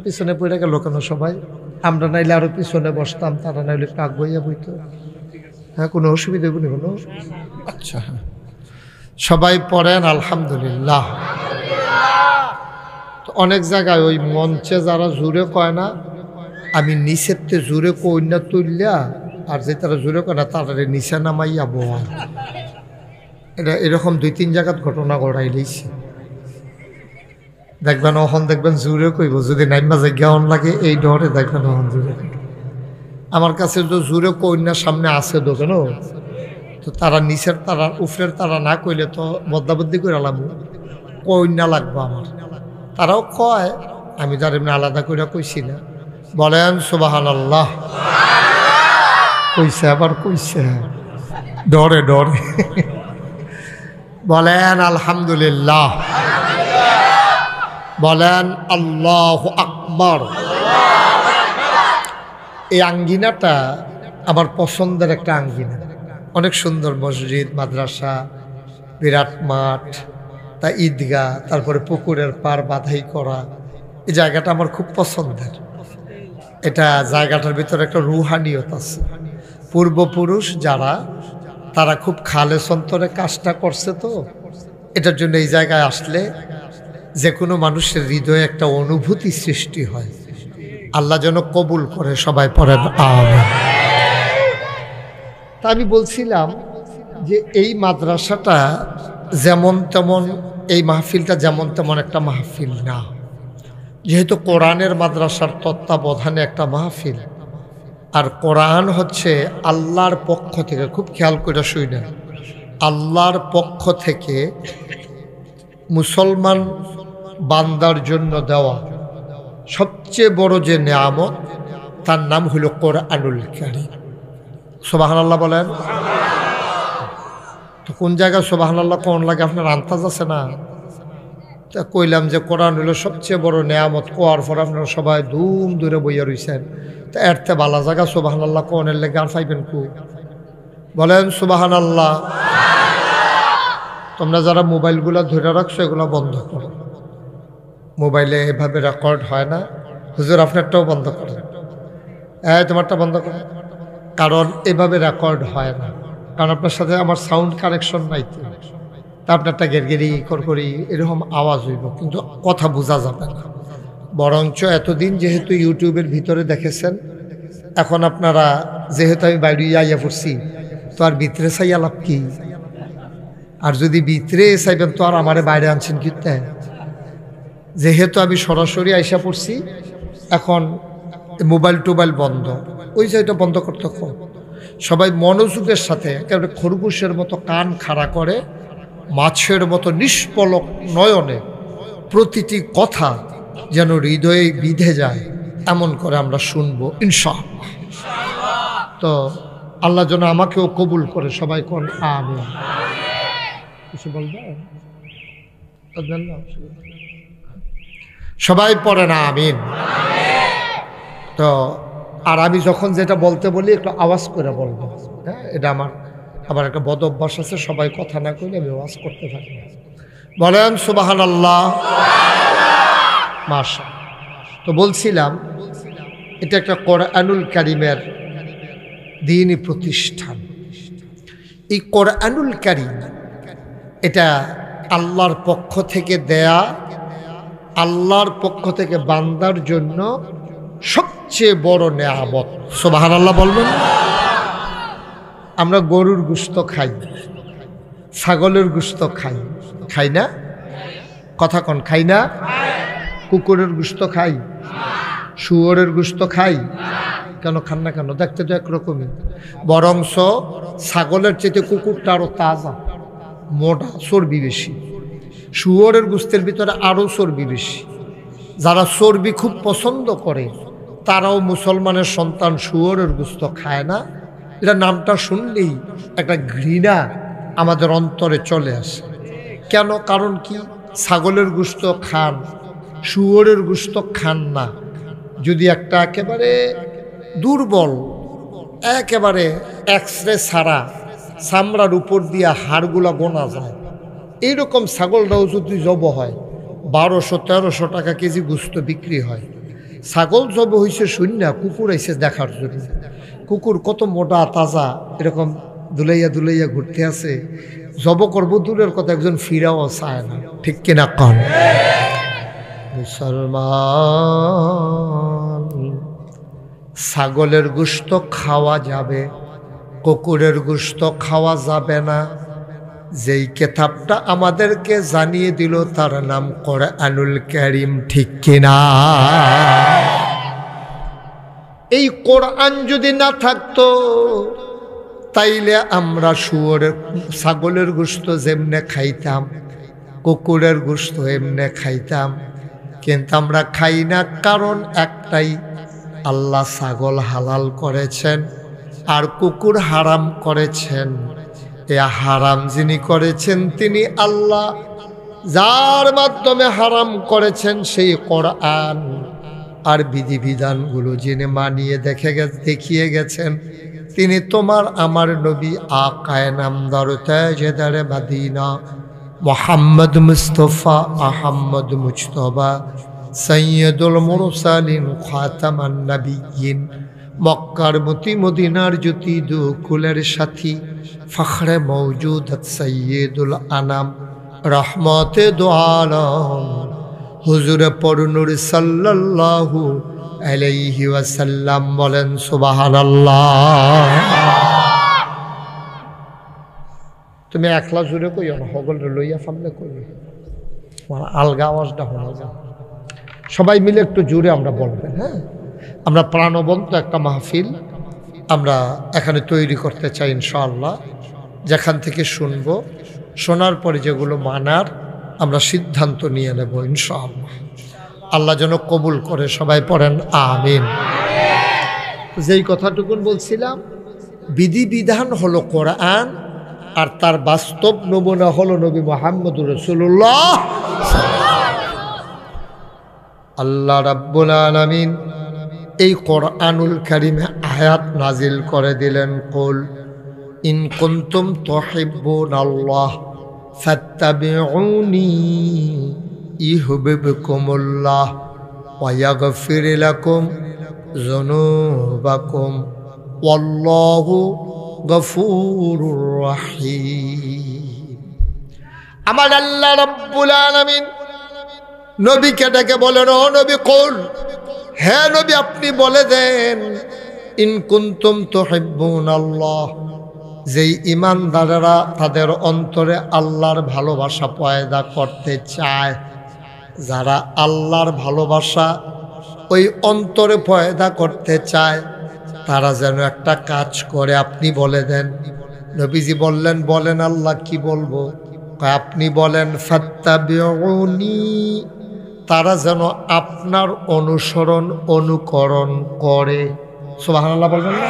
পিছনে পড়ে গেল কেন সবাই? আমরা নাইলে আরো পিছনে বসতাম, তারা নাইলে একটু আগুয়াইয়া বইতো। হ্যাঁ, কোনো অসুবিধা নেই কোনো? আচ্ছা, হ্যাঁ, সবাই পড়েন আলহামদুলিল্লাহ। তো অনেক জায়গায় ওই মঞ্চে যারা জুড়ে কয় না, আমি নিচেতে জুড়ে কই না তুললা, আর যে তারা জুড়ে কয় না তারা নিচে নামাইয়া বোয়ার, এটা এরকম 2-3 জায়গার ঘটনা ঘটাই লইছে। দেখবেন ওখান দেখবেন জুড়ে কইব, যদি নাইমা জায়গা লাগে এই ডরে দেখবেন ওখান জুড়ে। আমার কাছে তো জুড়ে কইনা সামনে আছে দোকানো, তো তারা নিচের তারা উপরের তারা না কইলে তো বদ্দাবদ্দি করে লাগবো, কইনা লাগবো আমার। তারাও কয়, আমি তার এমনি আলাদা করে কইছি না। বলেন সুবহানাল্লাহ। কইছে আবার কইছে, ডরে ডরে। বলেন আলহামদুলিল্লাহ, বলেন আল্লাহু আকবার। এই আঙ্গিনাটা আমার পছন্দের একটা আঙ্গিনা, অনেক সুন্দর। মসজিদ, মাদ্রাসা, বিরাট মাঠ, তা ঈদগাহ, তারপরে পুকুরের পার বাধাই করা, এই জায়গাটা আমার খুব পছন্দের। এটা জায়গাটার ভিতরে একটা রুহানিয়ত আছে। পূর্বপুরুষ যারা, তারা খুব খালেস অন্তরে কাজটা করছে, তো এটার জন্য এই জায়গায় আসলে যে কোনো মানুষের হৃদয়ে একটা অনুভূতি সৃষ্টি হয়। আল্লাহ যেন কবুল করে, সবাই পড়েন আমিন। তা আমি বলছিলাম যে এই মাদ্রাসাটা যেমন তেমন, এই মাহফিলটা যেমন তেমন একটা মাহফিল না। যেহেতু কোরআনের মাদ্রাসার তত্ত্বাবধানে একটা মাহফিল, আর কোরআন হচ্ছে আল্লাহর পক্ষ থেকে, খুব খেয়াল করে শুনেন, আল্লাহর পক্ষ থেকে মুসলমান বান্দার জন্য দেওয়া সবচেয়ে বড় যে নেয়ামত, তার নাম হলো কোরআনুল কারীম। সুবহানাল্লাহ বলেন। তো কোন জায়গায় সুবহানাল্লাহ কোন লাগে আপনার আন্দাজ আছে না? তা কইলাম যে কোরআন হলো সবচেয়ে বড় নেয়ামত, কোয়ার পর আপনারা সবাই ধুম দূরে বইয়া রইছেন। তা এরতে বালা জায়গা সুবহানাল্লাহ কোনের লেগে আর পাইবেন কু? বলেন সুবহানাল্লাহ। তোমরা যারা মোবাইলগুলো ধরে রাখছো, এগুলো বন্ধ করো। মোবাইলে এভাবে রেকর্ড হয় না। হুজুর আপনারটাও বন্ধ করেন, তোমারটা বন্ধ করো, কারণ এভাবে রেকর্ড হয় না। কারণ আপনার সাথে আমার সাউন্ড কানেকশন নাই, তো তা আপনারটা গেরগেরি করকরি এরকম আওয়াজ হইব, কিন্তু কথা বোঝা যাবে না। বরঞ্চ এতদিন যেহেতু ইউটিউবের ভিতরে দেখেছেন, এখন আপনারা যেহেতু আমি বাইরে আইয়া পড়ছি, তো আর ভিতরে চাইয়া লাভ কি? আর যদি ভিতরে চাইবেন তো আর আমারে বাইরে আনছেন কি? যেহেতু আমি সরাসরি আইসা পড়ছি, এখন মোবাইল টোবাইল বন্ধ, ওই সাইডটা বন্ধ করতে কম। সবাই মনোযোগের সাথে একেবারে খরগোশের মতো কান খাড়া করে, মাছের মতো নিষ্পলক নয়নে প্রতিটি কথা যেন হৃদয়ে বিঁধে যায়, এমন করে আমরা শুনবো ইনশাআল্লাহ। তো আল্লাহ যেন আমাকেও কবুল করে, সবাই কোন আমিন। কিছু বলবে? সবাই পড়ে না আমিন। তো আর আমি যখন যেটা বলতে বলি একটু আওয়াজ করে বলবো, হ্যাঁ, এটা আমার একটা বদ অভ্যাস আছে, সবাই কথা না কইলে আমি আওয়াজ করতে থাকি। বলেন সুবহানাল্লাহ। মাশাআল্লাহ। তো বলছিলাম এটা একটা কোরআনুল কারীমের দ্বীনি প্রতিষ্ঠান। এই কোরআনুল কারীম এটা আল্লাহর পক্ষ থেকে দেয়া, আল্লাহর পক্ষ থেকে বান্দার জন্য সবচেয়ে বড় নেয়ামত। সুবহানাল্লাহ বলবেন। আমরা গরুর গোশত খাই, ছাগলের গোশত খাই, খাই না? কথা কন, খাই না? কুকুরের গোশত খাই, শুয়োরের গোশত খাই, কেন খান না কেন? দেখতে তো একরকমই, বরংস ছাগলের চেয়ে কুকুরটা আরো তাজা, মোটা, চর্বি বেশি। শুয়োরের গোশতের ভিতরে আরও চর্বি বেশি। যারা চর্বি খুব পছন্দ করে তারাও মুসলমানের সন্তান শুয়োরের গোশত খায় না। এটা নামটা শুনলেই একটা ঘৃণা আমাদের অন্তরে চলে আসে। কেন? কারণ কি? ছাগলের গোশত খান, শুয়োরের গোশত খান না। যদি একটা একেবারে দুর্বল, একেবারে এক্সরে ছাড়া চামড়ার উপর দিয়া হাড়গুলা গোনা যায়, এইরকম ছাগলটাও যদি জব হয় 1200-1300 টাকা কেজি গোশত বিক্রি হয়। ছাগল জব হয়েছে শূন্য, কুকুর আইছে দেখার জন্য। কুকুর কত মোটা তাজা, এরকম দুলাইয়া দুলাইয়া ঘুরতে আছে। জব করবো দূরের কথা, একজন ফিরাও চায় না। ঠিক কিনা কন? মুসলমান, ছাগলের গোশত খাওয়া যাবে, কুকুরের গোশত খাওয়া যাবে না। যেই কেতাবটা আমাদেরকে জানিয়ে দিল তার নাম কোরআনুল কারীম। ঠিক কিনা? এই কোরআন যদি না থাকতো তাইলে আমরা শুয়োরের ছাগলের গোশত যেমনে খাইতাম, কুকুরের গোশত এমনে খাইতাম, কিন্তু আমরা খাই না। কারণ একটাই, আল্লাহ ছাগল হালাল করেছেন আর কুকুর হারাম করেছেন। এ হারাম যিনি করেছেন তিনি আল্লাহ, যার মাধ্যমে হারাম করেছেন সেই কোরআন আর বিধিবিধানগুলো যিনি মানিয়ে দেখিয়ে গেছেন তিনি তোমার আমার নবী আকায়ে নামদার তাজদারে মদিনা মুহাম্মদ মুস্তাফা আহমদ মুজতবা সৈয়দুল মুরসালিন খাতামান নবিয়্যিন, মক্কার মতি মদিনার জ্যোতি দুকুলের সাথী, ফখরে মওজুদত সৈয়দুল আনাম, রহমতে দু আলম, হুজুরে পরনূর সাল্লাল্লাহু আলাইহি ওয়াসাল্লাম। বলেন সুবহানাল্লাহ। তুমি একলা জুড়ে কইও না, হগলরে লইয়া সামনে কইবে, মানে আলগা আওয়াজটা শোনা যায়। সবাই মিলে একটু জোরে আমরা বলবেন। হ্যাঁ, আমরা প্রাণবন্ত একটা মাহফিল আমরা এখানে তৈরি করতে চাই ইনশাআল্লাহ। যেখান থেকে শুনবো, শোনার পরে যেগুলো মানার আমরা সিদ্ধান্ত নিয়ে নেব ইনশাআল্লাহ। আল্লাহ যেন কবুল করে, সবাই পড়েন আমিন। যেই কথাটুকুন বলছিলাম, বিধিবিধান হলো কোরআন আর তার বাস্তব নমুনা হলো নবী মুহাম্মদুর রাসূলুল্লাহ। আল্লাহ রাব্বুল আলামিন এই কোরআনুল কারীমে আয়াত নাজিল করে দিলেন, কুল ইন কুনতুম তুহিব্বুনাল্লাহ ফাত্তাবিউনি ইউহিব্বুকুমুল্লাহ ওয়া ইয়াগফির লাকুম যুনুবাকুম ওয়াল্লাহু গফুরুর রহিম। আমার আল্লাহ রাব্বুল আলামিন নবীকে ডেকে বলেন, ও নবী কুল, হে নবী আপনি বলে দেন, ইন কুনতুম তুহিব্বুনাল্লাহ, যেই ইমানদারেরা তাদের অন্তরে আল্লাহর ভালোবাসা পয়দা করতে চায়, যারা আল্লাহর ভালোবাসা ওই অন্তরে পয়দা করতে চায়, তারা যেন একটা কাজ করে। আপনি বলে দেন। নবীজি বললেন, বলেন আল্লাহ কি বলবো? আপনি বলেন ফাত্তাবিউনি, তারা যেন আপনার অনুসরণ অনুকরণ করে। সুবহানাল্লাহ বলবেন না?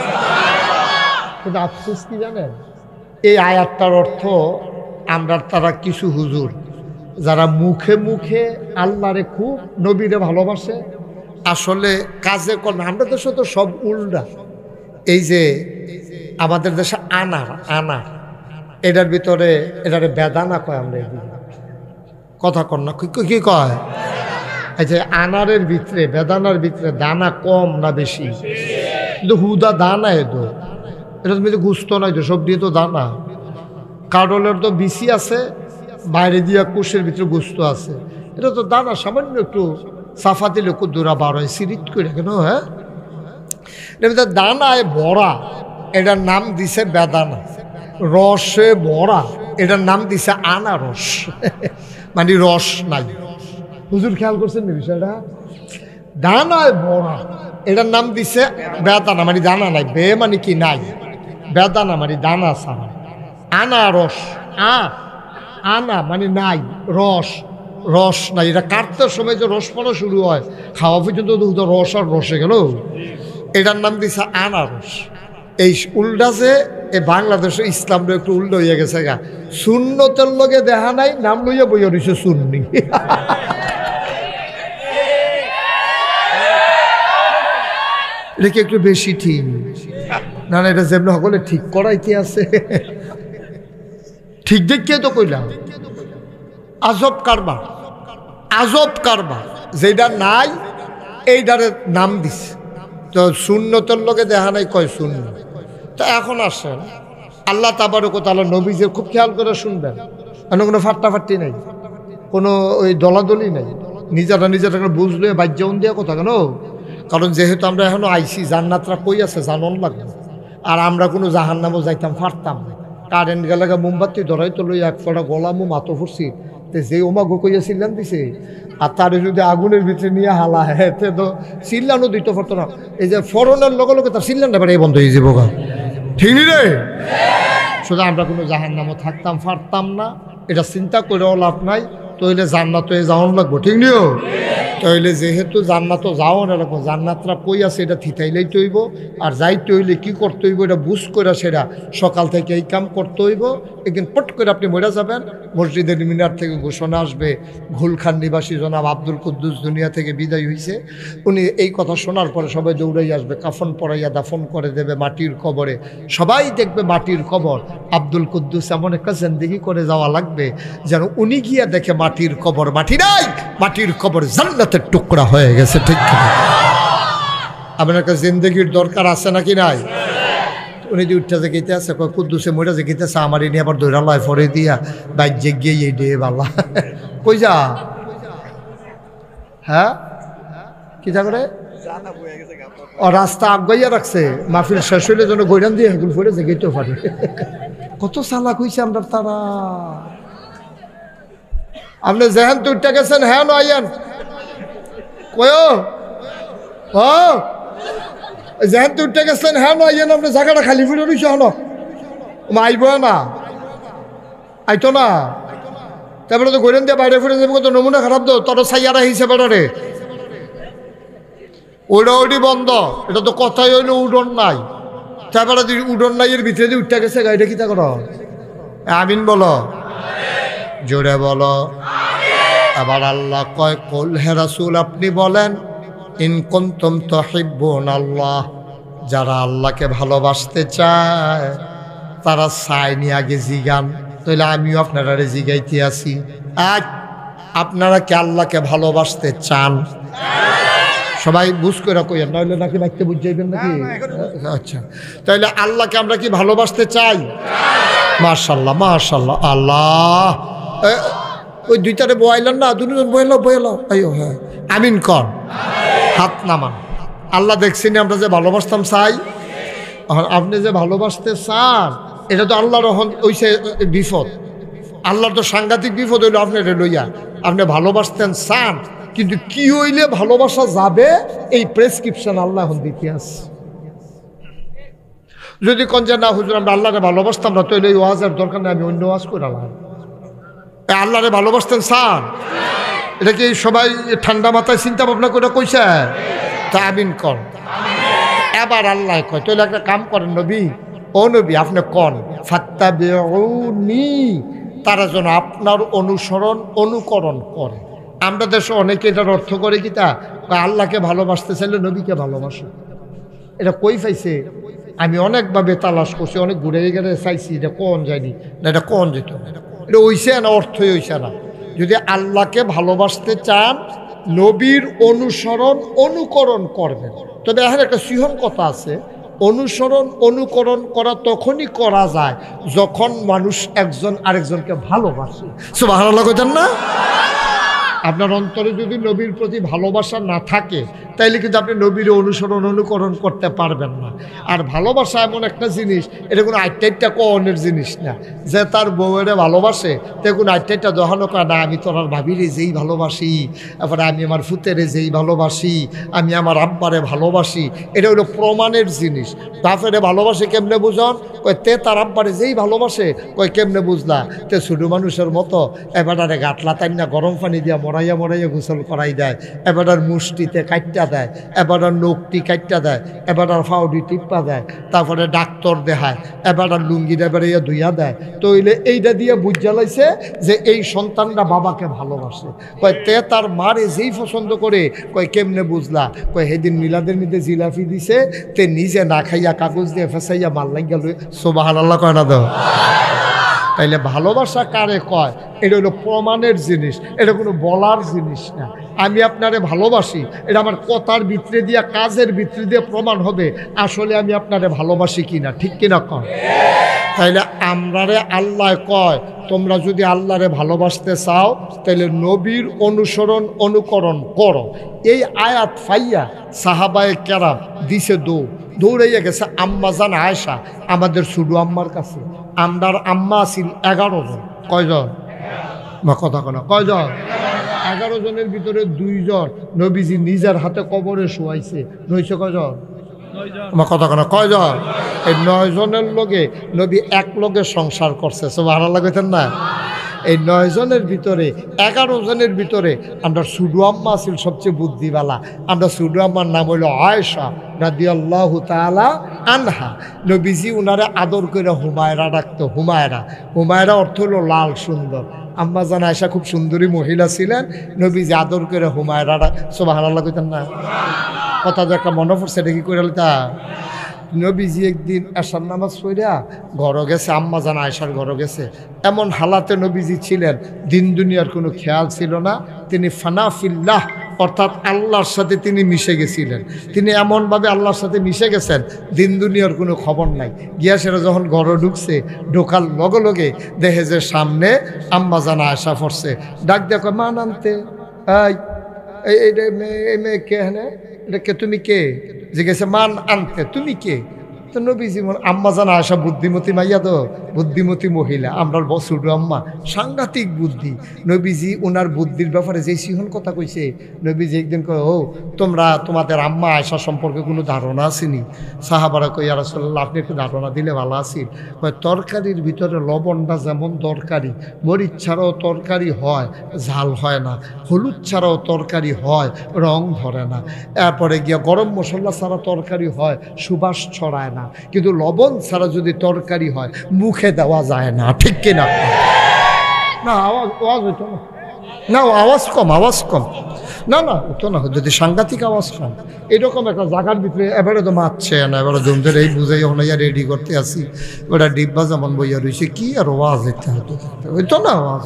কিন্তু আফসোস কি জানেন, এই আয়াতটার অর্থ আমরা তারা কিছু হুজুর যারা মুখে মুখে আল্লাহরে খুব নবীরে ভালোবাসে, আসলে কাজে কর্মে আমরা দেশে তো সব উল্টা। এই যে আমাদের দেশে আনার আনার এটার ভিতরে এটারে বেদানা কয়, আমরা এদিকে কথা কর না, কি কয়? এই যে আনারের ভিতরে বেদানার ভিতরে দানা কম না বেশি? কিন্তু হুদা দানা এতো, এটা তুমি গুস্ত নয় তো, সব দিয়ে তো দানা। কাডলের তো বিচি আছে, বাইরে দিয়া কুশের ভিতরে গুস্ত আছে, এটা তো দানা। সামান্য একটু সাফা দিলে কুদুরা বার হয়, সিরিট করে কেন? হ্যাঁ, এটা দানায় ভরা, এটার নাম দিছে বেদানা। রসে ভরা, এটার নাম দিছে আনারস। মানে রস নাই। হুজুর খেয়াল করছেন না বিষয়টা? দানায় ভরা, এটার নাম দিছে বেদানা, মানে দানা নাই। বে মানে কি নাই, বেদানা মানে দানা ছাড়া। আনারস, আনা মানে নাই, রস, রস নাই। এটা কাটতে সময় যে রস পড়া শুরু হয়, খাওয়া পর্যন্ত রস আর রসে গেল, এটার নাম দিছে আনারস। এই উল্টা যে এই বাংলাদেশে ইসলামটা একটু উল্টো হয়ে গেছে গা, সুন্নতের লগে দেখা নাই, নাম লইয়া বইয়া রয়েছে সুন্নি। এটা কি একটু বেশি ঠিক না? না, এটা যেমন সকলে ঠিক করাইতে আছে, ঠিক দেখিয়ে তো কইলাম। আজব কারবার, আজব কারবার। যেটা নাই এইটারে নাম দিছে। তো সুন্নতের লোকে দেখা নাই কয় শূন্য। তো এখন আসেন আল্লাহ তাবারক ওয়া তাআলা নবীজির খুব খেয়াল করে শুনবেন, কোনো ফাট্টাফাট্টি নেই, কোনো ওই দলাদলি নেই, নিজেরা বুঝলে বাজ্যাউন দিয়ে কথা কেন। কারণ যেহেতু আমরা এখনো আইসি, জান্নাতরা কই আছে জানন লাগবে। আর আমরা কোনো জাহান্নামও যাইতাম পারতাম না। কারেন্ট গেলে মোমবাতি ধরাই তো লই এক ফোঁটা গলামো মাতো ফুরছি, যে ওমা গো কইয়া চিল্লান দিছে। আর তারে যদি আগুনের ভিতরে নিয়ে হালা হেতে তো চিল্লানো দিতে পারতো না। এই যে ফরনের লগে লগে তার চিল্লানটা বেড়ে বন্ধ হয়ে যাবো গা, ঠিক নি রে? শুধু আমরা কোনো জাহান্নামও থাকতাম পারতাম না, এটা চিন্তা করেও লাভ নাই। তইলে জান্নাতে যাওয়ান লাগবো, ঠিক নিও? তইলে যেহেতু জান্নাতও যাওয়ান লাগবো, জান্নাতরা কই আছে এটা থিতাইলেই তৈব। আর যাইতে হইলে কী করতে হইব এটা বুঝ করে সেটা সকাল থেকে এই কাম করতে হইব। একদিন পট করে আপনি মরে যাবেন, মসজিদের মিনার থেকে ঘোষণা আসবে ঘুলখান নিবাসী জনাব আব্দুল কুদ্দুস দুনিয়া থেকে বিদায় হয়েছে। উনি এই কথা শোনার পরে সবাই দৌড়াই আসবে, কাফন পরাইয়া দাফন করে দেবে মাটির কবরে। সবাই দেখবে মাটির কবর। আব্দুল কুদ্দুস এমন একটা জিন্দেগি করে যাওয়া লাগবে যেন উনি গিয়া দেখে মাটির কবর মাটি নাই, মাটির কবর জান্নাতের টুকরা হয়ে গেছে, ঠিক কিনা? আপনার একটা জিন্দেগির দরকার আছে নাকি নাই? উনি যে উঠতে যেতে আছে কুদ্দুসে মরে যেতেছে, আমার এনে আবার দৈরালয় ফরে দিয়া বাইক যে গিয়ে এই ডে বাল্লা কই যা। হ্যাঁ কি যা করে ও রাস্তা আগাইয়া রাখছে, মাহফিল শেষ হইলে যেন গৈরান দিয়ে হেগুল ফরে যেতেও পারে। কত চালাক হইছে আমরা তারা। আপনি যেহেন তো উঠতে গেছেন, হ্যাঁ আইয়ান কয় যেহেন তো উঠতে গেছেন, হ্যাঁ আইয়ান আপনি জায়গাটা খালি ফিরে রইছ হলো আইব না, আইতো না। তারপরে তো গৈরান দিয়ে বাইরে ফিরে যাবো, তো নমুনা খারাপ তো তোর সাইয়ারা হিসেবে রে ওইটা ওইটি বন্ধ। এটা তো কথাই হইলো উডন নাই। তারপরে উডন নাই এর ভিতরে দিয়ে উঠতে গেছে গাড়িটা কি তা করো? আমিন বলো, জোরে বলো। আবার আল্লাহ কয় কুল হে রাসূল আপনি বলেন ইন কুনতুম তুহিব্বুনাল্লাহ, যারা আল্লাহকে ভালোবাসতে চায় তারা চায়নি আগে জিগান। তাহলে আমিও আপনারা জিগাইতে আছি, আপনারা কি আল্লাহকে ভালোবাসতে চান? সবাই বুঝ করে কইয়া, নইলে নাকি লাগতে বুঝ যাইবেন নাকি? আচ্ছা, তাহলে আল্লাহকে আমরা কি ভালোবাসতে চাই? মাশাআল্লাহ মাশাআল্লাহ। আল্লাহ ওই দুইটারে বয়াইলেন না, দুজন বয়ালো আইও। হ্যাঁ আমিন কর, হাত নামান। আল্লাহ দেখছেন আমরা যে ভালোবাসতাম চাই, আপনি যে ভালোবাসতে চান এটা তো আল্লাহর ওইসে বিপদ। আল্লাহর তো সাংঘাতিক বিপদ হইল আপনার লইয়া। আপনি ভালোবাসতেন চান, কিন্তু কি হইলে ভালোবাসা যাবে এই প্রেসক্রিপশন আল্লাহ এখন দিতে আছে। যদি কোন যে না হুজুর আমরা আল্লাহরে ভালোবাসতাম না, তাহলে এই ওয়াজের দরকার নেই, আমি অন্য ওয়াজ করে আল্লাহ। আল্লাহরে ভালোবাসতেন চান, এটা কি সবাই ঠান্ডা মাথায় চিন্তা ভাবনা করে কইছে? তা আমিন কর। এবার আল্লাহ কয় তাহলে একটা কাম করেন নবী, ও নবী আপনি কন ফাত্তাবিউনি, তারা যেন আপনার অনুসরণ অনুকরণ করে। আমরা দেশে অনেকে এটার অর্থ করে কি তা আল্লাহকে ভালোবাসতে চাইলে নবীকে ভালোবাসো। এটা কই পাইছে? আমি অনেকভাবে তালাশ করছি, অনেক ঘুরে গেলে চাইছি, এটা কোন যায়নি না, এটা কোন যেত, এটা ওইছে না, অর্থই হইছে না। যদি আল্লাহকে ভালোবাসতে চান নবীর অনুসরণ অনুকরণ করবেন। তবে এখন একটা সিহন কথা আছে, অনুসরণ অনুকরণ করা তখনই করা যায় যখন মানুষ একজন আরেকজনকে ভালোবাসে। সুবহানাল্লাহ কইতেন না? আপনার অন্তরে যদি নবীর প্রতি ভালোবাসা না থাকে তাইলে কিন্তু আপনি নবীর অনুসরণ অনুকরণ করতে পারবেন না। আর ভালোবাসা এমন একটা জিনিস, এটা কোনো আটটা কনের জিনিস না যে তার বউয়েরে ভালোবাসে তে কোনো আটটা দহানো করে না। আমি তোর ভাবিরে যেই ভালোবাসি, তারপরে আমি আমার ফুতেরে যেই ভালোবাসি, আমি আমার আব্বারে ভালোবাসি, এটা হলো প্রমাণের জিনিস। বাপেরে ভালোবাসে কেমনে বুঝন? কয় তে তার আব্বারে যেই ভালোবাসে। কয় কেমনে বুঝলা? তে ছোটো মানুষের মতো এবারে গাটলা তাই না গরম পানি দিয়া মরাইয়া মরাইয়া গোসল করাই দেয়, এবার মুষ্টিতে কাটটা দেয়, এবার নখটি কাটটা দেয়, এবার ফাউডি টিপ্পা দেয়, তারপরে ডাক্তার দেখায়, এবার লুঙ্গিটা বেড়াইয়া ধুইয়া দেয়। তো হইলে এইটা দিয়ে বুঝা লাইছে যে এই সন্তানটা বাবাকে ভালোবাসে। কয় তে তার মারে যেই পছন্দ করে। কয় কেমনে বুঝলা? কয় সেদিন মিলাদের মধ্যে জিলাপি দিছে, তে নিজে না খাইয়া কাগজ দিয়ে ফেসাইয়া মাল লাগিয়া লই। সুবহানাল্লাহ কয় না? দাও তাইলে ভালোবাসা কারে কয়? এটা হলো প্রমাণের জিনিস, এটা কোনো বলার জিনিস না। আমি আপনারে ভালোবাসি, এটা আমার কথার ভিতরে দিয়া, কাজের ভিতরে দিয়ে প্রমাণ হবে আসলে আমি আপনারে ভালোবাসি কিনা, ঠিক কিনা কয়? তাইলে আমরারে আল্লাহ কয় তোমরা যদি আল্লাহরে ভালোবাসতে চাও তাহলে নবীর অনুসরণ অনুকরণ করো। এই আয়াত ফাইয়া সাহাবায়ে কেরাম দিছে দৌড়াইয়া গেছে আম্মাজান আয়েশা, আমাদের সুডু আম্মার কাছে। আমরার আম্মা আছিল 11 জন। কয়জন? বা কথা কোনো কয়জন? 11 জনের ভিতরে 2 জন নবীজি নিজের হাতে কবরে শোয়াইছে। নইছে কয়জন? আমার কথা কোনো কয়জন? এই 9 জনের লগে নবী এক লগে সংসার করছে। সুবহানাল্লাহ কইতেন না? এই 9 জনের ভিতরে 11 জনের ভিতরে আমরা সুডু আম্মা আছিল সবচেয়ে বুদ্ধিওয়ালা। আমরা সুডু আম্মার নাম হইল আয়েশা রাদিয়াল্লাহু তাআলা আনহা। নবীজি উনারে আদর করে হুমায়রা ডাকতো। হুমায়রা অর্থ হলো লাল সুন্দর। আম্মা জান আয়েশা খুব সুন্দরী মহিলা ছিলেন, নবীজি আদর করে হুমায়রা ডাক। সুবহানাল্লাহ কইতেন না? কথা যে একটা মনে পড়ছে, এটা কি করে তা? নবীজি একদিন এশার নামাজ পড়িয়া ঘরে গেছে, আম্মা জান আয়েশার ঘরে গেছে। এমন হালাতে নবীজি ছিলেন, দিন দুনিয়ার কোনো খেয়াল ছিল না। তিনি ফানাফিল্লাহ অর্থাৎ আল্লাহর সাথে তিনি মিশে গেছিলেন। তিনি এমনভাবে আল্লাহর সাথে মিশে গেছেন, দিন দুনিয়ার কোনো খবর নাই। গিয়া সেটা যখন ঘরে ঢুকছে, ঢোকার লগে লগে দেখে যে সামনে আম্মা জান আয়েশা পড়ছে। ডাক দেখো মা নামতে, এই মেয়ে কে? হ্যাঁ, এটা কে? তুমি কে? জিজ্ঞেসে মান আনতে, তুমি কে? তো নবীজি আম্মা জান আয়েশা বুদ্ধিমতী মাইয়া, তো বুদ্ধিমতী মহিলা। আমরা ছোট আম্মা সাংঘাতিক বুদ্ধি। নবীজি ওনার বুদ্ধির ব্যাপারে যে সিহন কথা কইছে, নবীজি একদিন কয়, ও তোমরা তোমাদের আম্মা আয়েশা সম্পর্কে কোনো ধারণা আসেনি? সাহাবারা কই, ইয়া রাসূলুল্লাহ আপনি একটু ধারণা দিলে ভালো আছিল। কয় তরকারির ভিতরে লবণটা যেমন দরকারি, মরিচ ছাড়াও তরকারি হয়, ঝাল হয় না। হলুদ ছাড়াও তরকারি হয়, রং ধরে না। এরপরে গিয়া গরম মশলা ছাড়া তরকারি হয়, সুবাস ছড়ায় না। কিন্তু লবণ ছাড়া যদি তরকারি হয়, মুখে দেওয়া যায় না, ঠিক কিনা? না আওয়াজ হইতো না, না আওয়াজ কম, না হতো না, যদি সাংঘাতিক আওয়াজ কম। এরকম একটা জায়গার ভিতরে এবারে তো মারছে না, এবারে জমদের এই বুঝাই হলাইয়া রেডি করতে আসি, ওটা ডিব্বা যেমন বইয়া রয়েছে, কি আর আওয়াজ হইতো না, আওয়াজ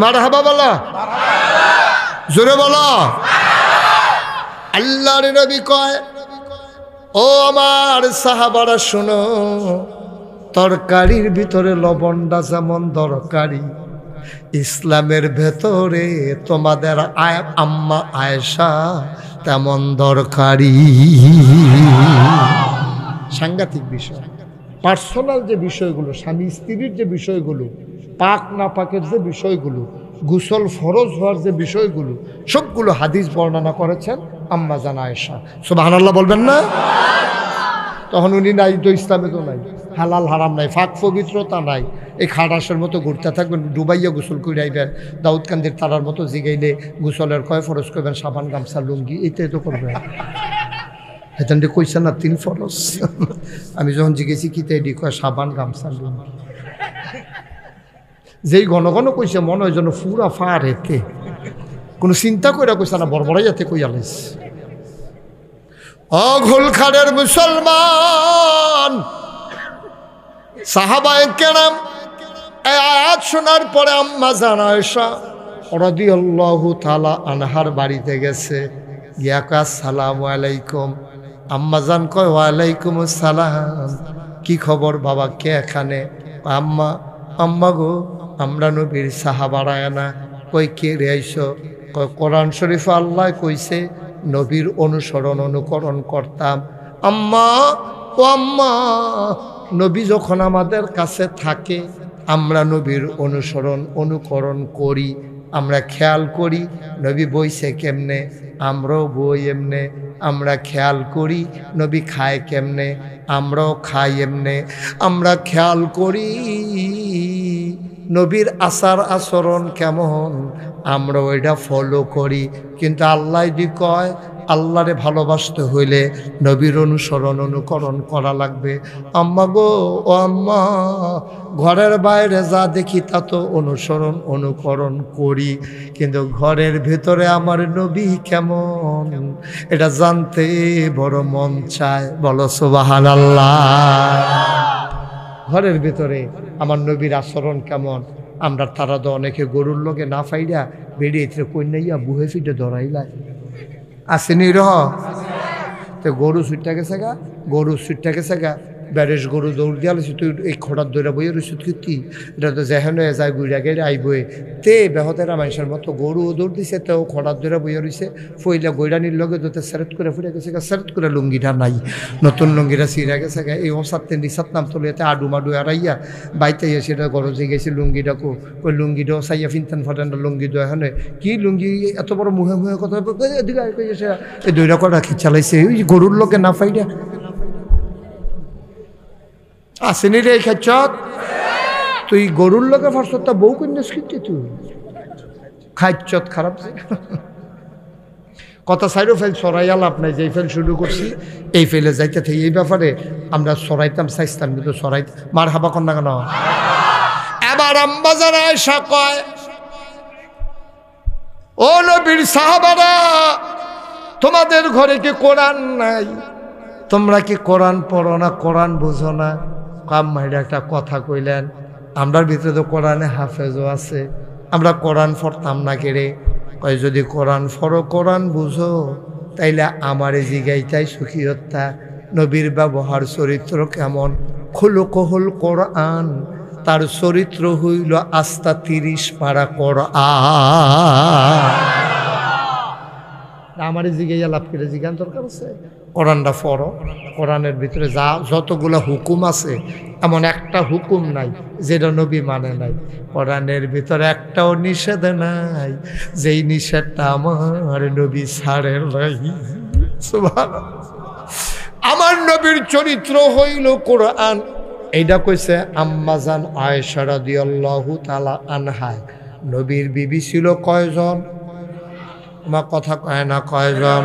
মারহাবা বলা, জোরে বলা। আল্লাহর নবী কয়, ও আমার সাহাবারা শোনো, তরকারির ভিতরে লবণটা যেমন দরকারি, ইসলামের ভেতরে তোমাদের আম্মা আয়েশা তেমন দরকারি। সাংঘাতিক বিষয়। পার্সোনাল যে বিষয়গুলো, স্বামী স্ত্রীর যে বিষয়গুলো, পাক না পাকের যে বিষয়গুলো, গোসল ফরজ হওয়ার যে বিষয়গুলো, সবগুলো হাদিস বর্ণনা করেছেন আম্মা জান আয়েশা। সুবহানাল্লাহ বলবেন না? তখন উনি নাই তো, ইসলামে তো নাই, হালাল হারাম নাই, ফাঁক পবিত্রতা নাই। এই খাটাসের মতো ঘুরতে থাকবেন, ডুবাইয়া গোসল করে আইবেন। দাউদকান্দির তারার মতো জিগাইলে গোসলের কয় ফরজ করবেন? সাবান, গামছা, লুঙ্গি, এইটাই তো করবেন। হেতান কইছে না 3 ফরজ? আমি যখন জিগেছি কি তাই কয় সাবান, গামছা, লুঙ্গি। যেই ঘন ঘন কইছে মনে হয় যেন পুরা ফার হেতে, কোনো চিন্তা কইরা কইছে না, বড়বড়াই যাতে কইয়া লাইছে। অঘোলখাড়ের মুসলমান সাহাবায়ে কেরাম এই আয়াত শোনার পরে আম্মা জান আয়েশা রাদিয়াল্লাহু তাআলা আনহার বাড়িতে গেছে। গিয়া কয় আসসালামু আলাইকুম। আম্মা জান কয় ওয়ালাইকুম আসসালাম। কি খবর বাবা, কে এখানে? আম্মা গো, আমরা নবীর সাহাবারা না। কই কে রে আইছো? কয় কোরআন শরীফে আল্লাহ কইছে নবীর অনুসরণ অনুকরণ করতাম। আম্মা ও আম্মা, নবী যখন আমাদের কাছে থাকে আমরা নবীর অনুসরণ অনুকরণ করি, আমরা খেয়াল করি নবী বইছে কেমনে, আমরাও বই এমনে। আমরা খেয়াল করি নবী খায় কেমনে, আমরাও খাই এমনে। আমরা খেয়াল করি নবীর আচার আচরণ কেমন, আমরা ওইটা ফলো করি। কিন্তু আল্লাহ দি কয় আল্লাহরে ভালোবাসতে হইলে নবীর অনুসরণ অনুকরণ করা লাগবে। আম্মা গো, ও আম্মা, ঘরের বাইরে যা দেখি তা তো অনুসরণ অনুকরণ করি, কিন্তু ঘরের ভেতরে আমার নবী কেমন এটা জানতে বড় মন চায়। বলো সুবহানাল্লাহ। ঘরের ভিতরে আমার নবীর আচরণ কেমন। আমরা তারা তো অনেকে গরুর লগে না ফাইরা বেরিয়ে কন্যাইয়া বুহে ফিটে ধরাইলাই আসেনি রহ। তো গরু ছুটটা গেছে গা, গরু ছুটটা গেছে গা, ব্যারেস গরু দৌড় দিয়ে আলোছি তুই এই খোটার দৌড়া বইয়ের ওষুধ কীর্তি এটা তো যেখানে যায় গুড়া গেড়ে আইবই তে বেহতেরা মানুষের মতো গরু দৌড় দিছে তেও খোটার দৌড়া বইয়ে রয়েছে ফইলা গৈরানির লগে তো সেরেট করে ফুটে গেছে গা, সেরেট করে লুঙ্গিটা নাই, নতুন লুঙ্গিটা ছিঁড়া গেছে গা। এই ওসাতে নিসাত নাম তুলিয়াতে আডু মাডু এড়াইয়া বাইতে সেটা গরজে গেছে লুঙ্গিটাকু ওই লুঙ্গিটাও চাইয়া ফিনতেন ফাটেন লুঙ্গি দো এখানে কি লুঙ্গি এত বড় মুহে মুহে কথা এদিকে এই দইরা কটা খিচালাইছে ওই গরুর লোকে না ফাইডা আসেনি রে খেচ্ছত তুই গরুর লোকে ফার্স্ট বউ কন্যাস কিনতে তুই খাইচ্ছত খারাপ কথা সাইডও ফেল সরাই আলাপ নাই যে ফেল শুরু করছি এই ফেলে যাইতে থেকে এই ব্যাপারে আমরা সরাইতাম চাইতাম কিন্তু সরাই মার হাবা কন্যা কেন। এবার আম্বাজান আয়েশা কয় ও নবীর সাহাবারা তোমাদের ঘরে কি কোরআন নাই? তোমরা কি কোরআন পড়ো না, কোরআন বুঝো না? কাম মাইরা একটা কথা কইলেন, আমরার ভিতরে তো কোরআনে হাফেজও আছে, আমরা কোরআন পড়তাম না কেড়ে। কয় যদি কোরআন পড়ো কোরআন বুঝো তাইলে আমার জিগাইতাই সুখী হত্যা নবীর ব্যবহার চরিত্র কেমন। খুলুকহুল কোরআন, তার চরিত্র হইল আস্তা 30 পারা কোরআন। আমার জিগাইয়া লাভ করে জিজ্ঞান দরকার আছে? কোরআনটা পড়ো, কোরআনের ভিতরে যা যতগুলো হুকুম আছে এমন একটা হুকুম নাই যেটা নবী মানে নাই। কোরআনের ভিতরে একটাও নিষেধ নাই যেই নিষেধটা আমার নবী ছাড়ের নাই। সুবহানাল্লাহ। আমার নবীর চরিত্র হইল কোরআন। এইটা কইছে আম্মাজান আয়েশা রাদিয়াল্লাহু তাআলা আনহা। নবীর বিবি ছিল কয়জন? আমার কথা কয় না কয়জন?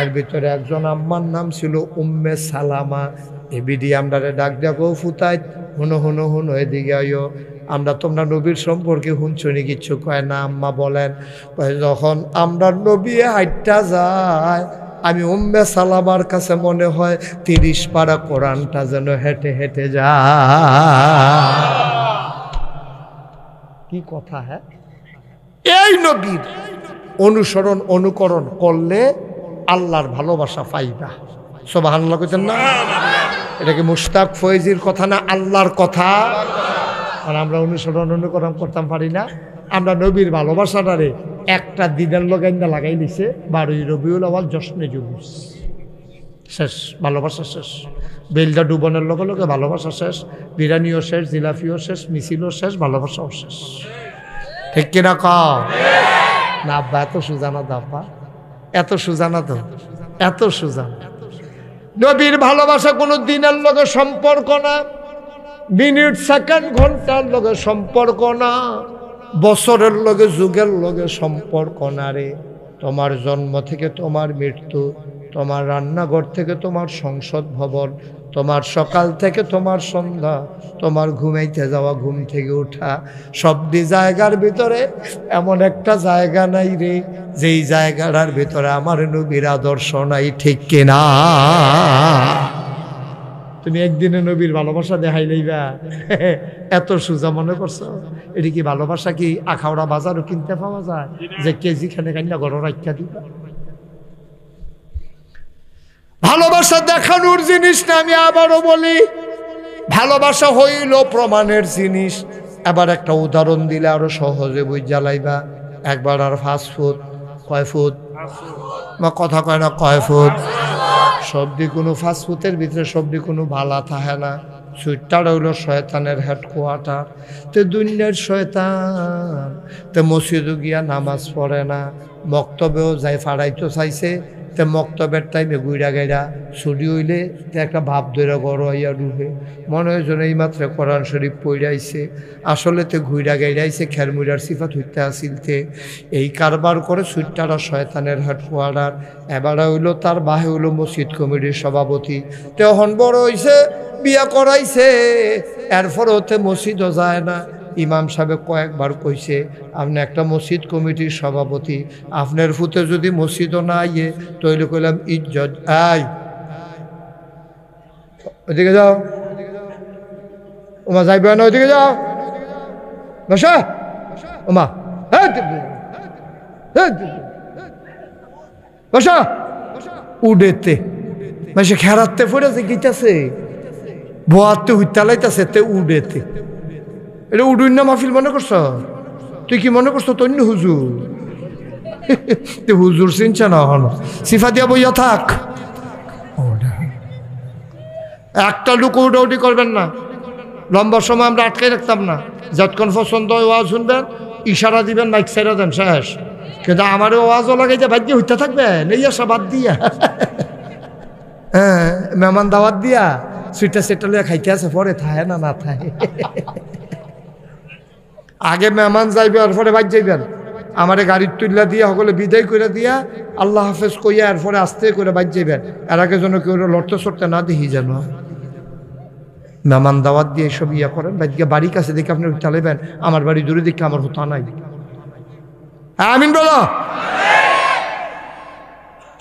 এর ভিতরে একজন আম্মার নাম ছিল উম্মে সালামা। এবিডি আমরা ডাক ডাকো ফুতাই হুনো হুনো হুনো এদিকে আইও, আমরা তোমরা নবীর সম্পর্কে হুনছনি কিচ্ছু কয় না। আম্মা বলেন যখন আমরা নবী হাইটটা যায় আমি উম্মে সালামার কাছে মনে হয় 30 পারা কোরআনটা যেন হেঁটে হেঁটে যায়। কি কথা! হ্যাঁ, এই নবীর অনুসরণ অনুকরণ করলে আল্লাহর ভালোবাসা পাইবা। সুবহানাল্লাহ কইতেন না? এটা কি মুশতাক ফয়েজির কথা না আল্লাহর কথা? আর আমরা অনুসরণ অনুকরণ করতাম পারি না। আমরা নবীর ভালোবাসাটারে একটা দিনের লগাইন্দা লাগাই দিছে 12ই রবিউল আউয়াল জশ্নে জুলুস শেষ, ভালোবাসা শেষ। বেলটা ডুবনের লগে লগে ভালোবাসা শেষ, বিরিয়ানিও শেষ, জিলাপিও শেষ, মিছিলও শেষ, ভালোবাসাও শেষ। ঠিক কিনা কও? না আব্বা এত সুজানা দাব্বা, এত সুজানা তো, এত সুজানা। নবীর ভালোবাসা কোনো দিনের লগে সম্পর্ক না, মিনিট সেকেন্ড ঘন্টার লগে সম্পর্ক না, বছরের লগে যুগের লগে সম্পর্ক না রে। তোমার জন্ম থেকে তোমার মৃত্যু, তোমার রান্নাঘর থেকে তোমার সংসদ ভবন, তোমার সকাল থেকে তোমার সন্ধ্যা, তোমার ঘুমাইতে যাওয়া, ঘুম থেকে ওঠা, সবটি জায়গার ভিতরে এমন একটা জায়গা নাই রে যেই জায়গাটার ভিতরে আমার নবীর আদর্শ নাই। ঠিক কিনা? তুমি একদিনে নবীর ভালোবাসা দেখাই লইবা এত সোজা মনে করছো? এটি কি ভালোবাসা? কি আখাউড়া বাজারও কিনতে পাওয়া যায় যে কেজি খানে কান্না ঘর রাখা দিবা? ভালোবাসা দেখানোর জিনিস না, আমি আবারও বলি ভালোবাসা হইল প্রমাণের জিনিস। এবার একটা উদাহরণ দিলে আরো সহজে বুঝ জ্বালাইবা। একবার আর ফাস্টফুড কয় ফুট বা কথা কয় না কয় ফুট? সবদি কোনো ফাস্টফুডের ভিতরে সবদি কোনো ভালা থাকে না। সুইটটা হইল শয়তানের হেডকোয়ার্টার। তো দুনিয়ার শয়তান তো মসজিদও গিয়া নামাজ পড়ে না, মক্তবেও যাই ফাড়াইতে চাইছে, তে মক্তবের টাইমে গুইরা গাইরা ছুটি হইলে তে একটা ভাব ধরে গড় হইয়া ডুবে মনে হয় যেন এই মাত্র কোরআন শরীফ পড়াইছে, আসলে তে ঘুইরা গাইরাইছে খেরমুইরার সিফাত হইতে আসিলতে। এই কারবার করে সুইট্টারা শয়তানের হেডকোয়ার্টার। এবার হইল তার বাহে হইল মসজিদ কমিটির সভাপতি। তে হন বড় হইছে, বিয়া করাইছে, এরপর হতে মসজিদও যায় না। ইমাম সাহেব কয়েকবার কইছে আপনি একটা মসজিদ কমিটির সভাপতি, আপনার ফুতে যদি মসজিদও না আইয়ে তৈলে কইলাম ইজ্জত। আই ওদিকে যাও, ওমা যাইবে না, ওইদিকে যাও, বসা ওমা, বসা। উডেতে মানে খেরাতে পড়েছে, গিটাছে বোয়াতে হুইতালাইতেছে, তে উডেতে। এটা উডুন না মাহফিল মনে করছ? তুই কি মনে করছো তন্য হুজুর? তুই হুজুর চিনছ না, হন সিফা দিয়া বইয়া থাক। একটা লুকো উডাউডি করবেন না, লম্বা সময় আমরা আটকে রাখতাম না। যতক্ষণ পছন্দ হয় ওয়াজ শুনবেন, ইশারা দিবেন, মাইক সাইরা দেন, শেষ। কিন্তু আমারও ওয়াজও লাগাই যে ভাগ্য হইতে থাকবেন, এই আসা বাদ দিয়া। হ্যাঁ, মেহমান দাওয়াত দিয়া সুইটা সেটা লইয়া খাইতে আছে, পরে থাহে না, না থাহে। আগে মেহমান যাইবে, আর পরে বাদ যাইবেন। আমারে গাড়ির তুল্লা দিয়া সকলে বিদায় করে দিয়া আল্লাহ হাফেজ কইয়া এরপরে আস্তে করে বাদ যাইবেন। এর আগে যেন কেউ লড়তে সরতে না দেখি যেন। মেহমান দাওয়াত দিয়ে এসব ইয়া করেন, বাড়িকে বাড়ির কাছে দেখে আপনি চালাইবেন, আমার বাড়ি দূরে দেখে আমার হতা নাই। আমিন বলো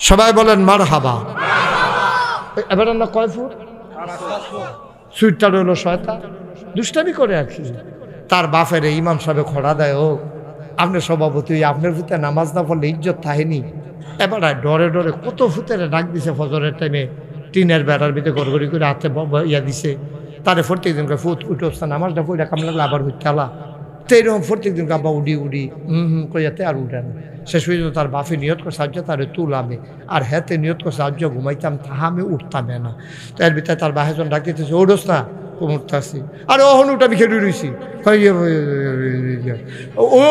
সবাই, বলেন মারহাবা। এবার না কয় ফুট সুইটটা রইল শয়তান, দুষ্টামি করে আর কি। তার বাপের ইমাম সাহেব খড়া দেয়, ও আপনার সভাপতি, আপনার ভূতে নামাজ না পড়লে ইজ্জত থাকেনি। এবার ডরে ডরে কত ভূতের ডাক দিছে ফজরের টাইমে, টিনের বেড়ার ভিতরে গড়গড়ি করে হাতে ইয়া দিছে। তারে প্রত্যেক দিন ফুট উঠে আসছে, নামাজটা পড়ে কাম লাগলে আবার হইতে আলা। তো এইরকম প্রত্যেক দিন আব্বা উডি উডি কইয়াতে আর উঠেন। শেষ পর্যন্ত তার বাফে নিয়ত করছে আজ্য তারে তুলামে, আর হেতে নিয়ত করছে আজ্য ঘুমাইতাম, তাহামে উঠতামে না। তো এর ভিতরে তার বাহেজন ডাক দিতেছে, ওডোস না উঠতে আসি, আর ওহন উঠে আমি খেয়ে রয়েছি,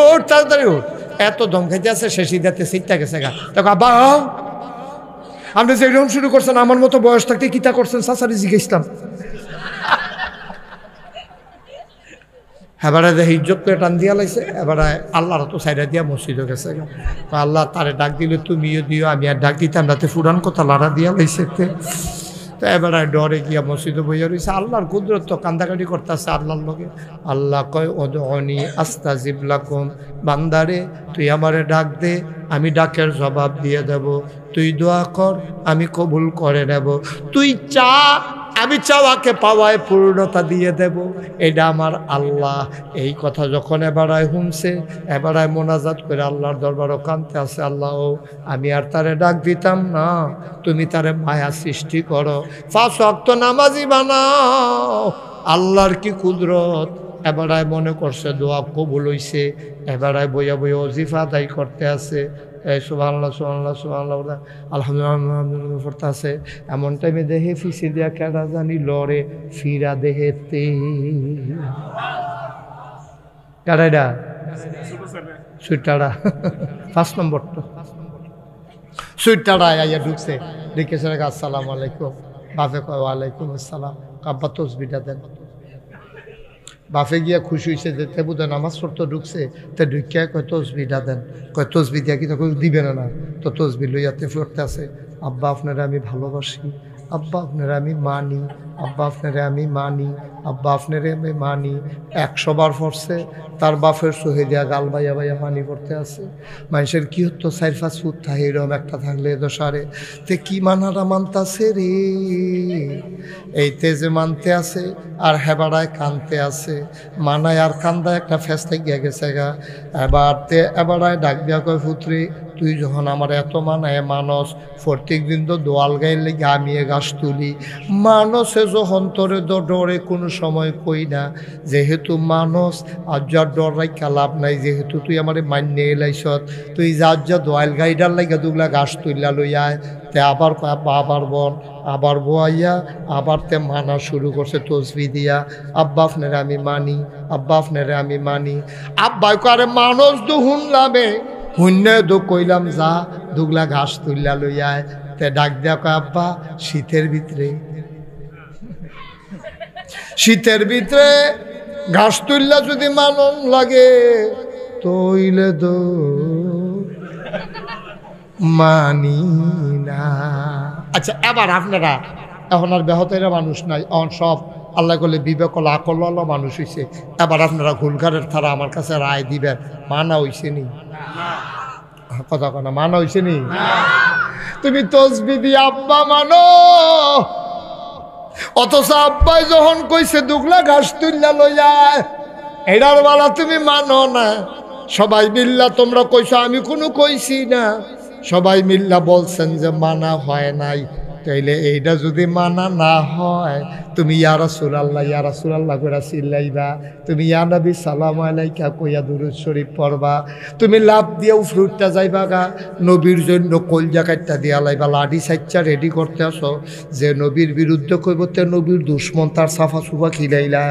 ওর তাড়াতাড়ি ওঠ। এত দম খাইতে আছে, শেষই দিতে সিটটা গেছে গা। তখন আব্বা আপনি যে এরকম শুরু করছেন, আমার মতো বয়স থাকতে কিতা করছেন সাসারি জিজ্ঞেসলাম। এবারে দেখে ইজ্জত করে টান দিয়া লাইছে। এবারে আল্লাহর তো সাইডা দিয়া মসজিদও গেছে। আল্লাহ তারে ডাক দিলে তুমিও দিও, আমি আর ডাক দিতাম রাতে ফুরান কথা লাড়া দিয়া লাইছে। তো এবারে ডরে গিয়া মসজিদে বইয়া রয়েছে। আল্লাহর কুদরত তো কান্দাকাটি করতেছে আল্লাহর লগে। আল্লাহ কয় উদউনি আস্তাজিব লাকুম, বান্দারে তুই আমারে ডাক দে, আমি ডাকের জবাব দিয়ে দেব। তুই দোয়া কর, আমি কবুল করে নেব। তুই চা, আমি চাওয়াকে পাওয়ায় পূর্ণতা দিয়ে দেব। এটা আমার আল্লাহ। এই কথা যখন এবারায় শুনছে, এবারায় মোনাজাত করে আল্লাহর দরবারও কানতে আছে, আল্লাহ আমি আর তারে ডাক দিতাম না, তুমি তারে মায়া সৃষ্টি করো, 5 ওয়াক্ত নামাজি বানাও। আল্লাহর কি কুদরত। এবারায় মনে করছে দোয়া কবুল হইছে, এবারায় বইয়া বইয়া ওজিফা আদায় করতে আছে। সুবহানাল্লাহ সুবহানাল্লাহ সুবহানাল্লাহ আলহামদুলিল্লাহ পড়তে আছে। এমন টাইমে দেহে ফিসি দিয়া কেডা জানি লড়ে ফিরা দেহেতে। কারাইডা সুইটাড়া 5 নম্বরটা সুইটাড়া আইয়া ঢুকছে, দেখেছে আসসালামু আলাইকুম। বাপে কয় ওয়ালাইকুম আসসালাম। কাব্বা তসবিটা দেন। বাপে গিয়া খুশি হয়েছে যে তে বোধ নামাজ পড়তে ঢুকছে, তে ঢুকিয়া কয় তসবিটা দেন। কয় তসবি দিয়া কি তখন দিবে না, তো তসবি লইয়াতে পড়তে আছে। আব্বা আপনারা আমি ভালোবাসি, আব্বা আপনারা আমি মানি, আব্বা আপনারা আমি মানি, আব্বা আপনারে আমি মানি। 100 বার পড়ছে। তার বাপের সহে দিয়া গাল বাইয়া বাইয়া মানি পড়তে আছে। মানুষের কি হতো 4-5 ফুট থাকে, এরকম একটা থাকলে দোষারে তে কি মানারা মানতাছে রে। এইতে যে মানতে আছে আর হেবাড়ায় কানতে আছে, মানায় আর কান্দায় একটা ফেস্তে গিয়া গেছে গা। এবারায় ডাক দিয়া কয় পুত্রী, তুই যখন আমার এত মানায় মানস, প্রত্যেক দিন তো দোয়াল গাইলে লেগে আমি গাছ তুলি, মানুষে যখন তোরে ডরে কোনো সময় কই না, যেহেতু মানুষ আজ যা ডর রাখা লাভ নাই, যেহেতু তুই আমার মান্য এলাইছত, তুই যা দোয়াল গাইডার লাগে দুগলা গাছ তুললা লইয়ায়। তে আবার আবার বন, আবার বোয়াইয়া, আবার তে মানা শুরু করছে তসবি দিয়া। আব্বা আপনারে আমি মানি, আব্বা আপনারে আমি মানি। আব্বা করে মানুষ দু শুনলামে, শূন্য দু কইলাম যা দুগলা ঘাস তুললা লইয়ায়। তে ডাক দেয়া কয় আব্বা শীতের ভিতরে, শীতের ভিতরে ঘাস তুললা যদি মানন লাগে, তইলে দো মানি না। আচ্ছা এবার আপনারা এখন আর বেহতেরা মানুষ নাই, এখন সব আল্লাহ করলে বিবেক আকল মানুষ হয়েছে। এবার আপনারা ঘুলঘারের থারা আমার কাছে রায় দিবেন, মানা হইছে নি? কথা কথা মানা হইছে নি? তুমি তসবি দিয়ে আব্বা মানো, অথচ আব্বাই যখন কইছে দুগলা ঘাস তুললা লইয়া এটার বেলা তুমি মানো না। সবাই মিল্লা তোমরা কইছো, আমি কোনো কইছি না, সবাই মিল্লা বলছেন যে মানা হয় নাই। তাইলে এইটা যদি মানা না হয়, তুমি ইয়া রাসূলুল্লাহ কইরা চিল্লাইবা, তুমি ইয়া নবী সালামু আলাইকা কইয়া দুরূদ শরীফ পড়বা, তুমি লাভ দিয়ে উফরুটটা যাইবা গা, নবীর জন্য কলজা কাটটা দিয়া লাইবা, লাঠি সাইচ্চা রেডি করতে আসো, যে নবীর বিরুদ্ধে কইব তে নবীর দুশ্মন তার সাফা সুফা খিলাইলা।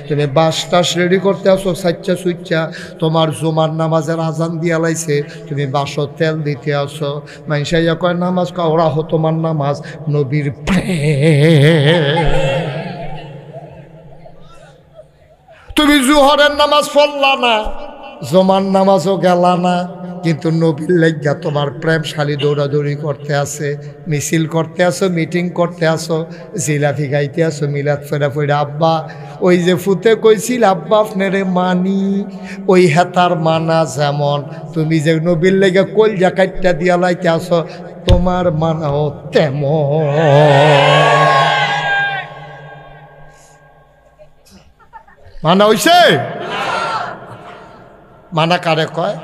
তুমি বাস টাস রেডি করতে আসো সাইচ্চা সুইচ্চা, তোমার জুমার নামাজের আজান দিয়া লাইছে, তুমি বাসো তেল দিতে আসো। মাইশাইয়া কয় নামাজ কা, ওরা হো তোমার নামাজ নবীর প্রেম। তুমি জোহরের নামাজ পড়লা না, জুমার নামাজও গেলা না, কিন্তু নবীর লাইগা তোমার প্রেমশালী দৌড়াদৌড়ি করতে আছে, মিছিল করতে আসো, মিটিং করতে আসো, জিলাপি গাইতে আসো, মিলাদ ফেরা ফেরা। আব্বা ওই যে ফুতে কইছিল আব্বা আপনারে মানি, ওই হেতার মানা যেমন, তুমি যে নবীর লাইগা কলজা কাটটা দিয়া লাইতে আসো, তোমার মানাও তেমন। মানা হইছে? মানা কারে কয়?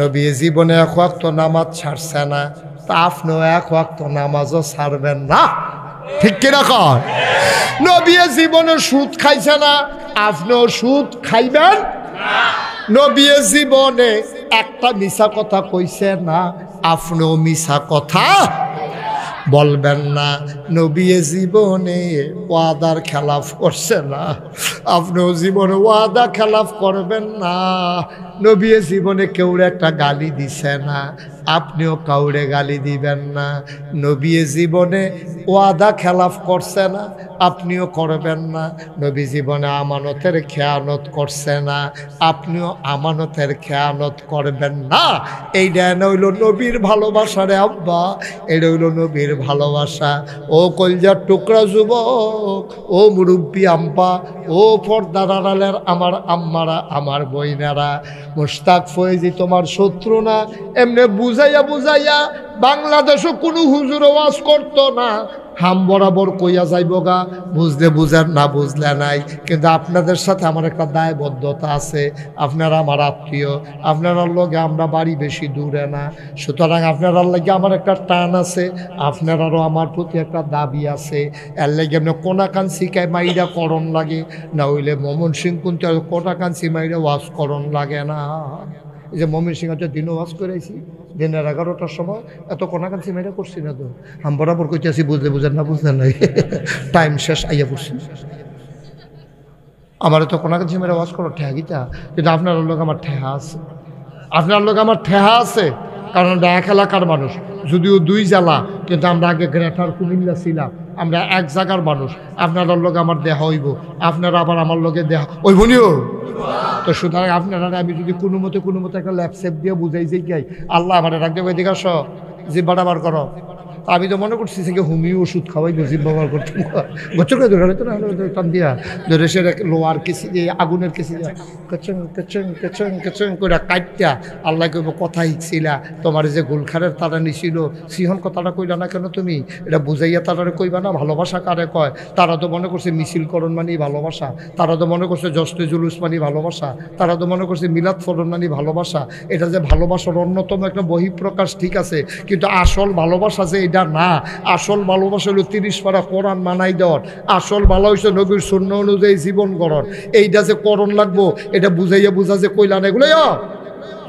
নবী জীবনে এক ওয়াক্ত নামাজ ছাড়ছে না, তা আপনিও এক ওয়াক্ত নামাজও ছাড়বেন না, ঠিক কিনা কয়? নবী জীবনে সুদ খাইছে না, আপনিও সুদ খাইবেন না। নবী জীবনে একটা মিছা কথা কইছে না, আপনিও মিছা কথা বলবেন না। নবী জীবনে ওয়াদার খেলাফ করছে না, আপনিও জীবনে ওয়াদা খেলাফ করবেন না। নবী জীবনে কেউরে একটা গালি দিছে না, আপনিও কাউরে গালি দিবেন না। নবী জীবনে ওয়াদা খেলাফ করছে না, আপনিও করবেন না। নবী জীবনে আমানতের খেয়ানত করছে না, আপনিও আমানতের খেয়ানত করবেন না। এইটা হইল নবীর ভালোবাসা রে আব্বা, এটা হইল নবীর ভালোবাসা। ও কলজার টুকরা যুবক, ও মুরব্বী আম্পা, ও পর্দার আড়ালের আমার আম্মারা, আমার বইনারা, মুশতাক ফয়েজি তোমার শত্রু না। এমনি বুঝাইয়া বুঝাইয়া বাংলাদেশও কোনো হুজুর ওয়াজ করতো না, হাম বরাবর কইয়া যাইব গা, বুঝলে বুঝেন না বুঝলে নাই। কিন্তু আপনাদের সাথে আমার একটা দায়বদ্ধতা আছে, আপনারা আমার আত্মীয়, আপনার লগে আমরা বাড়ি বেশি দূরে না, সুতরাং আপনার লাগে আমার একটা টান আছে, আপনারারও আমার প্রতি একটা দাবি আছে। এর লাগে এমনি কোনাকাঞ্চি মাইরা করণ লাগে, না হইলে মমন সিং কিন্তু কোনাকাঞ্চি মাইরা ওয়াজ করণ লাগে না। এই যে মমিন সিং হচ্ছে দিনও ওয়াজ করেছি, দিনের 11টার সময় এত কোনাকাঞ্চি মেয়েরা করছি না তো, আমি বরাবর কইতে আছি বুঝলে বুঝেন না বুঝলেন নাই, টাইম শেষ আইয়া পড়ছি। আমার তো কোনাকাঞ্চি মেয়েরা ওয়াজ করো ঠেহা গীতা, কিন্তু আপনার লোক আমার ঠেহা আছে, আপনার লোক আমার ঠেহা আছে, কারণ আমরা এক এলাকার মানুষ, যদিও 2 জেলা, কিন্তু আমরা আগে গ্রেটার কুমিল্লা ছিলাম, আমরা এক জায়গার মানুষ। আপনার লোক আমার দেহা হইব, আপনারা আবার আমার লোকে দেহা ওই বনিও। তো সুতরাং আপনারা আমি যদি কোনো মতে একটা ল্যাপসেপ দিয়ে বুঝাই যে গাই আল্লাহ আমার রাখতে পাই, দিকে আস জিব্বাটা বার করো। আমি তো মনে করছি যে হোমিও ওষুধ খাওয়াই জিব্বা বার করতে, গোচ্ছ করে ধরে তো না টান দিয়া ধরে সে লোয়ার কেসি দিয়ে আগুনের কেসি দিয়া কেচং কেচং কেচং কেচং করে কাটটা আল্লাহ কইব কথা শিখছিলা, তোমার যে গুলখারের তারা নিছিল সিহন কথাটা কইলা না কেন তুমি, এটা বুঝাইয়া তারা কইবা না। ভালোবাসা কারে কয়? তারা তো মনে করছে মিছিলকরণ মানেই ভালোবাসা, তারা তো মনে করছে জস্তে জুলুস মানি ভালোবাসা, তারা তো মনে করছে মিলাদ ফরণ মানি ভালোবাসা। এটা যে ভালোবাসার অন্যতম একটা বহিঃপ্রকাশ, ঠিক আছে, কিন্তু আসল ভালোবাসা যে এটা না। আসল ভালোবাসা হলো 30 পারা কোরআন মানাই দেওয়ার, আসল ভালোবাসা নবীর সুন্নাহ অনুযায়ী জীবন গড়ন। এইটা যে করণ লাগবো এটা বুঝাইয়া বুঝা যে কইলা না, এগুলো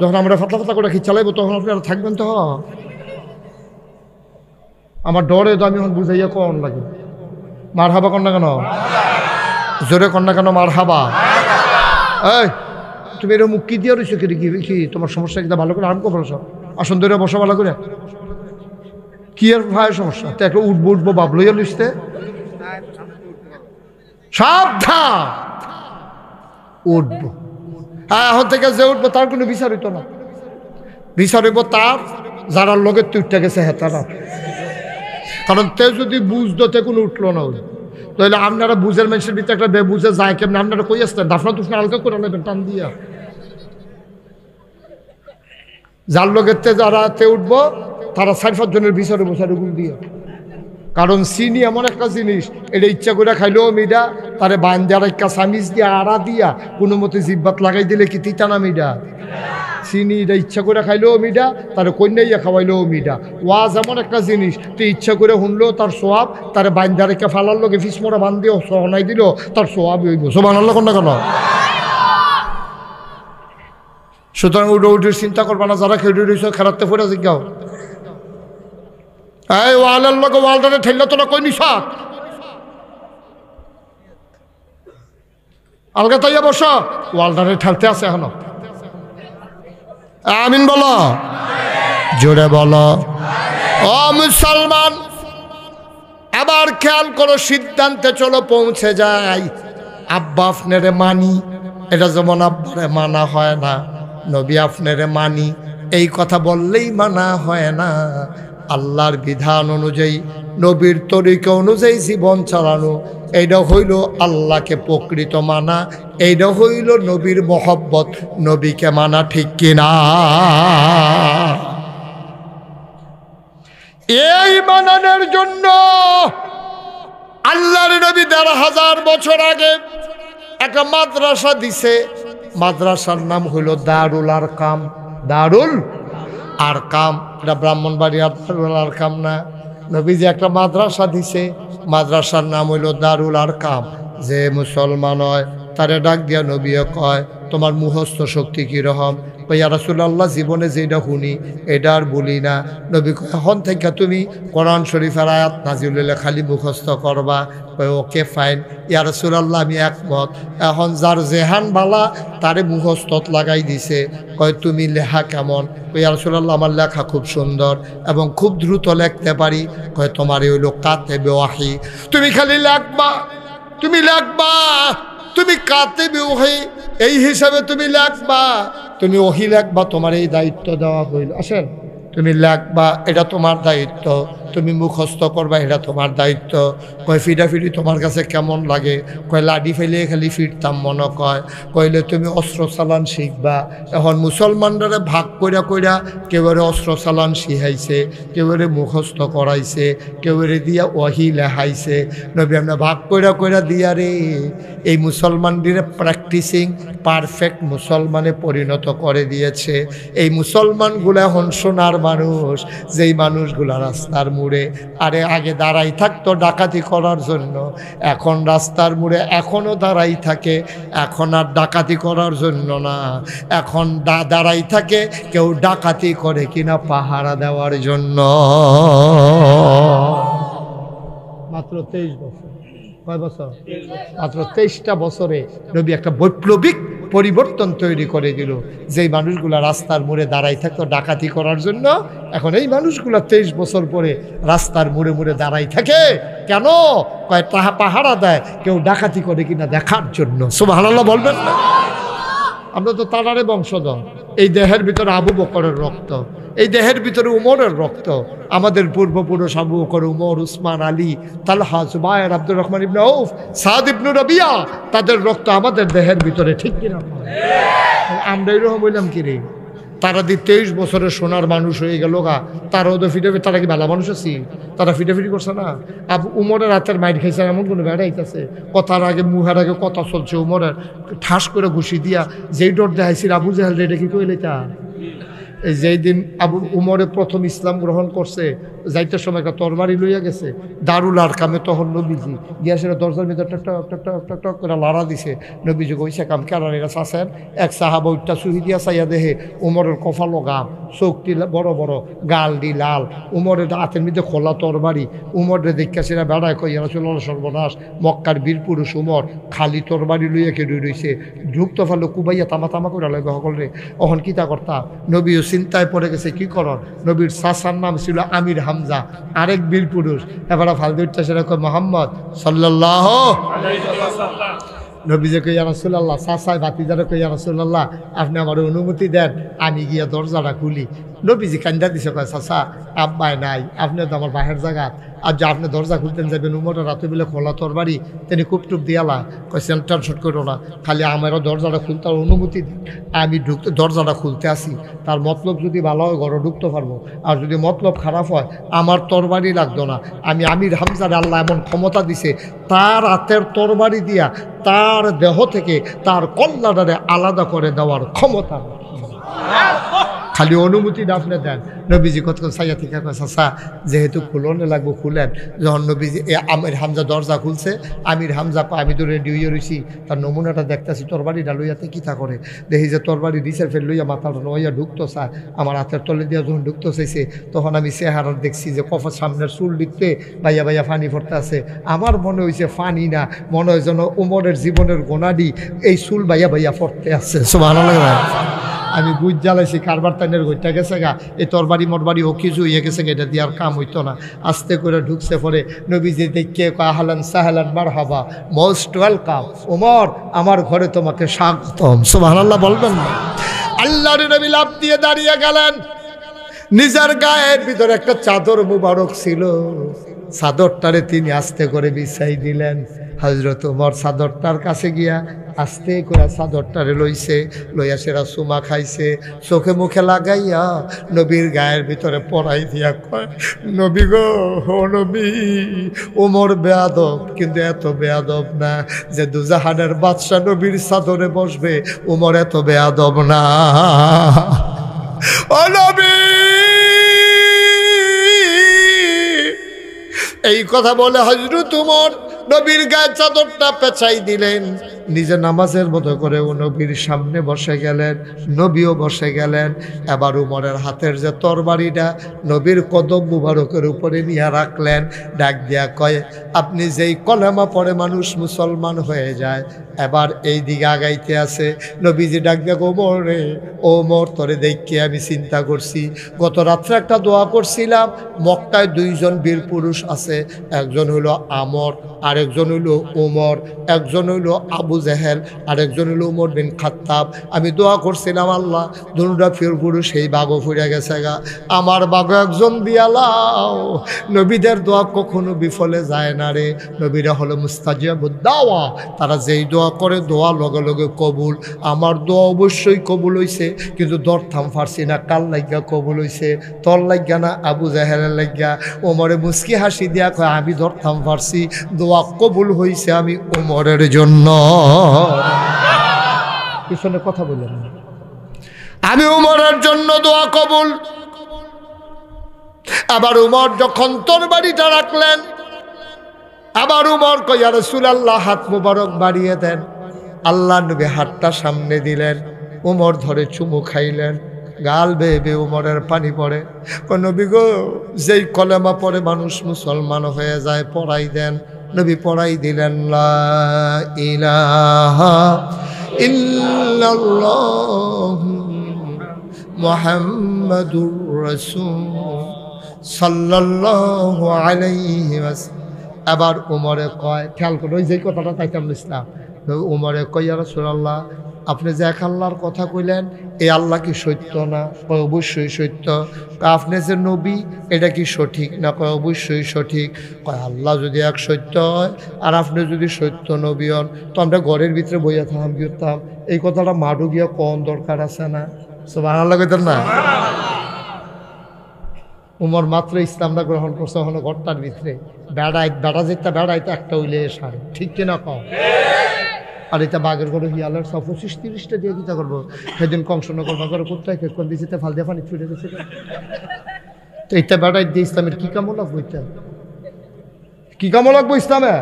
যখন আমরা ফাতলা করে কি চালাইবো তখন আপনারা থাকবেন তো। আমার ডরে তো আমি এখন বুঝাইয়া করণ লাগে। মার হাবা কন্যা কেন, জোরে কন্যা কেন, মার হাবা। এই তুমি এরকম মুখ কি দিয়ে রয়েছো, কি তোমার সমস্যা কিনা ভালো করে আরাম করে বসো, আসন ধরে বসো ভালো করে। কি আর ভাই সমস্যা, তো একটা উঠবো বাপ লইয়া লিখতে সাবধান উঠবো। হ্যাঁ, এখন থেকে যে উঠবো তার কোনো বিচার হইতো না, বিচার হইব তার যারা লোকের তুইটা গেছে হ্যাঁ তারা। কারণ তে যদি বুঝতো তে কোনো উঠলো না, তাহলে আপনারা বুঝের মানুষের ভিতরে একটা বুঝে যায় কেমন, আপনারা কই আসতেন দাফনা তুফনা হালকা করে নেবেন টান দিয়া। যার লোকের তে যারা তে উঠবো তারা 4-5 জনের বিচারে বসারে গুল দিয়ে, কারণ চিনি এমন একটা জিনিস, এটা ইচ্ছা করে খাইলেও মিডা, তারে বান্দার একটা সামিজ দিয়া আড়া দিয়া কোনো মতে জিব্বাত লাগাই দিলে কি তিতা না মিডা? চিনি এটা ইচ্ছা করে খাইলেও মিডা, তারে কন্যাইয়া খাওয়াইলেও মিডা। ওয়াজ এমন একটা জিনিস, তুই ইচ্ছা করে শুনলেও তার সোয়াব, তারে বান্দার একটা ফালার লোকে ফিসমোড়া বান দিও সহনাই দিল তার সোয়াব হইব। সোবানাল্লাহ কোন না কেন? সুতরাং উঠে উঠে চিন্তা করবা না, যারা খেয়ে রয়েছ খেলাতে ফুটে জিজ্ঞাও এই ওয়ালের লোক ওয়ালটারে ঠেললে তোরা কই নিস আলগা তাইয়া বস, ওয়ালটারে ঠেলতে আছে এখনো। আমিন বলো, জোরে বলো। ও মুসলমান, আবার খেয়াল করো, সিদ্ধান্তে চলো পৌঁছে যাই। আব্বা আপনারে মানি, এটা যেমন আব্বারে মানা হয় না, নবী আপনারে মানি এই কথা বললেই মানা হয় না। আল্লাহর বিধান অনুযায়ী, নবীর তরিকা অনুযায়ী জীবন চালানো, এইটা হইল আল্লাহকে প্রকৃত মানা, এইটা হইল নবীর মহব্বত, নবীকে মানা, ঠিক কিনা? এই মানানোর জন্য আল্লাহর নবী ১৫০০ বছর আগে একটা মাদ্রাসা দিছে। মাদ্রাসার নাম হইল দারুল আরকাম। দারুল আরকাম, এটা ব্রাহ্মণবাড়িয়ার দারুল আরকাম না, নবীজি একটা মাদ্রাসা দিছে, মাদ্রাসার নাম হইল দারুল আরকাম। যে মুসলমান হয় তারে ডাক দিয়া নবীও কয়, তোমার মুখস্থ শক্তি কীরকম? ইয়া রাসূলুল্লাহ, জীবনে যেটা শুনি এটা আর বলি না। নবী কয়, এখন থেকে তুমি কোরআন শরীফের আয়াত নাজিল হইলে খালি মুখস্থ করবা। কয় ওকে ফাইন ইয়া রাসূলুল্লাহ, আমি একমত। এখন যার জেহান বালা তারে মুখস্থত লাগাই দিছে। কয় তুমি লেখা কেমন? ইয়া রাসূলুল্লাহ, আমার লেখা খুব সুন্দর এবং খুব দ্রুত লিখতে পারি। কয় তোমার হইল কাতেবে ওয়াহি, তুমি খালি লেখবা, তুমি লেখবা, তুমি কাতেবে ওয়াহি, এই হিসাবে তুমি লেখবা, তুমি ওহি লেখবা, তোমার এই দায়িত্ব দেওয়া হইল। আসেন, তুমি লেখবা, এটা তোমার দায়িত্ব, তুমি মুখস্থ করবা, এটা তোমার দায়িত্ব। কয় ফিডাফিডি তোমার কাছে কেমন লাগে? কয় লাডি ফেলে খালি ফিরতাম মনে কয়। কইলে তুমি অস্ত্র চালান শিখবা। এখন মুসলমানরা ভাগ কইরা কইরা কেউরে অস্ত্র চালান শিখাইছে, কেউরে মুখস্থ করাইছে, কেউরে দিয়া ওহি লেখাইছে। নবী আমরা ভাগ কইরা কইরা দিয়া রে এই মুসলমানদের প্র্যাকটিসিং পারফেক্ট মুসলমানে পরিণত করে দিয়েছে। এই মুসলমানগুলো এখন সোনার মানুষ, যেই মানুষগুলো রাস্তার মোড়ে আরে আগে দাঁড়াই থাকতো ডাকাতি করার জন্য, এখন রাস্তার মোড়ে এখনও দাঁড়াই থাকে, এখন আর ডাকাতি করার জন্য না, এখন দাঁড়াই থাকে কেউ ডাকাতি করে কিনা পাহারা দেওয়ার জন্য। মাত্র 23 বছর, কয় বছর? মাত্র 23টা বছরে নবী একটা বৈপ্লবিক পরিবর্তন তৈরি করে দিল। যেই মানুষগুলা রাস্তার মোড়ে দাঁড়াই থাকতো ডাকাতি করার জন্য, এখন এই মানুষগুলা 23 বছর পরে রাস্তার মোড়ে মোড়ে দাঁড়াই থাকে। কেন? কয় পাহারা দেয় কেউ ডাকাতি করে কিনা দেখার জন্য। সুবহানাল্লাহ বলবেন না? আমরা তো তারারে বংশধর। এই দেহের ভিতরে আবু বকরের রক্ত, এই দেহের ভিতরে উমরের রক্ত। আমাদের পূর্বপুরুষ আবু বকর, উমর, উসমান, আলী, তালহা, জুবায়ের, আব্দুর রহমান ইবনে আউফ, সাদ ইবনে রাবিয়া, তাদের রক্ত আমাদের দেহের ভিতরে, ঠিক কিনা? আমরা এরকম বললাম কি রে? তারা 23 বছরের সোনার মানুষ হয়ে গেল গা, তারাও তো ফিটাফিটি, তারা কি ভালো মানুষ আছি? তারা ফিটাফিটি করছে না? আবু উমরের হাতের মাইট খাইছে এমন কোনো বেড়াইতেছে? কথার আগে মুহের আগে কথা চলছে উমরের, ঠাস করে ঘুষি দিয়া যেই ডর দেখাইছিল আবু জাহেল, এটা কি কইলে তা? যেই দিন আবু উমরে প্রথম ইসলাম গ্রহণ করছে, যাইতে সময় একটা তরবারি লইয়া গেছে দারুল আরকামে, তখন নবীজি গিয়া সেটা দরজার ভিতরে টক টক টক টক টক করে লাড়া দিছে। নবীজি কইছে কাম কেরানিরা চাষেন, এক সাহাবা উঠটা সুহি দিয়া চাইয়া দেহে উমরের কপালো গাম, চোখটি বড় বড়, গাল দি লাল, উমরের হাতের মধ্যে খোলা তরবারি। উমরে দেখা সেটা বেড়ায় কই রাসূলুল্লাহ সর্বনাশ, মক্কার বীর পুরুষ উমর খালি তরবারি লইয়া কে রইছে, ঢুকতে পারলো কুবাইয়া তামা তামা করে লাগে সকলে। অহন কিতা করতা? নবীও চিন্তায় পড়ে গেছে কি করন। নবীর চাচার নাম ছিল আমির হামজা, আরেক বীর পুরুষ। এবার ফালদুরটা সেরকম মোহাম্মদ সাল্লাল্লাহু আলাইহি ওয়াসাল্লাম। নবীজি কই ইয়া রাসূলুল্লাহ, চাচাই ভাতিজারে কই ইয়া রাসূলুল্লাহ, আপনি আমার অনুমতি দেন আমি গিয়া দরজাটা খুলি। নবীজি কান্দা দিছে, কয় চাচা আব্বাই নাই, আপনি তো আমার বাহের জায়গা, আর যে আপনি দরজা খুলতেন যাবেন উমরের রাতে বেলা খোলা তরবারি তিনি খুব টুপ দিয়ালা কয়েছেন টেনশন করো না, খালি আমারও দরজাটা খুলতে অনুমতি দিন, আমি ঢুকতে দরজাটা খুলতে আসি, তার মতলব যদি ভালো হয় ঘরে ঢুকতে পারবো, আর যদি মতলব খারাপ হয় আমার তরবারি লাগতো না, আমি আমির হামজার আল্লাহ এমন ক্ষমতা দিছে তার হাতের তরবারি দিয়া তার দেহ থেকে তার কল্যাণারে আলাদা করে দেওয়ার ক্ষমতা, খালি অনুমতিটা আপনি দেন। নবীজি কত সাইয়া থেকে চাচা যেহেতু খুলনে লাগবো খুলেন, যখন নবীজি আমির হামজা দরজা খুলছে, আমির হামজা আমি তো রেডি হইয়া রয়েছি, তার নমুনাটা দেখতেছি তরবারিটা লইয়াতে কী তা করে, দেখি যে তরবারি দিছের ফের লইয়া মাথাটা লইয়া ঢুকতো চায়, আমার হাতের তলে দিয়া যখন ঢুকতো চাইছে তখন আমি চেহারার দেখছি যে কফার সামনের চুল দিতে বাইয়া বাইয়া ফানি পড়তে আছে, আমার মনে হয়েছে ফানি না, মনে হয় যেন উমরের জীবনের গোনাডি এই চুল বাইয়া বাইয়া পড়তে আছে। সুবহানাল্লাহ। আমি বুঝ জ্বালাইছি কারবার তাইনের গইটা গেছে গা, এই তরবারি মরবারি ও কিছু ইয়ে গেছে গা, এটা দিয়ে আর কাম হইতো না। আস্তে করে ঢুকছে পরে নবীজি দেখে আহলান সাহলান মারহাবা, মোস্ট ওয়েলকাম ওমর, আমার ঘরে তোমাকে স্বাগতম। সুবহানাল্লাহ বলবেন না? আল্লাহর নবী লাফ দিয়ে দাঁড়িয়ে গেলেন, নিজের গায়ের ভিতরে একটা চাদর মুবারক ছিল, চাদরটারে তিনি আস্তে করে বিছাই দিলেন। হযরত ওমর চাদরটার কাছে গিয়া আস্তে করে চাদরটারে লইছে, লইয়া সেরা চুমা খাইছে, চোখে মুখে লাগাইয়া নবীর গায়ের ভিতরে পরাই দিয়া কয়, নবী গো, ও নবী, ওমর বেয়াদব, কিন্তু এত বেয়াদব না যে দুজাহানের বাদশা নবীর চাদরে বসবে, ওমর এত বেয়াদব না। ও নবী, এই কথা বলে হযরত ওমর নবীর গায়ে চাদরটা পেঁচাই দিলেন, নিজে নামাজের মতো করে ও নবীর সামনে বসে গেলেন, নবীও বসে গেলেন। এবার উমরের হাতের যে তরবারিটা নবীর কদম মুবারকের উপরে নিয়ে রাখলেন, ডাক দিয়া কয়, আপনি যেই কলেমা পড়ে মানুষ মুসলমান হয়ে যায়, এবার এই দিকে আগাইতে আছে। নবীজি ডাক দিয়া ওমর রে, ওমর তোরে দেখে আমি চিন্তা করছি, গত রাত্রে একটা দোয়া করছিলাম, মক্কায় দুইজন বীর পুরুষ আছে, একজন হইল আমর, আরেকজন হইল ওমর, একজন হইল আবু জেহেল, আরেকজন হইল উমর বিন খাত্তাব। আমি দোয়া করছিলাম আল্লাহ দুটা ফির পুরুষ এই বাঘও ফুরে গেছে গা, আমার বাঘ একজন দিয়ালাও। নবীদের দোয়া কখনো বিফলে যায় না রে, নবীরা হলো মুস্তাজিবুদ দাওয়া, তারা যেই দোয়া করে দোয়া লগে লগে কবুল। আমার দোয়া অবশ্যই কবুল হইছে, কিন্তু দরথাম ফারছি না, কাল লাগিয়া কবুল হইছে, তোর লাগিয়া না আবু জাহেলের লাগিয়া। ওমরে মুস্কি হাসি দিয়া কয়, আমি দরথাম ফারছি, দোয়া কবুল হইছে আমি ওমরের জন্য। পিছনে কথা বললেন, আমি উমরের জন্য দোয়া কবুল। আবার উমর যখন তরবারিটা রাখলেন, আবার উমর কয়, ইয়া রাসূলুল্লাহ, হাত মুবারক বাড়িয়ে দেন। আল্লাহ নবী হাতটা সামনে দিলেন, উমর ধরে চুমু খাইলেন, গাল বেয়ে বেয়ে উমরের পানি পড়ে। নবী গো, যেই কলেমা পড়ে মানুষ মুসলমান হয়ে যায়, পড়াই দেন। নবী পড়াই দিলেন, লা ইলাহা ইল্লাল্লাহু মুহাম্মাদুর রাসূল সাল্লাল্লাহু আলাইহি ওয়াসাল্লাম। আবার উমরে কয়, খেয়াল করে ওই যে কথাটা তাইতাম ইসলাম, উমরে কয়, ইয়া রাসূলুল্লাহ, আপনি যে এক আল্লাহর কথা কইলেন, এই আল্লাহ কি সত্য না? কয় অবশ্যই সত্য। আপনি যে নবী, এটা কি সঠিক না? কয় অবশ্যই সঠিক। কয় আল্লাহ যদি এক সত্য হয় আর আপনি যদি সত্য নবী হন, তো আমরা ঘরের ভিতরে বইয়া থাম গিয়েতাম, এই কথাটা মাডু গিয়া কোন দরকার আছে না? সুবহানাল্লাহ কইতেন না? উমর মাত্র ইসলামটা গ্রহণ করছে, ওখানে ঘরটার ভিতরে বেড়া যেতে বেড়াইতে একটা উইলে সারে, ঠিক কিনা কম? আর এটা বাঘের করে হিয়ালের 25-30টা দিয়ে দিতে করবো। সেদিন কংসনগর বাঘের কোথায় কোন দিয়েছে ফাল দিয়ে পানি ছুটে গেছে, তো এটা বেড়াই দিয়ে ইসলামের কি কামো লাগবো? এটা কি কামো লাগবো ইসলামে?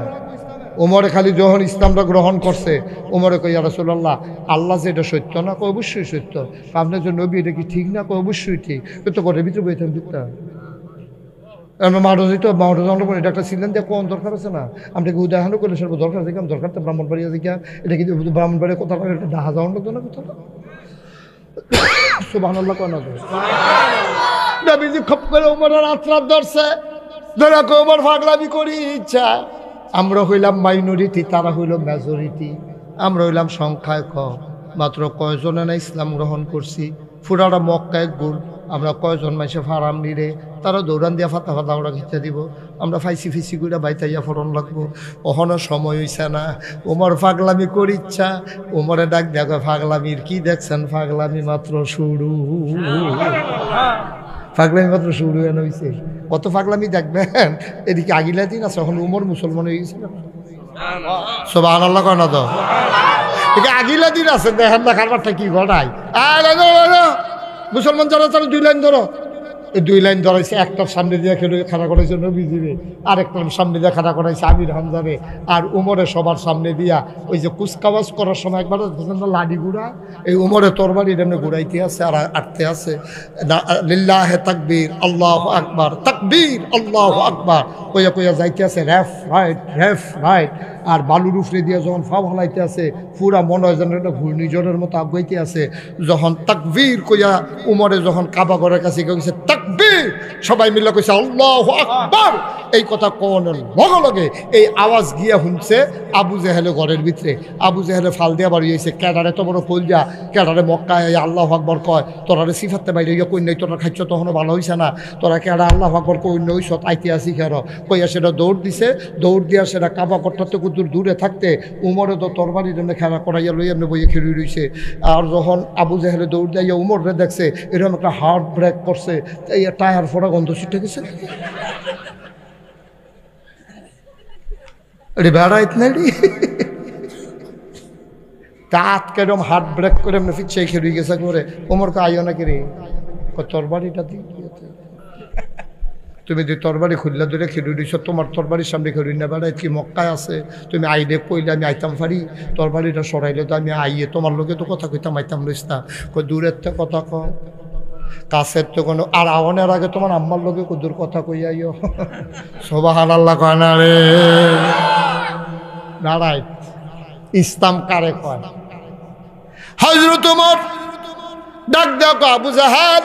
ওমরে খালি যখন ইসলামটা গ্রহণ করছে, ওমরে কই, ইয়া রাসূলুল্লাহ, আল্লাহ যে এটা সত্য না? কই অবশ্যই সত্য। আপনার যে নবী, এটা কি ঠিক না? কই অবশ্যই ঠিক। তো ঘরের ভিতরে বইতাম দিকটা মাঠে যেত, মাঠে যাওয়ার পর এটা একটা সিলেন দিয়ে কোন দরকার আছে না? আমরা কি উদাহরণ করলে সর্ব দরকার দেখলাম, দরকার তো ব্রাহ্মণবাড়িয়া দিকা, এটা কিন্তু ব্রাহ্মণবাড়িয়া কোথাও একটা ডাহা যাওয়ার লাগতো না কোথাও? সুবহানাল্লাহ কোন নবীজি খপ করে ওমরের আত্রাত ধরছে, ধরা কই ওমর পাগলামি করি ইচ্ছা। আমরা হইলাম মাইনরিটি, তারা হইল মেজরিটি। আমরা হইলাম সংখ্যায় কম, মাত্র কয়জনে না ইসলাম গ্রহণ করছি। পুরাটা মক্কায় গুল, আমরা কয়জন মাসে ফারাম নিরে তারা দৌড়ান দিয়া ফাতা ফাতা ওরা ঘিচা দিব, আমরা ফাইসি ফিসি করে বাইতাইয়া ফরন লাগবো। ওখানে সময় হইছে না, ওমর পাগলামি করিচ্ছা। ওমরে ডাক দেখো, পাগলামির কি দেখছেন, পাগলামি মাত্র শুরু, পাগলামি মাত্র শুরু এনে হয়েছে। কত পাগলামি দেখবেন, এদিকে আগিলা দিন আছে, এখন উমর মুসলমান হয়ে গেছিল। সুবহানাল্লাহ কয় না তো, এদিকে আগিলা দিন আছে, দেখেন না কারবারটা কি ঘটায়। মুসলমান যারা তারা 2 লাইন ধরো, এই 2 লাইন ধরাইছে, একটার সামনে দিয়ে খাড়া করাইছে নবীজিরে, আরেকটার সামনে দিয়ে খাড়া করাইছে আমির হামজারে, আর উমরে সবার সামনে দিয়া ওই যে কুচকাওয়াজ করার সময় একবার লাডি গুড়া, এই উমরে তরবারি এমনি ঘুরাইতে আছে আর আটতে আছে। লিল্লাহে তাকবীর আল্লাহু আকবার, তাকবীর আল্লাহু আকবার কইয়া কইয়া যাইতে আছে, রেফ রাইট। আর বালুর উফরে দিয়ে যখন ফা হালাইতে আছে, পুরা মনে হয় যেন একটা ঘূর্ণিঝড়ের মতো আগাইতে আছে। যখন তাকবীর কইয়া উমরে যখন কাবা ঘরের কাছে গেছে, তাকবীর, সবাই মিলে কইছে আল্লাহু আকবার। এই কথা কোনের লগে লগে এই আওয়াজ গিয়া শুনছে আবু জেহেলে ঘরের ভিতরে। আবু জেহেলে ফাল দিয়া বাড়ি হয়েছে, ক্যাডারে তো বড় ফুল যা, ক্যাডারে মক্কায় আল্লাহু আকবার কয়, তোরারে সিফাতে বাইরে ইয়ে কই নাই, তোরা খাইছ তখনও ভালো হয়েছে না, তোরা ক্যাডা আল্লাহু আকবার কই নই সত আইতে আসি খের কইয়া সেটা দৌড় দিছে। দৌড় দিয়া সেটা কাবা করতে কুদুর দূরে থাকতে উমরে তো তরবারি জন্য খেলা করাইয়া লই এমনি বইয়ে খেলি রইছে। আর যখন আবু জেহেলে দৌড় দিয়া উমরে দেখছে, এরকম একটা হার্ট ব্রেক করছে, এই টায়ার ফোড়া গন্ধ ছিটে গেছে। বেড়াইত না দাঁত কেরম হার্ট ব্রেক করে এমনি ফিচ্ছে খেলি গেছে করে। উমরকে আইও নাকি রে, তরবারিটা দিয়ে তুমি যে তরবারি খুললা ধরে খেলু দিছ, তোমার তরবারির সামনে খেলু না বেড়াই কি মক্কায় আছে, তুমি আইলে কইলে আমি আইতাম পারি, তরবারিটা সরাইলে তো আমি আইয়ে তোমার লোকে তো কথা কইতাম, আইতাম লইস না। দূরের তো কথা কও, কাছের তো কোনো, আর আওয়ানের আগে তোমার আম্মার লোকে কুদুর কথা কইয়াইও। সুবহানাল্লাহ কয় না রে, দাঁড়াই ইসলাম কারে কয়। হযরত ওমর ডাক দেখো, আবু জাহেল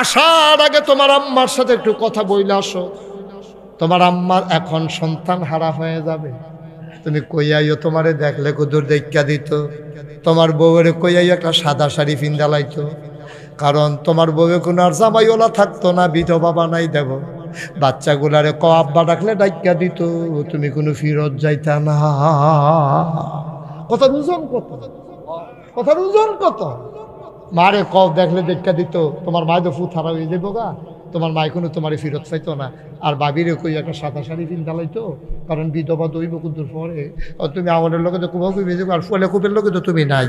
আসার আগে তোমার আম্মার সাথে একটু কথা বইলে আসো, তোমার আম্মার এখন সন্তান হারা হয়ে যাবে, তুমি কইয়াইও, তোমারে দেখলে কুদুর দেখা দিত। তোমার বউয়ের কইয়াইও একটা সাদা শাড়ি ফিন্দালাইতো, কারণ তোমার বউয়ে কোনো আর জামাইওলা থাকতো না, বিধবা বানাই দেব। বাচ্চাগুলারে ক আব্বা ডাকলে ডাইকা দিত, তুমি কোনো ফিরত যাইতা না। কথার ওজন কত, কথার ওজন কত। মারে কব দেখলে দেখা দিত, তোমার মায় তো ফুট হারা হয়ে যাবো গা, তোমার মায় কোনো তোমারে ফিরত চাইতো না। আর বাবিরে কই একটা সাদা শাড়ি পিন্ধালাইতো, কারণ বিধবা দইব কুদ্দুর পরে তুমি আমাদের লোকে তো কুবাও কুবে যাবো, আর ফলে কুপের লোকে তো তুমি নাই।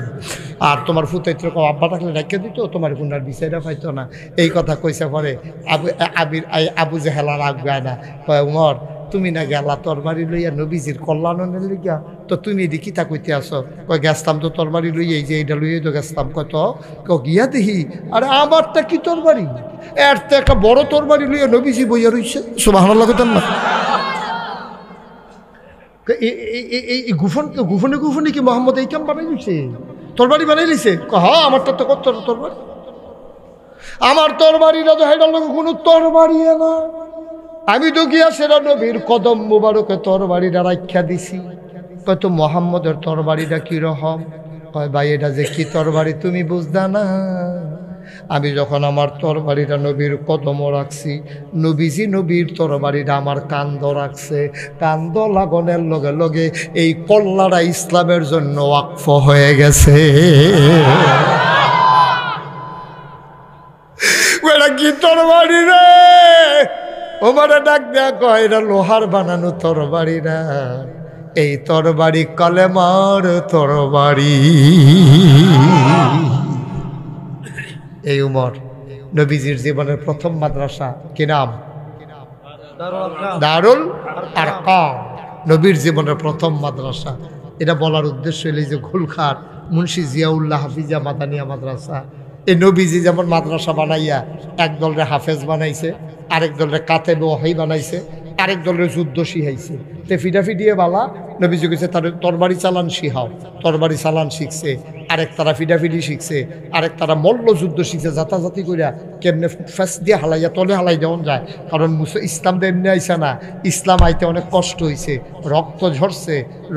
আর তোমার ফুতাইত্র আব্বা থাকলে ডাকিয়ে দিত, তোমার কোনার বিচাইরা পাইতো না। এই কথা কইছে পরে আবু জেহেলার আগায় না, কয় উমর তুমি না গেলা তরবারি লইয়া নবীজির কল্যাণের লিগা, তো তুমি এদি কিতা কইতে আসো? কয় গেছতাম তো তরবারি লইয়া, এই যে এইটা লইয়াই তো গেছতাম। কয় তো গিয়া দেখি, আরে আমারটা কি তরবারি, এর তো একটা বড় তরবারি লইয়া নবীজি বইয়া রইছে। সুবহানাল্লাহ কইতাম না? এই গুফনে গুফনে কি মোহাম্মদ এই কাম বানাই দিছে, তরবারি বানাই দিছে? হ্যাঁ, আমারটা তো কত তরবারি, আমার তরবারিটা তো হেডার লোক কোনো তরবারি না, আমি তো গিয়া সেরা নবীর কদম মুবারকে তরবারিটা রাখা দিছি। কয় তো মোহাম্মদের তরবারিটা কিরকম? কয় ভাই এটা যে কি তরবারি তুমি বুঝদা না, আমি যখন আমার তরবারিটা নবীর কদম রাখছি, নবীজি নবীর তরবারিটা আমার কান্দ রাখছে, কান্দ লাগনের লগে লগে এই কল্লাটা ইসলামের জন্য ওয়াকফ হয়ে গেছে। ওটা কি তরবারি রে? ওমারে ডাক দেয়া কয়, এটা লোহার বানানো তরবারি না, এই তরবারি কলেমার তরবারি। এই উমর নবীজির জীবনের প্রথম মাদ্রাসা কি নাম? দারুল আরকাম। নবীর জীবনের প্রথম মাদ্রাসা। এটা বলার উদ্দেশ্য হইল যে ঘুলখার মুন্সি জিয়াউল্লাহ হাফিজা মাদানিয়া মাদ্রাসা। এই নবীজি যেমন মাদ্রাসা বানাইয়া এক দলরে হাফেজ বানাইছে, আরেক দলরে কাতেব ওয়াহি বানাইছে, আরেক দলের যুদ্ধ শিখাইছে। তে ফিডাফিডিয়ে বালা নবীজি কইছে তার তরবারি চালান শিখাও, তরবারি চালান শিখছে। আরেক তারা ফিডাফিডি শিখছে, আরেক তারা মল্ল যুদ্ধ শিখছে, জাতাজাতি করিয়া কেমনে ফেস দিয়ে হালাইয়া তলে হালাই দেওয়া যায়। কারণ ইসলাম তো এমনি আইসে না, ইসলাম আইতে অনেক কষ্ট হয়েছে,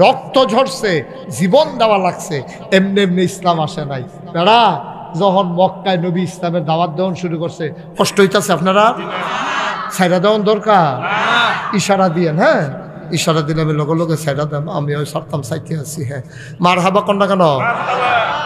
রক্ত ঝরছে, জীবন দেওয়া লাগছে, এমনি এমনি ইসলাম আসে নাই। বেড়া যখন মক্কায় নবী ইসলামের দাওয়াত দেওয়ান শুরু করছে, কষ্ট হইতেছে আপনারা? সাইরা দেওয়ার দরকার, ইশারা দিয়েন, হ্যাঁ ইশারা দিলে আমি লগে লগে সাইরা দাম, আমি ওই সারতাম সাইতে আছি। হ্যাঁ মার হাবা কন্যা কেন?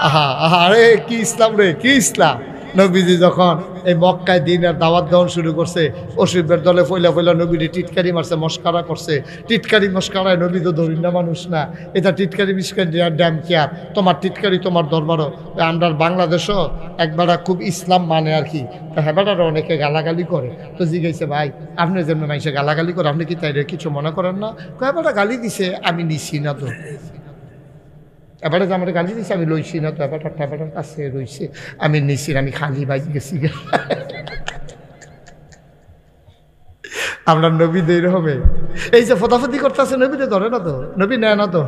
আহা আহা, আরে কি ইসলাম রে, কি ইসলাম। নবীজি যখন এই মক্কায় দিনের দাওয়াত দেওয়ান শুরু করছে, অসুবিধার দলে ফইলা ফইলা নবীরে টিটকারি মারছে, মস্কারা করছে। টিটকারি মস্কারায় নবী তো ধরি না মানুষ না, এটা টিটকারি মিসকারি ড্যাম কেয়ার, তোমার টিটকারি তোমার দরবারও। আমরা বাংলাদেশও একবারা খুব ইসলাম মানে আর কি, তো হেবাটারও অনেকে গালাগালি করে। তো জিজ্ঞাসা ভাই আপনি যেমন মানুষে গালাগালি করে, আপনি কি তাই কিছু মনে করেন না? হেবাটা গালি দিছে, আমি নিছি না তো। এবারে যে আমার গালি দিছে আমি লইছি না তো, এবারটার কাছে রইছে, আমি নিছি, আমি খালি বাইক গেছি। আমরা নবীদের হবে এই যে ফতাফতি করতেছে, নবীরে ধরে না তো, নবী নেয় না তো,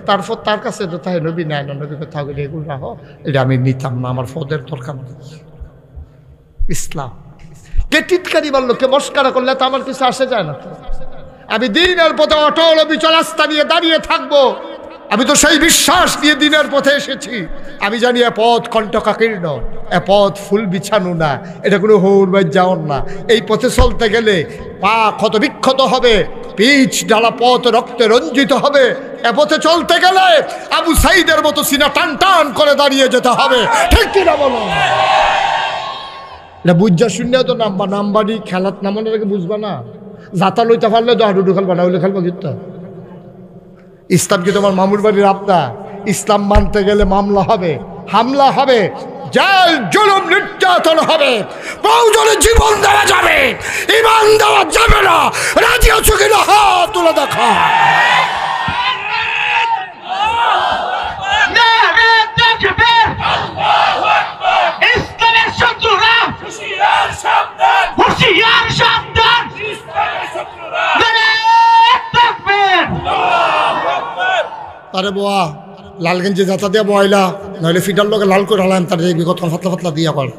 তারপর তার কাছে তো তাই নবী নেয় না, নবী কোথাও গেলে এগুলো রাখো, এটা আমি নিতাম না, আমার ফদের দরকার নেই। ইসলাম কে টিটকারি বললো, কে মস্কারা করলে তো আমার কিছু আসে যায় না। আমি দিনের পথে অটল অবিচল আস্থা নিয়ে দাঁড়িয়ে থাকবো। আমি তো সেই বিশ্বাস নিয়ে দিনের পথে এসেছি। আমি জানি এ পথ কণ্টকাকীর্ণ, এ পথ ফুল বিছানো না, এটা কোনো হৌরবাই যাওয়ার না। এই পথে চলতে গেলে পা ক্ষত বিক্ষত হবে, পিচ ডালা পথ রক্তে রঞ্জিত হবে। এ পথে চলতে গেলে আবু সাইদের মতো সিনা টান টান করে দাঁড়িয়ে যেতে হবে, ঠিক কিনা বলো? এটা বুঝা শূন্য তো নাম্বা নাম্বারই খেলাত নামানোর আগে বুঝবা না। যাতা লইতে পারলে তো হাডুডু খেলবা, না হইলে খেলবা কিন্তু। ইসলাম কি তোমার মামুর বাড়ির আপনা? ইসলাম মানতে গেলে মামলা হবে, হামলা হবে, জেল জুলুম নির্যাতন হবে, প্রয়োজনে জীবন দেওয়া যাবে, ইমান দেওয়া যাবে না। রাজি আছো কিনা হাত তুলে দেখা। ইসলামের শত্রুরা হুঁশিয়ার সাবধান, হুঁশিয়ার সাবধান। আরে বোয়া লালগঞ্জে যাতা দিয়া বয়লা, নইলে ফিটার লোকে লাল করে হালাম, তার কত ফাতলা ফাতলা দিয়া কর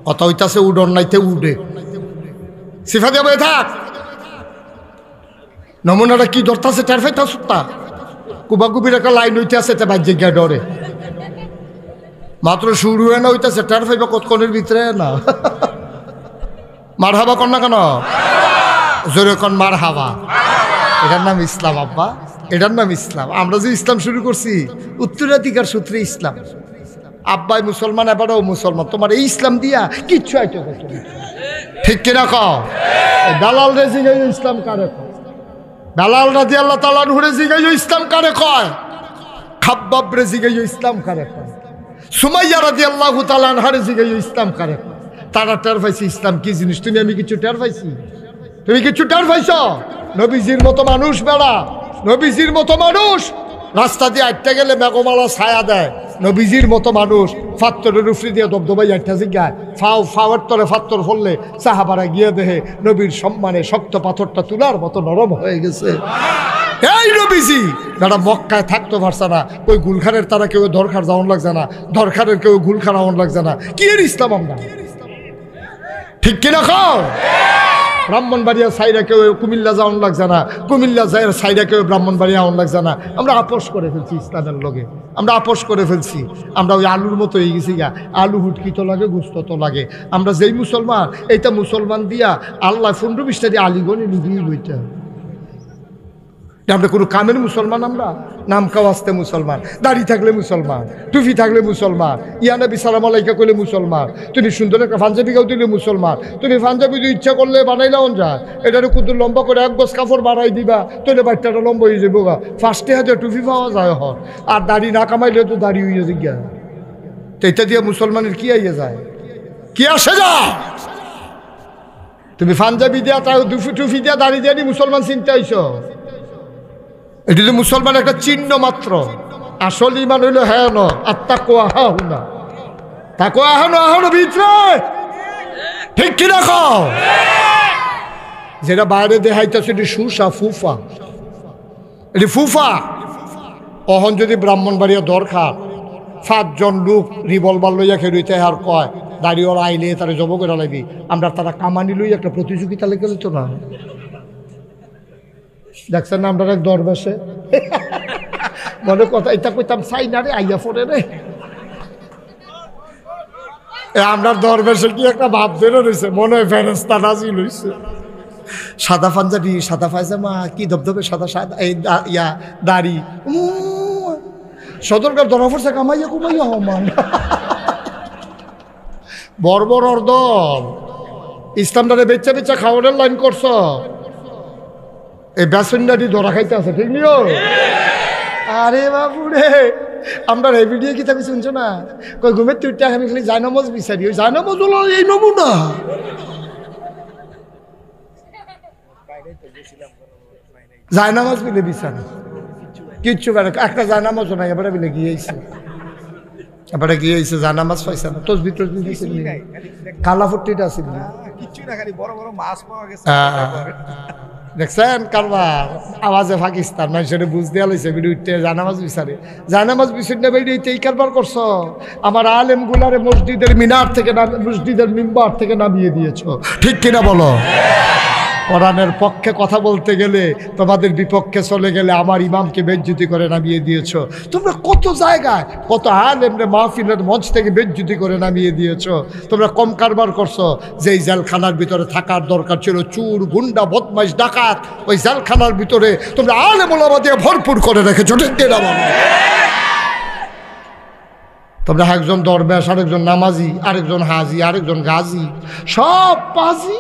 কথা হইতাছে, উডর নাইতে উডে সিফা দিয়া বয়ে থাক। নমুনাটা কি ধরতেছে টের ফাইতা সুত্তা কুবাকুবির একটা লাইন হইতে আছে, তে বাজ্যে গিয়া ডরে মাত্র শুরু হয়ে না হইতেছে, টের ফাইবা কতক্ষণের ভিতরে না। মার হাবা কর না কেন? জোরে কন মার হাবা। এটার নাম ইসলাম আব্বা, এটার নাম ইসলাম। আমরা যে ইসলাম শুরু করছি উত্তরাধিকার সূত্রে ইসলাম। আব্বাই মুসলমান, এবারও মুসলমান, তোমার এই ইসলাম দিয়া কিচ্ছু আইতো ঠিক কিনা কও? দালাল রে জিগাই ইসলাম কারে কয়? দালাল রাজি আল্লাহ তাআলা নুরে জিগাই ইসলাম কারে কয়? খাব্বাব রে জিগাই ইসলাম কারে কয়? সুমাইয়া রাদিয়াল্লাহু তাআলা আনহারে জিগাই ইসলাম কারে কয়? তারা টের পাইছে ইসলাম কি জিনিস। তুমি আমি কিছু টের পাইছি? তুমি কিছু টের পাইছ? নবীজির মতো মানুষ বেড়া, নবীজির মতো মানুষ রাস্তা দিয়ে আটটা গেলে মেঘমালা ছায়া দেয়। নবীজির মতো মানুষ ফাত্তরের উফরি দিয়ে দবদবাই আটটা জিগায়, ফাওয়ার তলে ফাত্তর ফললে সাহাবারা গিয়ে দেহে নবীর সম্মানে শক্ত পাথরটা তুলার মতো নরম হয়ে গেছে। এই নবীজি যারা মক্কায় থাকতে পারছে না, ওই গুলখানের তারা কেউ দরকার যাওয়ান লাগছে না, দরকারের কেউ গুলখান আওয়ান লাগছে না। কি এর ইসলাম আমরা? ঠিক কিনা খাও? ব্রাহ্মণবাড়িয়া সাইডে কেউ কুমিল্লা যাওয়ান লাগছে না, কুমিল্লা সাইডে কেউ ব্রাহ্মণবাড়িয়া আওয়ান লাগছে না। আমরা আপোষ করে ফেলছি ইসলামের লগে, আমরা আপোষ করে ফেলছি। আমরা ওই আলুর মতো হয়ে গেছি গা, আলু হুটকি তো লাগে, গুস্ত তো লাগে। আমরা যেই মুসলমান, এইটা মুসলমান দিয়া আল্লাহ 15-20টা দিয়ে আলিগণে নিবিয়ে লইতে। আমরা কোনো কামের মুসলমান, আমরা নাম কাওয়াস্তে মুসলমান, দাড়ি থাকলে মুসলমান, টুপি থাকলে মুসলমান, ইয়ানবী সালাম আলাইকা করলে মুসলমান, তুমি সুন্দর একটা পাঞ্জাবি গাও দিলে মুসলমান, তুমি পাঞ্জাবি যদি ইচ্ছা করলে বানাইলাও যায়, এটার কুদুর লম্বা করে এক গজ কাপড় বাড়াই দিবা, তাহলে বাচ্চাটা লম্বা হয়ে যাবো গা। 5টা হাতে টুপি পাওয়া যায় হর, আর দাড়ি না কামাইলে তো দাড়ি হয়ে জিজ্ঞা। তো এটা দিয়ে মুসলমানের কি আইয়া যায়? কি আসে যায়? তুমি পাঞ্জাবি দিয়া তাও টুপি দিয়া দাড়ি দিয়ে মুসলমান চিনতে আইছো? এটি তো মুসলমান একটা চিহ্ন মাত্র। আসল ইমান হইল হ্যাঁ ন আর তাকওয়া হাহুনা, তাকওয়া আহানো ভিতরে, ঠিক কি রাখো? যেটা বাইরে দেখাইতেছে এটি সুসা ফুফা, এটি ফুফা। অহন যদি ব্রাহ্মণবাড়িয়া দরকার 5 জন লোক রিভলভার লইয়া খেলুইতে আর কয় দাড়িওয়ালা আইলে তারা জব করে লাগবি, আমরা তারা কামানি লই একটা প্রতিযোগিতা লেগে যেত না? দেখছেন না আমরা এক দরবেশে মনে কথা এটা কইতাম চাই না রে, আইয়া পড়ে রে। আমরা দরবেশে কি একটা ভাব বেরো রয়েছে, মনে হয় ফেরেস্তা নাজিল হইছে। সাদা পাঞ্জাবি, সাদা পায়জামা, কি ধবধবে সাদা সাদা এই ইয়া দাড়ি, সদরকার ধরা পড়ছে কামাইয়া কুমাইয়া হমান। বর্বর অর্দল ইসলামটারে বেচা বেচা খাওয়ানোর লাইন করছ, এই বেসনডাটি ধরা খাইতে আছে, ঠিক নিও? আরে বাবু রে, আমরা এই ভিডিও কি থাকি শুনছো না? কই ঘুমের তুইটা আমি খালি জায়নামাজ বিচারি, ওই জায়নামাজ হলো এই নমুনা। জায়নামাজ বিলে বিছানা কিচ্ছু বেড়ে, একটা জায়নামাজও নাই, এবারে বিলে গিয়েছে, এবারে গিয়েছে জায়নামাজ পাইছে না, তসবি টসবি দিয়েছিল, কালা ফুটিটা আছিল দেখছেন কারবার আওয়াজে পাকিস্তান মানুষের বুঝ দেওয়া লইছে, বিরুদ্ধে জায়নামাজ বিচারে, জায়নামাজ বিচার না বেরিয়ে এই কারবার করছো। আমার আলেম গুলারে মসজিদের মিনার থেকে মসজিদের মিম্বার থেকে নামিয়ে দিয়েছ, ঠিক কিনা বলো? কোরআনের পক্ষে কথা বলতে গেলে তোমাদের বিপক্ষে চলে গেলে আমার ইমামকে বেজ্জুতি করে নামিয়ে দিয়েছ। তোমরা কত জায়গায় কত আলেমরে মাহফিলের মঞ্চ থেকে বেজ্জুতি করে নামিয়ে দিয়েছ। তোমরা কম কারবার করছো। যেই জেলখানার ভিতরে থাকার দরকার ছিল চুর গুন্ডা বদমাইশ ডাকাত, ওই জেলখানার ভিতরে তোমরা আলেম ওলামা দিয়ে ভরপুর করে রেখেছো, ঠিক কিনা বলো? তোমরা একজন দরবেশ, আরেকজন নামাজি, আরেকজন হাজি, আরেকজন গাজী, সব পাজি।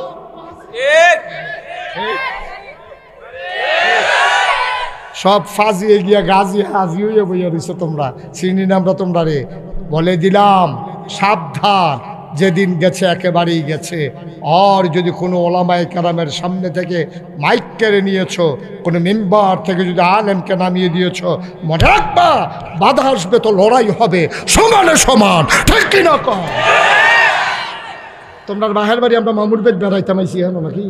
সব ফাজিয়ে গিয়া গাজী হাজি হইয়া বইয়া রইছো তোমরা। চিনি না আমরা তোমরা রে, বলে দিলাম সাবধান, যেদিন গেছে একেবারেই গেছে। আর যদি কোনো ওলামায়ে কেরামের সামনে থেকে মাইক কেড়ে নিয়েছো, কোনো মেম্বার থেকে যদি আলেমকে নামিয়ে দিয়েছো, মনে রাখবা বাধা আসবে তো লড়াই হবে সমানে সমান, ঠিক কিনা কও? তোমরা বাহের বাড়ি আমরা মামুর বেদ বেড়াইতাম আইসি হলো নাকি?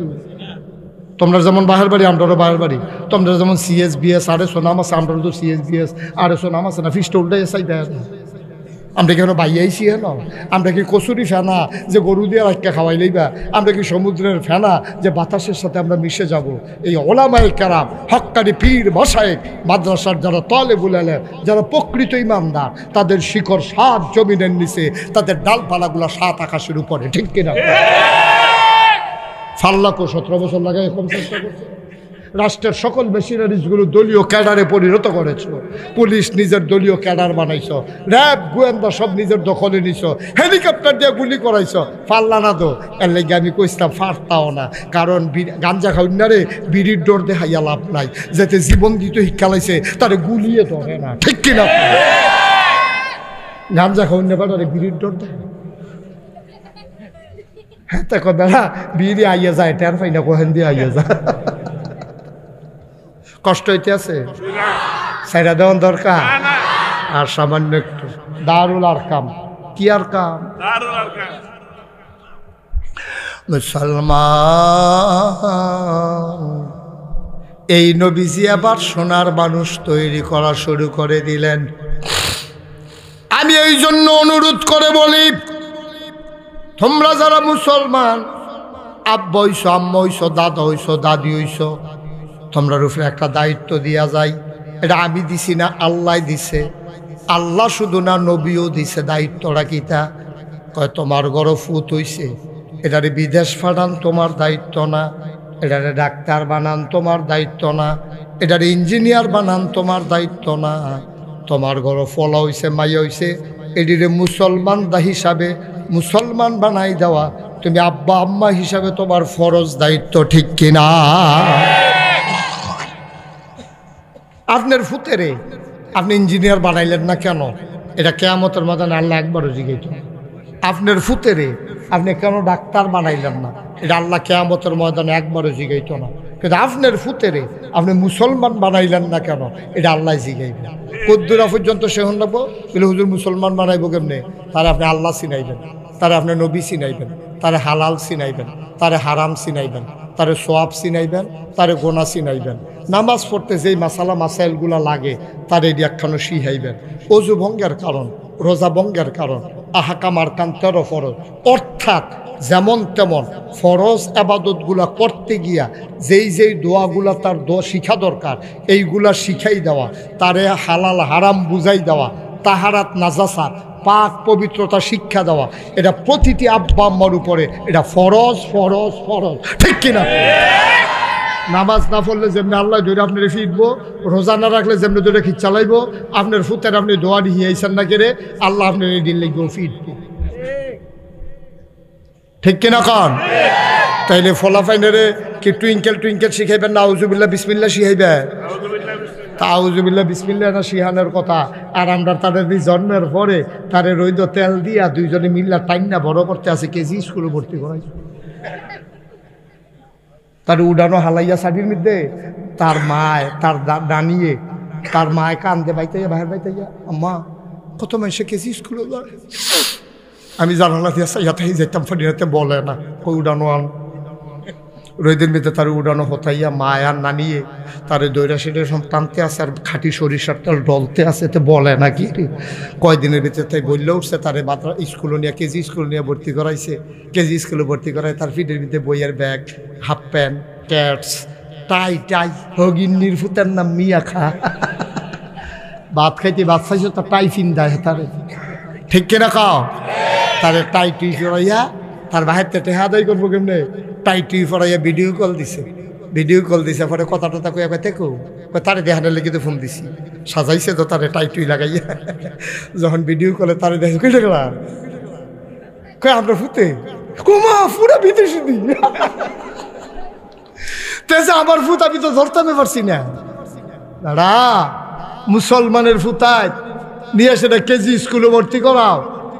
তোমরা যেমন বাহের বাড়ি আমরারও বাহের বাড়ি, তোমরা যেমন CSBS আড়াইশো নাম আছে, আমরাও তো CSBS আড়াইশো নাম আছে না, ফিসটা উল্টাই চাই দেয় না। আমরা কি বাইয়াইছি হেন? আমরা কি কচুরি ফেনা যে গরু দিয়ে রাখতে খাওয়াইলেইবা? আমরা কি সমুদ্রের ফেনা যে বাতাসের সাথে আমরা মিশে যাব? এই ওলামায়ে কেরাম, হক্কানি পীর মাশায়েখ, মাদ্রাসার যারা তালেবুল ইলম, যারা প্রকৃত ইমানদার, তাদের শিকড় 7 জমিনের নিচে, তাদের ডালপালাগুলো 7 আকাশের উপরে, ঠিক কিনা? ফাল্লাকো 17 বছর লাগাই কম চেষ্টা করছে। রাষ্ট্রের সকল মেশিনারিজগুলো দলীয় ক্যাডারে পরিণত করেছ। পুলিশ নিজের দলীয় ক্যাডার বানাইছ, র্যাব গোয়েন্দা সব নিজের দখলে নিছ, হেলিকপ্টার দিয়ে গুলি করাইছ। পাল্লা না তো, এর লেগে আমি কইতাম ফারতাও না, কারণ গাঞ্জা খাউন্নারে বিড়ির ডর দেখাইয়া লাভ নাই, যাতে জীবন দিত শিক্ষালাইছে তারে গুলিয়ে ধরে না, ঠিক কিনা? গাঞ্জা খাউন্না বাড়ারে বিড়ির ডর দেয়, হ্যাঁ তা বেড়া বিড়ি আইয়া যায়, টের পাই না কোহেন দিয়ে আইয়া যায়। কষ্ট হইতে আছে, সাইরা দেওয়ান দরকার। আর সামান্য একটু দারুল আর কাম, কি আর কাম? মুসলমান এই নবীজি আবার সোনার মানুষ তৈরি করা শুরু করে দিলেন। আমি এই জন্য অনুরোধ করে বলি, তোমরা যারা মুসলমান, আব্বা হইছ, আম্মা হইছ, দাদা হইছ, দাদি হইছ, তোমরা রূপে একটা দায়িত্ব দিয়া যায়। এটা আমি দিছি না, আল্লাহ দিছে। আল্লাহ শুধু না, নবীও দিছে। দায়িত্বটা কিতা? কয় তোমার ঘরে ফুত হইছে, এটারে বিদেশ পাঠান তোমার দায়িত্ব না, এটারে ডাক্তার বানান তোমার দায়িত্ব না, এটারে ইঞ্জিনিয়ার বানান তোমার দায়িত্ব না। তোমার ঘরে ফলা হইছে, মাইয়া হইছে, এটিরে মুসলমান হিসাবে মুসলমান বানাই দেওয়া তুমি আব্বা আম্মা হিসাবে তোমার ফরজ দায়িত্ব, ঠিক কিনা? আপনার ফুতেরে আপনি ইঞ্জিনিয়ার বানাইলেন না কেন? এটা কিয়ামতের ময়দানে আল্লাহ একবারও জিজ্ঞেস। আপনার ফুতেরে আপনি কেন ডাক্তার বানাইলেন না? এটা আল্লাহ কিয়ামতের ময়দানে একবারও জিজ্ঞাসা না। কিন্তু আপনার ফুতেরে আপনি মুসলমান বানাইলেন না কেন? এটা আল্লাহ জিজ্ঞাসা। কদ্দুরা পর্যন্ত সেহন লাগবো বলে হুজুর মুসলমান বানাইব কেমনে? তারা আপনি আল্লাহ চিনাইবেন, তারা আপনি নবী চিনাইবেন, তারা হালাল চিনাইবেন, তারা হারাম চিনাইবেন, তারে সোয়াব চিনাইবেন, তারে গোনা চিনাইবেন। নামাজ পড়তে যেই মাসালা মাসাইলগুলা লাগে তার এই একখানো শিখাইবেন। অজু ভঙ্গের কারণ, রোজা ভঙ্গের কারণ, আহকাম আরকান 13 ফরজ, অর্থাৎ যেমন তেমন ফরজ আবাদতগুলা করতে গিয়া যেই দোয়াগুলা তার দোয়া শিখা দরকার এইগুলা শিখাই দেওয়া, তারে হালাল হারাম বুঝাই দেওয়া, তাহারাত নাজাসাত পাক পবিত্রতা শিক্ষা দেওয়া, এটা প্রতিটি আব্বা আম্মার উপরে এটা ফরজ ফরজ ফরজ, ঠিক কিনা? নামাজ না পড়লে যেমনি আল্লাহ ধরে আপনার ফিরবো, রোজা না রাখলে যেমনি ধরে খিচ চালাইব, আপনার ফুতের আপনি দোয়া হিয়াইছেন না কেড়ে আল্লাহ আপনার এই দিন লিখবো ফিরবো, ঠিক কিনা কন? তাইলে ফলাফাইনারে কি টুইঙ্কেল টুইঙ্কেল শিখাইবেন না আউজুবিল্লাহ বিসমিল্লাহ শিখাইবেন? তা আউজুবিল্লাহ বিসমিল্লাহ না শিহানের কথা। আর আমরা তাদের জন্মের পরে তারে রইদ তেল দিয়া দুইজনে মিল্লা টাইম না বড় করতে আছে, কেজি স্কুলে ভর্তি করাই, তার উডানো হালাইয়া শাড়ির মধ্যে তার মায় তার দাঁড়িয়ে তার মায় কান্দে বাইতাইয়া বাহির বাইতাইয়া, আম্মা কত মানুষে কেজি স্কুলে যায়। আমি জানালা দিয়ে সাইয়াতেই যেতাম, ফটিয়াতে বলে না কই উডানো আন রইদের মধ্যে তার উডানো হতাইয়া মায় আর নানিয়ে তার দৈরা সেটা সব টানতে আছে আর খাঁটি সরিষার তেল ডলতে আছে, তো বলে না কি কয়দিনের ভিতরে তাই বললে উঠছে তারে মাত্রা স্কুলে নিয়ে কেজি স্কুলে নিয়ে ভর্তি করাইছে। কেজি স্কুলে ভর্তি করায় তার ফিটের ভিতরে বইয়ের ব্যাগ, হাফ প্যান্ট, ক্যাটস, টাই টাই হগিন্নির ফুতের নাম মিয়া খা, ভাত খাইতে ভাত খাইছে তার টাই ফিন দেয় তারে, ঠিক কিনা খাও? তারে টাই টুই ফরাইয়া তার বাহির থেকে আদায় করবো কেমনে, টাই টুই ফরাইয়া ভিডিও কল দিছে, ভিডিও কল দিছে পরে কথা টথা কয়ে দেখো তারে দেখানোর লেগে তো ফোন দিছি, সাজাইছে তো তারে টাই টুই লাগাইয়া, যখন ভিডিও কলে তারে দেখো কে দেখলাম কয়ে আমরা ফুতে কুমা পুরা বিদেশি দিই তেজে আমার ফুত আমি তো ধরতে পারছি না। দাঁড়া মুসলমানের ফুতায় নিয়ে সেটা কেজি স্কুলে ভর্তি করাও,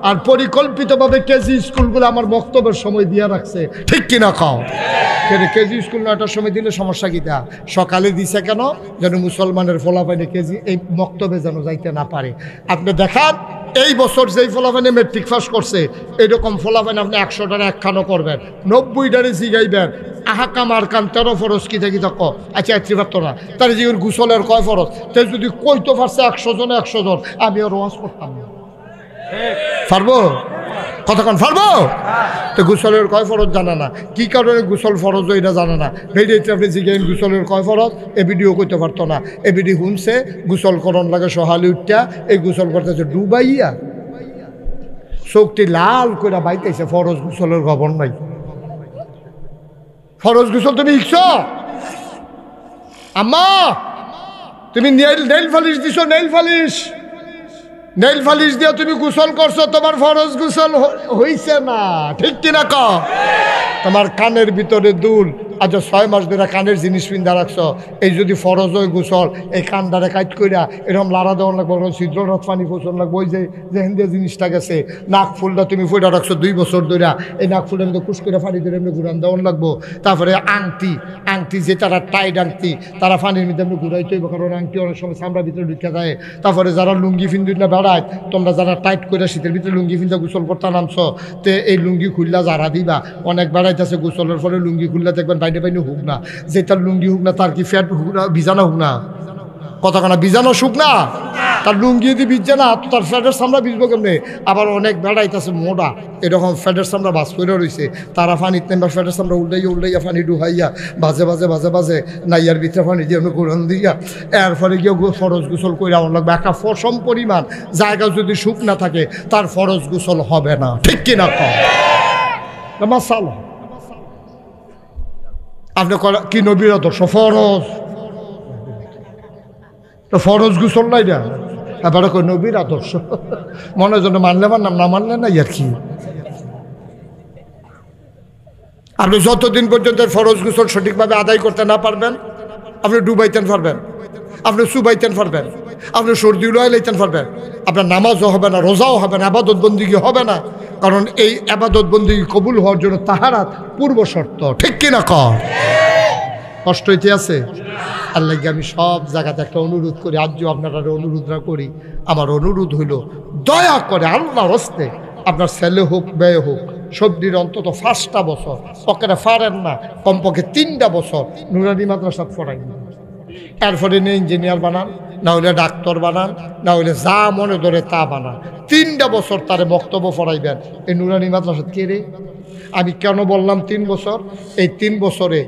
আর পরিকল্পিতভাবে কেজি স্কুলগুলো আমার বক্তব্যের সময় দিয়ে রাখছে, ঠিক কিনা খাও? কেজি স্কুল 9টার সময় দিলে সমস্যা কিটা? সকালে দিছে কেন? যেন মুসলমানের ফলাফাইনে কেজি এই বক্তব্যে যেন যাইতে না পারে। আপনি দেখান এই বছর যেই ফলাফাইনে মেট্রিক পাস করছে এইরকম ফলাফাইন আপনি 100টার একখানো করবেন, 90টারে জিগাইবেন আহাকাম আর কান 13 ফরজ কি থাকি থাক, আচ্ছা 73টা তার জীবন গুসলের কয় ফরজ, তাই যদি কইতে পারছে 100 জনে 100 জন, আমি আর ওয়াজ করতাম না, পারবো? কতক্ষণ পারবো? তো গোসলের কয় ফরজ জানা না, কি কারণে গোসল ফরজ এটা জানা না, ভিডিওতে আপনি জিজ্ঞেস গোসলের কয় ফরজ, এ ভিডিও করতে পারতো না, এ ভিডিও শুনছে গোসল করণ লাগে সহালি উঠটা, এই গোসল করতেছে ডুবাইয়া চোখটি লাল করে বাইতেছে, ফরজ গোসলের খবর নাই। ফরজ গোসল তুমি ইচ্ছ আম্মা, তুমি নেইল ফালিশ দিছো, নেইল ফালিশ নেইল ফালিশ দিয়ে তুমি গোসল করছো, তোমার ফরজ গোসল হইছে না, ঠিক কিনা কও? তোমার কানের ভিতরে দুল, আচ্ছা 6 মাস ধরে কানের জিনিস পিন্ধা রাখছো, এই যদি ফরজ হয় গোসল, এই কানটারে কাইট কইরা এরকম লাড়া দেওয়ার লাগবো, ছিদ্ররথ পানি গোসল লাগবো, ওই যে হেন্দিয়া জিনিসটা গেছে, নাক ফুলটা তুমি ফুটা রাখছো 2 বছর ধরে, এই নাক ফুলটা কিন্তু কুশ করে পানি ধরে এমনি ঘুরান দেওয়ার লাগবো। তারপরে আংটি, আংটি যে তারা টাইট আংটি তারা পানির মধ্যে এমনি ঘুরাইতে হইব, কারণ আংটি অনেক সময় চামড়ার ভিতরে ঢুকে যায়। তারপরে যারা লুঙ্গি ফিন্দু না বেড়ায়, তোমরা যারা টাইট করে শীতের ভিতরে লুঙ্গি ফিন্দা গোসল করতে নামছো, তে এই লুঙ্গি খুললা যারা দিবা, অনেক বেড়াইতেছে গোসলের ফলে লুঙ্গি খুললা দেখবেন বাইরে বাইরে হুক না, যে তার লুঙ্গি হুক না, তার কি ফ্যাট হুক না, বিজানা হুক না, কতখানা বিজানো শুক না, তার লুঙ্গি দিয়ে ভিজছে না, তো তার ফ্যাটের সামরা ভিজবো কেমনে? আবার অনেক বেড়াইতেছে মোটা এরকম ফ্যাটের সামরা বাস করে রয়েছে, তারা ফানির নেমবার ফ্যাটের সামরা উল্টাইয়া ফানি ডুহাইয়া বাজে বাজে বাজে বাজে নাইয়ার ভিতরে ফানি দিয়ে আমি কোরআন দিয়া এরপরে গিয়ে ফরজ গোসল করে আমার লাগবে। একটা ফসম পরিমাণ জায়গা যদি শুক না থাকে তার ফরজ গোসল হবে না, ঠিক কিনা কম? মাসালা আপনি কি নবীর আদর্শ ফরজ, তো ফরজ গোসল নাই না, এবারে কই নবীর আদর্শ, মনের জন্য মানলে মানলাম, না মানলে নাই আর কি। আপনি যতদিন পর্যন্ত ফরজ গোসল সঠিকভাবে আদায় করতে না পারবেন, আপনি ডুবাইতেন পারবেন, আপনি চুবাইতেন পারবেন, আপনি সর্দি উড়াই লাইতেন পারবেন, আপনার নামাজও হবে না, রোজাও হবে না, আবাদত বন্দিগি হবে না, কারণ এই আবাদত বন্দিগি কবুল হওয়ার জন্য তাহারাত পূর্ব শর্ত, ঠিক কিনা কর? কষ্ট হইতে আছে। আল্লাহকে আমি সব জায়গাতে একটা অনুরোধ করি, আজও আপনারা অনুরোধটা করি, আমার অনুরোধ হইল দয়া করে আল্লাহর হস্তে আপনার ছেলে হোক মেয়ে হোক সবজির অন্তত 5টা বছর পকেটে পারেন না, কমপক্ষে 3টা বছর নুরানি মাদ্রাসা পড়াই, এরপরে নিয়ে ইঞ্জিনিয়ার বানান, না হলে ডাক্তার বানান, না হলে যা মনে ধরে তা বানান, 3টা বছর তারে বক্তব্য পড়াইবেন। এই নুরানি মাদ্রাসা কে রে? আমি কেন বললাম 3 বছর? এই 3 বছরে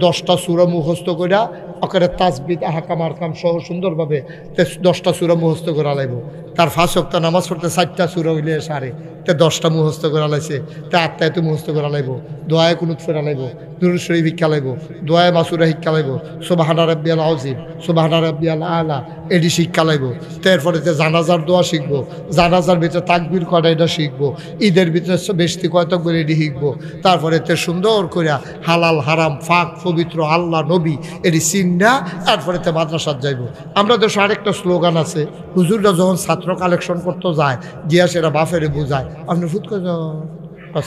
10টা সূরা মুখস্থ কইরা অকারে তাসবিদ আহকাম আরকাম সহ সুন্দরভাবে 10টা সূরা মুখস্থ করে লাইব। তার 5 ওয়াক্ত নামাজ পড়তে 4টা সূরা হইলে সারে তে 10টা মুখস্থ করে লাইছে, তে আত্মায়তো মুখস্থ করে লাইব, দোয়ায় কুনুত ফেরা লাইব, দুরূদ শরীফ শিক্ষা লাইব, দোয়ায় মাসুরা শিক্ষা লাইব, সুবহানা রাব্বিয়াল আযীম, সুবহানা রাব্বিয়াল আলা এডি শিক্ষা লাইব। তারপরে জানাজার দোয়া শিখবো, জানাজার ভিতরে তাকবীর করা এটা শিখবো, ঈদের ভিতরে বেশি কয় তাকবীর এটি শিখবো। তারপরে সুন্দর করে হালাল হারাম ফাঁক পবিত্র আল্লাহ নবী এটি চিন্না তারপরে মাদ্রাসাত যাইব। আমরা দেশে আরেকটা স্লোগান আছে, হুজুররা যখন ছাত্র কালেকশন করতে যায় গিয়া সেরা বাফেরে বোঝায়, আপনি ফুট করে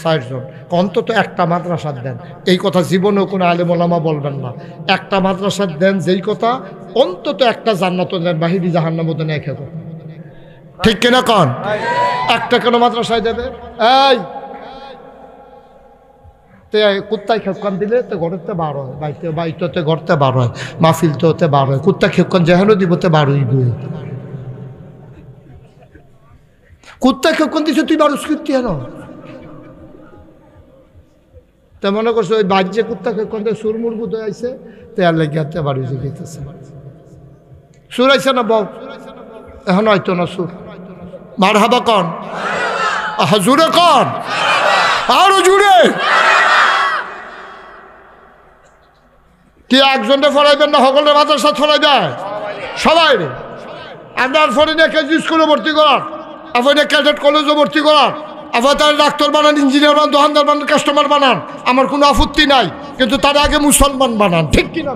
60 জন অন্তত একটা মাদ্রাসাত দেন। এই কথা জীবনেও কোনো আলেম ওলামা বলবেন না। একটা মাদ্রাসাত দেন, যেই কথা অন্তত একটা জান্নাত দেন, বাহিরি জাহান্নাম দেন, এক কথা ঠিক কিনা কন? একটা কেন মাদ্রাসায় দেবে? এই কুত্তায় খেপকান দিলে তো ঘরেতে বার হয়, বাইতে ঘরতে বার হয়, মাহফিলতে হতে বার হয়, কুত্তা খেপকান যেহেন দিবতে বার হইব। কুত্তা খেপকান দিছে তুই বারুস কীর্তি হেন তা মনে করছো ওই বাজ্যে কুত্তা খেপকান দিয়ে সুর মুরগুদ আইসে তো আর লেগে হাতে বার হয়েছে গেতেছে। সুর আইসে না বউ এখন হয়তো না সুর মার হাবা কন জুড়ে কন আরো জুড়ে কি একজনটা ফরাইবেন না সকলের মাদ্রাসা ফরাই যায় সবাই রে। আপনার ফরেনে কেজি স্কুলে ভর্তি করার, আপনি ক্যাডেট কলেজে ভর্তি করার, আপনার তার ডাক্তার বানান, ইঞ্জিনিয়ার বানান, দোকানদার বানান, কাস্টমার বানান, আমার কোনো আপত্তি নাই, কিন্তু তার আগে মুসলমান বানান ঠিক কিনা?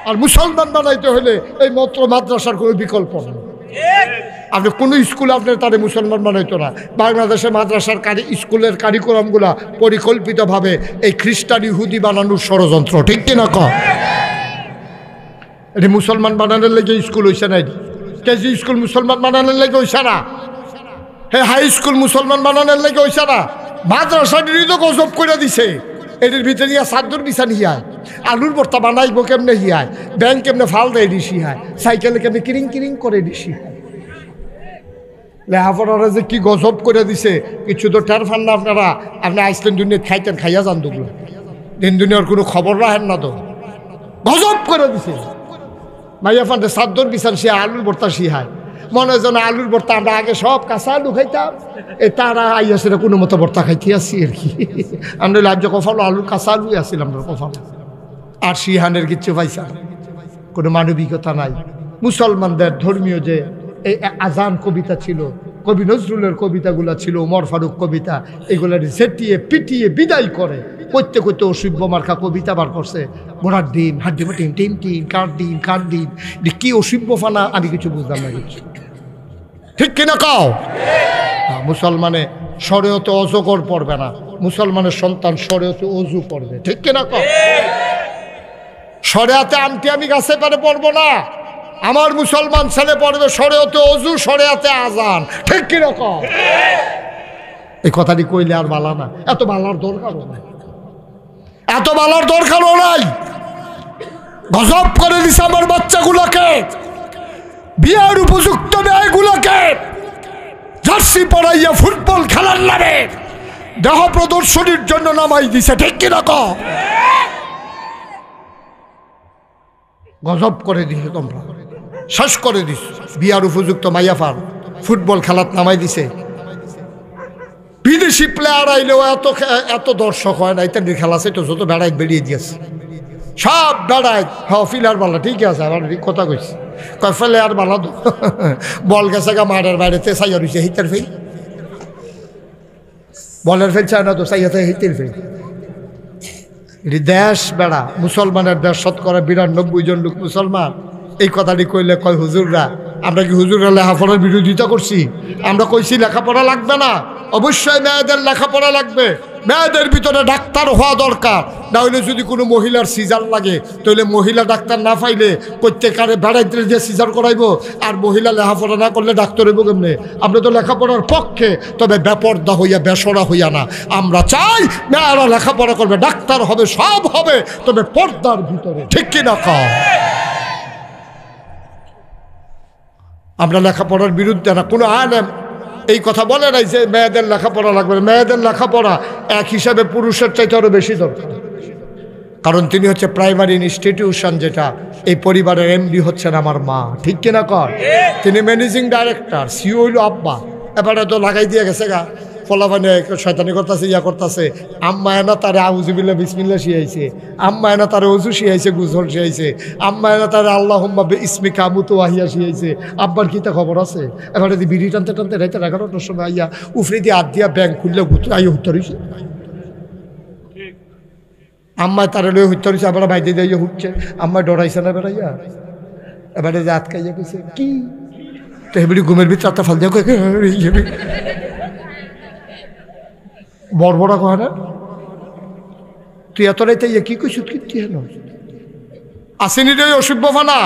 আর মুসলমান বানাইতে হলে এই মাত্র মাদ্রাসার কোনো বিকল্প নেই। আপনি কোনো স্কুলে আপনার তারে মুসলমান বানাইতো না। বাংলাদেশের মাদ্রাসার স্কুলের কারিকুলামগুলা পরিকল্পিতভাবে এই খ্রিস্টান ইহুদি বানানোর ষড়যন্ত্র ঠিক কিনা কম? এটি মুসলমান বানানোর লেগে স্কুল হইছে না, কেজি স্কুল মুসলমান বানানোর লেগে হইছে না, হ্যাঁ হাই স্কুল মুসলমান বানানোর লেগে হইছে না। মাদ্রাসাটিরই তো গজব করে দিছে। এটির ভিতরে ইয়া সাদ্দুর বিছান হিয়ায়, আলুর ভর্তা বানাইব কেমনে হিয়ায়, ব্যাংক কেমনে ফাল দেয় দিছি হায়, সাইকেলে কেমনে কিরিং কিরিং করে দিছি হায়। লেহাপড়ারা যে কি গজব করে দিছে কিছু তো টের পান না আপনারা। আপনি আইসলেন দুনিয়া খাইতেন, খাইয়া যান দুগুলো, দিন দুনিয়ার কোনো খবর রাখেন না তো, গজব করে দিছে। মাইয়া ফান্ডে সাদ্দুর বিছান সে আলুর ভর্তা শিহায়, মনে হয় যেন আলুর ভর্তা আমরা আগে সব কাঁচা আলু খাইতাম, এই তারা আইয়া সেটা কোনো মতো ভর্তা খাইতে আসছি আর কি। আমরা লাজ্য কফালো আলুর কাঁচা আলুই আসছিলাম আমরা কফালো, আর শিহানের কিচ্ছু পাইছা কোনো মানবিকতা নাই। মুসলমানদের ধর্মীয় যে এই আজান কবিতা ছিল, কবি নজরুলের কবিতাগুলো ছিল, ওমর ফারুক কবিতা, এগুলার ঝেটিয়ে পিটিয়ে বিদায় করে করতে করতে অসভ্য মার্কা কবিতা বার করছে। ঘোড়ার ডিম হাড্ডিমা টিম টিম টিম কার ডিম কি অসভ্য ফানা, আমি কিছু বুঝলাম না কিছু ঠিক কিনা কাও? মুসলমানে শরীয়তে অজগর পড়বে না, মুসলমানের সন্তান শরীয়তে অজু পড়বে ঠিক কিনা কাও? শরিয়াতে আমটি আমি গাছে পারে পড়বো না, আমার মুসলমান ছেলে পড়বে শরিয়তে অজু, শরিয়াতে আজান ঠিক কিরকম? এই কথাটি কইলে আর বালা না, এত বালার দরকারও নাই, এত বালার দরকারও নাই। গজব করে দিছে আমার বাচ্চাগুলোকে, বিয়ার উপযুক্ত মেয়েগুলোকে জার্সি পরাইয়া ফুটবল খেলার নামে দেহ প্রদর্শনীর জন্য নামাই দিছে ঠিক কিরকম? গজব করে দিছে, তোমরা শেষ করে দিস। বিয়ার উপযুক্ত মাইয়াফার ফুটবল খেলাত নামাই দিছে। বিদেশি প্লেয়ার আইলেও এত দর্শক হয় না, ইত্যাদি খেলা আছে তো যত বেড়াই বেরিয়ে দিয়েছে সব বেড়াই। হ্যাঁ ফিলার বালা ঠিক আছে, আমার কথা কইছি কয় ফেলেয়ার বালা বল গেছে গা মাঠের বাইরেতে চাইয়া রয়েছে হিতের ফেল, বলের ফেল চায় না তো চাইয়াতে হিতের ফেল। এটি দেশ বেড়া, মুসলমানের দেশ, শতকরা ৯২ জন লোক মুসলমান। এই কথাটি কইলে কয় হুজুররা, আমরা কি হুজুররা লেখাপড়ার বিরোধিতা করছি? আমরা কইছি লেখাপড়া লাগবে না, অবশ্যই মেয়েদের লেখাপড়া লাগবে, মেয়েদের ভিতরে ডাক্তার হওয়া দরকার। না হইলে যদি কোনো মহিলার সিজার লাগে তাহলে মহিলা ডাক্তার না পাইলে প্রত্যেকারে বেড়াইতে যে সিজার করাইব, আর মহিলা লেখাপড়া না করলে ডাক্তার হইব কেমনে? আমরা তো লেখাপড়ার পক্ষে, তবে বেপর্দা হইয়া বেসরা হইয়া না। আমরা চাই মেয়েরা লেখাপড়া করবে, ডাক্তার হবে, সব হবে, তবে পর্দার ভিতরে ঠিক কিনা কও? আমরা লেখাপড়ার বিরুদ্ধে না, কোনো আলেম এই কথা বলে নাই যে মেয়েদের লেখাপড়া লাগবে। মেয়েদের লেখাপড়া এক হিসাবে পুরুষের চাইতে আরো বেশি দরকার। কারণ তিনি হচ্ছে প্রাইমারি ইনস্টিটিউশন, যেটা এই পরিবারের এমডি হচ্ছেন আমার মা, ঠিক কিনা কর? তিনি ম্যানেজিং ডাইরেক্টর, সিও হইল আব্বা। এবারে তো লাগাই দিয়ে গেছে গা, ফলাফানে শয়তানি করতেছে, ইয়া করতেছে। আম্মা এনা তারে আউযুবিল্লাহ বিসমিল্লাহ শিয়াইছে, আম্মা এনা তারে ওযু শিয়াইছে, গুসল শিয়াইছে, আম্মা এনা তারে আল্লাহুম্মা বিসমিকা আমুতু ওয়াহিয়া শিয়াইছে। আব্বার কি তা খবর আছে? এবারে যদি বিড়ি টানতে টানতে রাইতে 11টার সময় আইয়া উফরে দিয়ে হাত দিয়া ব্যাংক খুললে গুতরে আইয়া হুত্তর হইছে। আম্মায় তারা লয়ে হুত্তর হইছে, আবার বাইরে দিয়ে হুটছে। আম্মায় ডরাইছে না বেড়াইয়া? এবারে যে আটকাইয়া কইছে কি, তো হেবড়ি ঘুমের ভিতরে আত্মা ফাল দিয়া বড় বড় কয় না, তুই এত রাইতে ইয়ে কি কইস কি হেন আসেনি রে অসুখ না?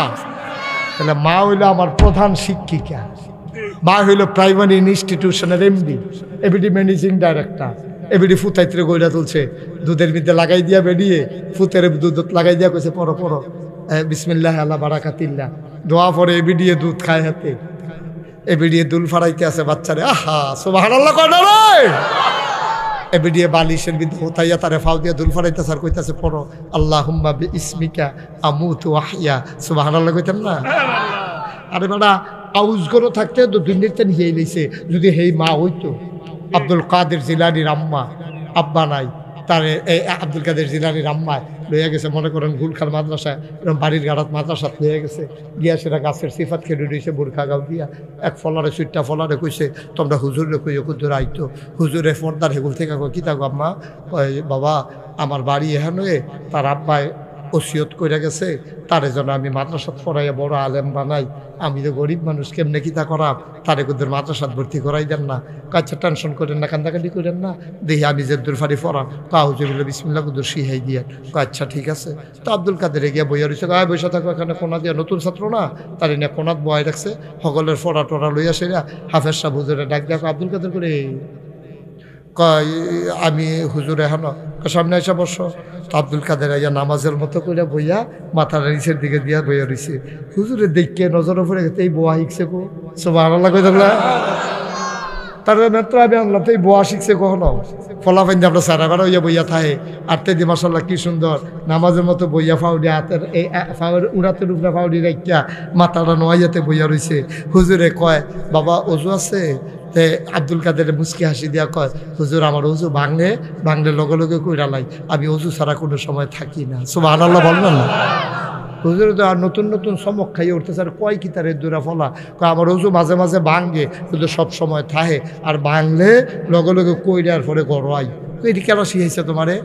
তাহলে মা হইল আমার প্রধান শিক্ষিকা, মা হইল প্রাইমারি ইনস্টিটিউশনের এমডি, এবিডি ম্যানেজিং ডাইরেক্টর। এবিডি ফুতাইত্রে গইরা তুলছে, দুধের মধ্যে লাগাই দিয়া বেরিয়ে ফুতের দুধ লাগাই দিয়া কইছে পড়ো পড়ো বিসমিল্লাহ আল্লাহ বারাকাতিল্লাহ দোয়া পরে এবিডিয়ে দুধ খায় হাতে, এবিডিয়ে দুল ফাড়াইতে আছে বাচ্চারে। আহা সুবহানাল্লাহ কয় না রে? এবিডিয়ে বালিশের ভিতরে হোতাইয়া তারে ফাউ দিয়া দুল ফাড়াইতেছে আর কইতাছে পড়ো আল্লাহুম্মা বিইসমিকা আমুতু ওয়াহিয়া। সুবহানাল্লাহ কইতেন না? আরে বাড়া আউজ করে থাকতে তো দুনিয়াতে নিয়ে লইছে। যদি হেই মা হইতো, আব্দুল কাদের জিলানির আম্মা, আব্বা নাই তার, এই আব্দুল কাদের জিলানির আম্মায় লইয়া গেছে, মনে করেন গুলখাল মাদ্রাসায়, এরকম বাড়ির গাড়াত মাদ্রাসাত লইয়া গেছে, গিয়া সেটা গাছের সিফাত খেলে দিয়েছে, বুরখা গাও দিয়া এক ফলারে সুইটটা ফলারে কইছে তোমরা হুজুরে কইও কুদুর আইতো। হুজুরে ফর্দার হেগুল থেকে কী থাকো আম্মা? বাবা আমার বাড়ি এখান হয়ে তার আব্বায় ওসিয়ত কইরা গেছে, তার জন্য আমি মাদ্রাসাত পড়াইয়া বড় আলেম বানাই। আমি তো গরিব মানুষ, কেমনে কিতা করাম, তারে কুদুর মাদ্রাসাত ভর্তি করাই দেন না। কাচ্চা টেনশন করেন না, কান্দাকাটি করেন না, দেখি আমি যে দূর ফাড়ি পড়াম কাউজুবিল্লাহ বিসমিল্লাহ কুদুর শিহাই দিয়া। আচ্ছা ঠিক আছে। তো আব্দুল কাদের গিয়া বইয়া রয়েছে, বৈশা থাকো এখানে কোনা দিয়া, নতুন ছাত্র না, তার এনে কোনাত বয় রাখছে, সকলের ফড়া টড়া লইয়া সেরা হাফেজ সাহেব হুজুরে ডাক দেখো আব্দুল কাদের করে কয় আমি হুজুর এখনো সামনে এসে বসো। তো আব্দুল কাদের আইয়া নামাজের মতো করে বইয়া মাথার নিচের দিকে দিয়া বইয়া রয়েছে। হুজুরে দেখে নজরে পড়ে গেছে, এই বোয়া শিখছে কো? সুবহানাল্লাহ কই না? তার মাত্র আমি আনলাম তো এই বোয়া শিখছে কখনো? ফলাফাইন দিয়ে আমরা সারা বেড়া হইয়া বইয়া থাহে আটতে দি মাসাল্লাহ কি সুন্দর নামাজের মতো বইয়া ফাউডি হাতের এই ফাউর উড়াতে উপরে ফাউডি রাখিয়া মাথাটা নোয়াইয়াতে বইয়া রয়েছে। হুজুরে কয় বাবা অজু আছে? তে আব্দুল কাদের মুস্কি হাসি দিয়া কয় হুজুর আমার অজু ভাঙলে লগে লগে কইরা লাই, আমি অজু ছাড়া কোনো সময় থাকি না। সুবহানাল্লাহ বলবেন না? হুজুর তো আর নতুন নতুন চমক খাইয়ে উঠতেছে, আর কয় কি তার দূরা ফলা কয় আমার অজু মাঝে মাঝে ভাঙে কিন্তু সব সময় থাহে, আর ভাঙলে লগে লগে কইরার পরে গড়াই। এটি কেন শিখাইছে তোমারে?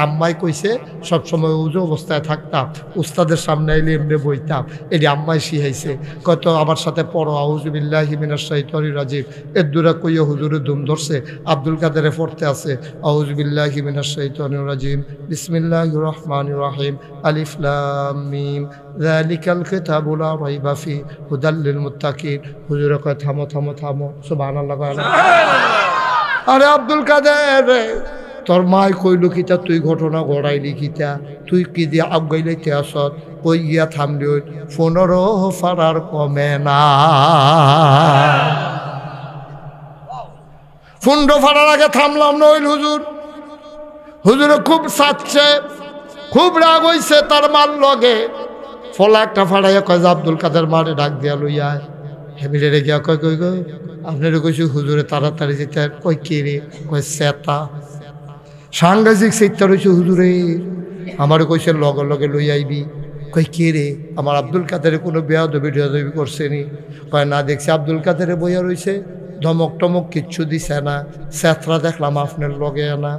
আম্মাই কইছে সবসময় উজু অবস্থায় থাকতাম, উস্তাদের সামনে আইলে এমনি বইতাম, এটি আম্মাই শিখাইছে। কত আমার সাথে পড়ো আউযুবিল্লাহি মিনাশ শাইতানির রাজিম, এর দূরা কইয়া হুজুরে দুম ধরছে। আব্দুল কাদেরে পড়তে আছে আউযুবিল্লাহি মিনাশ শাইতানির রাজিম বিসমিল্লাহির রহমানির রহিম আলিফ লাম মিম যালিকাল কিতাবু লা রাইবা ফি হুদাল লিল মুত্তাকিন। হুজুরে কয় থামো থামো থামো। সুবহানাল্লাহ। আরে আব্দুল কাদের তোর মায় কইল কিতা, তুই ঘটনা গড়াইলি কিতা, তুই কি দিয়ে আগাইলাইতে আসত? কই গিয়া থামলি 15 ফারার কমে না। 15 ফারার আগে থামলাম না। হইল হুজুরে খুব সাচ্ছে, খুব রাগ হইছে তার মার লগে। ফলা একটা ফাড়াইয়া কয় যে আব্দুল কাদের মারে ডাক দিয়া লইয়া হেমিরে রেগিয়া কয় কই গো আপনারে কইছি হুজুরে তাড়াতাড়ি যেতে। কই কে রে? কয় সেতা। সাংঘাতিক চিৎকার হয়েছে হুজুরে, আমারও কইছে লগে লগে লই আইবি। কই কে রে? আমার আব্দুল কাদের কোনো বেয়াদবি টেয়াদবি করছে নি? কয় না, দেখছি আব্দুল কাদের বইয়া রয়েছে, ধমক টমক কিচ্ছু দিছে না, সেতরা দেখলাম আপনার লগে না।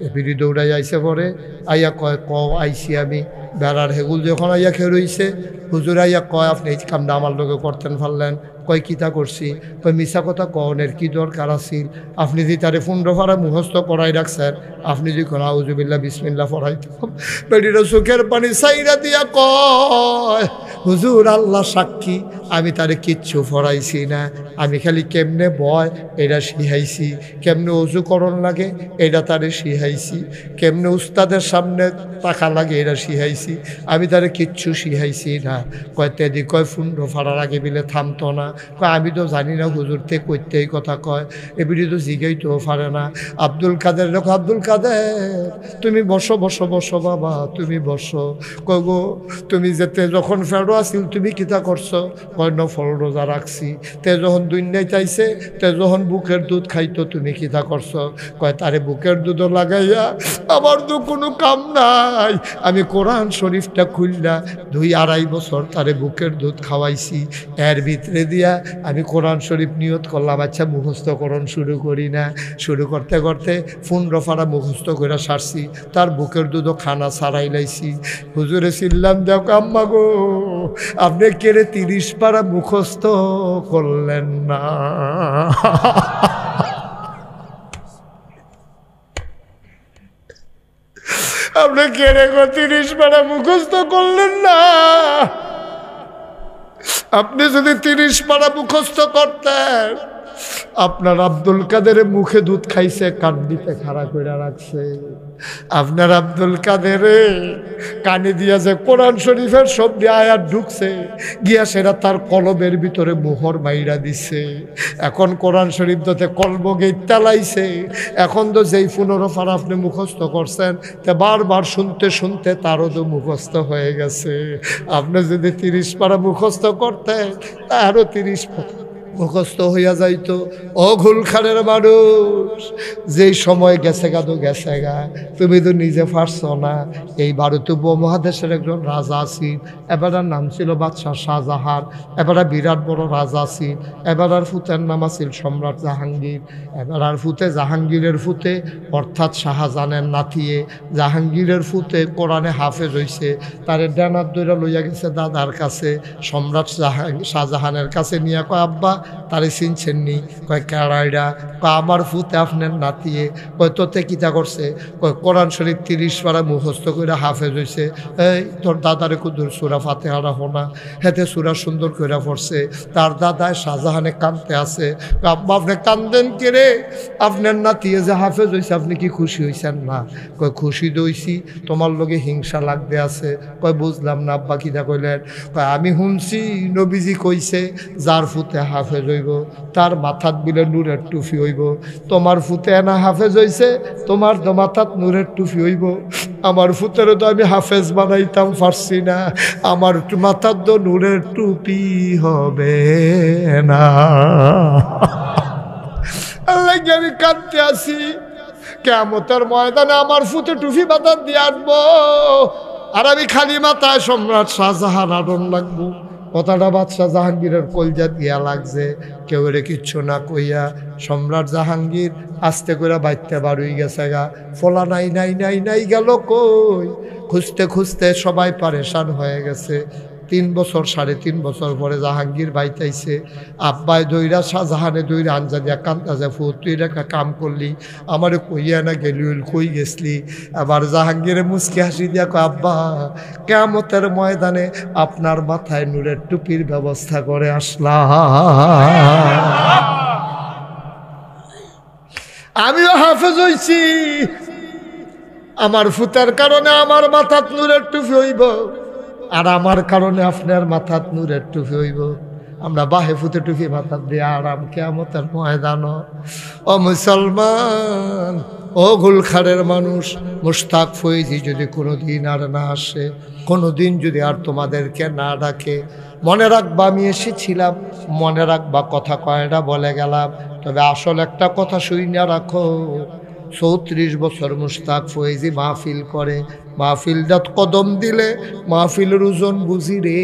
এপিডি দৌড়াই আইসে পরে আইয়া কয় আইসি আমি বেড়ার হেগুল যখন আইয়া খেয়ে রইছে। হুজুর আইয়া কয় আপনি এই কামটা আমার লগে করতেন পারলেন? কয় কিতা করছি? কয় মিশা কথা কনের কি দরকার আছিল? আপনি যে তারে 15 ফারা মুখস্থ করাই রাখছেন, আপনি যখন আউযুবিল্লাহ বিসমিল্লাহ পড়াইতাম, বেডিরা চোখের পানি সাইরা দিয়া কয় হুজুর আল্লাহ সাক্ষী আমি তারে কিচ্ছু পড়াইছি না, আমি খালি কেমনে বয় এটা শিখাইছি, কেমনে অজু করণ লাগে এটা তারে শিখাইছি, কেমনে উস্তাদের সামনে টাকা লাগে এটা শিখাইছি, আমি তারে কিচ্ছু শিখাইছি না। কয় তেদি কয় ফুন্ড ফাড়ার আগে বিলে থামতো না, কয় আমি তো জানি না হুজুর তে কইতে এই কথা কয়, এবিডি তো জিগাইতেও পারে না। আব্দুল কাদের লোক, আব্দুল কাদের তুমি বসো বসো বসো বাবা তুমি বসো। কয় গো তুমি যেতে যখন ফেরো আসিল তুমি কিতা করছো? কয় নফল রোজা রাখছি। তে যখন দুনিয়ায় চাইছে, তে যখন বুকের দুধ খাইতো তুমি কিতা করছো? কয় তারে বুকের দুধও লাগাইয়া আমার তো কোনো কাম নাই, আমি কোরআন শরীফটা খুললা 2-2.5 বছর তারে বুকের দুধ খাওয়াইছি। এর ভিতরে দিয়া আমি কোরআন শরীফ নিয়ত করলাম আচ্ছা মুখস্থকরণ শুরু করি না। শুরু করতে করতে 15 পারা মুখস্থ করে সারছি, তার বুকের দুধও খানা ছাড়াই লাইছি। হুজুরে চিল্লাম দেখো আম্মা গো আপনি কেড়ে 30 পারা মুখস্থ করলেন না? আপনি কেড়ে 30 পারা মুখস্থ করলেন না? আপনি যদি 30 পারা মুখস্থ করতেন, আপনার আব্দুল কাদের মুখে দুধ খাইছে, কান দিতে খাড়া করে রাখছে। আপনার আব্দুল কাদের কানে দিয়া যে কোরআন শরীফের শব্দ আয়াত ঢুকছে গিয়া সেটা তার কলবের ভিতরে মোহর মাইরা দিছে। এখন কোরআন শরীফ দতে কলব গেট তালাইছে। এখন তো যেই 15 পারা আপনি মুখস্থ করছেন তে বারবার শুনতে শুনতে তারও তো মুখস্থ হয়ে গেছে। আপনি যদি 30 পারা মুখস্থ করতেন আরও 30 পারা মুখস্থ হইয়া যাইতো। ও ঘুলখানের মানুষ, যেই সময় গেছে গা তো গেছে গা, তুমি তো নিজে পারছো না। এই ভারত উপমহাদেশের একজন রাজা আছেন, এবারার নাম ছিল বাদশাহ শাহজাহান। এবারা বিরাট বড় রাজা আছেন। এবারার ফুতের নাম আছিল সম্রাট জাহাঙ্গীর। এবারার ফুতে জাহাঙ্গীরের ফুতে অর্থাৎ শাহজাহানের নাতিয়ে জাহাঙ্গীরের ফুতে কোরআনে হাফেজ হইছে। তারে ডানার দইরা লইয়া গেছে দাদার কাছে, সম্রাট শাহজাহানের কাছে নিয়ে কয় আব্বা তারে চিনছেন নি? কয় কেড়াইডা? কয় আমার ফুতে আপনার নাতিয়ে। কয় তোতে কিতা করছে? কয় কোরআন শরীফ 30 পারা মুখস্থ করে হাফেজ হয়েছে। এই তোর দাদারে কুদুর সুরা ফাতেহারা হোনা, হেতে সুরা সুন্দর করে পড়ছে। তার দাদায় শাহজাহানে কানতে আছে। আব্বা আপনি কান্দেন কে রে? আপনার নাতিয়ে যে হাফেজ হয়েছে আপনি কি খুশি হয়েছেন না? কয় খুশি দইছি, তোমার লগে হিংসা লাগতে আছে। কয় বুঝলাম না আব্বা কিতা কইলেন? কয় আমি শুনছি নবীজি কইছে যার ফুতে হাফেজ হইব তার মাথাত বিলে নূরের টুফি হইব। তোমার ফুতে না হাফেজ হইছে, তোমার তো মাথাত নূরের টুফি হইব। আমার ফুতেরও তো আমি হাফেজ বানাইতাম পারছি না, আমার মাথার তো নূরের টুপি হবে না। আল্লাহ আমি কাঁদতে আসি, কিয়ামতের ময়দানে আমার ফুতে টুপি মাথার দিয়ে আনবো, আর আমি খালি মাথায় সম্রাট শাহজাহান আদন লাগবো। কথাটা বাদশাহ জাহাঙ্গীরের কলজা দিয়া লাগছে। কেউ রে কিচ্ছু না কইয়া সম্রাট জাহাঙ্গীর আস্তে করে বাইতে বাড়ুই গেছে গা। ফলা নাই নাই নাই নাই গেল কই? খুঁজতে খুঁজতে সবাই পারেশান হয়ে গেছে। 3 বছর 3.5 বছর পরে জাহাঙ্গীর বাইতাইছে। আব্বাই দইরা শাহজাহানে দইরা আঞ্জা দিয়া কান্দাছে, ফুট তুই রেখা কাম করলি, আমারে কইয়া না গেলি কই গেছলি? আবার জাহাঙ্গীরে মুচকি হাসি দিয়া কয় আব্বা কিয়ামতের ময়দানে আপনার মাথায় নূরের টুপির ব্যবস্থা করে আসলাম। আমিও হাফেজ হইছি, আমার ফুতার কারণে আমার মাথাত নূরের টুপি হইব, আর আমার কারণে আপনার মাথাত নূরের টুপি হইব। আমরা বাহে ফুতে টুপি মাথাত দিয়ে আরাম কিয়ামতের ময়দান। ও মুসলমান, ও গুলখারের মানুষ, মুশতাক ফৈজি যদি কোনোদিন আর না আসে, কোনোদিন যদি আর তোমাদেরকে না ডাকে, মনে রাখবা আমি এসেছিলাম, মনে রাখবা কথা কয়টা বলে গেলাম। তবে আসল একটা কথা শুইনা রাখো, 34 বছর মুশতাক ফৈজি মাহফিল করে, মাহফিলটা কদম দিলে মাহফিলের ওজন বুঝি রে।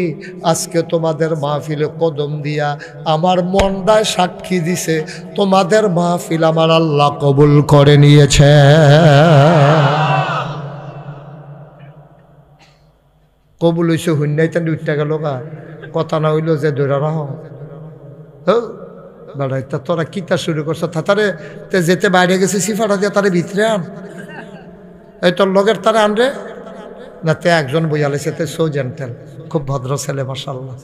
আজকে তোমাদের মাহফিলে কদম দিয়া আমার মনটায় সাক্ষী দিছে তোমাদের মাহফিল আমার আল্লাহ কবুল করে নিয়েছে। কবুল হইছে হুন্নাই তান উঠতে গেল গা, কথা না হইল যে ধরে রাহ বেড়াই। তা তোরা কিতা শুরু করছো? তারে তে যেতে বাইরে গেছে সিফাটা দিয়ে তারে ভিতরে আন, এই তোর লগের তারে আনরে না। তে একজন বইয়ালেছে, তে সো জেন্টেল, খুব ভদ্র ছেলে মাশাআল্লাহ।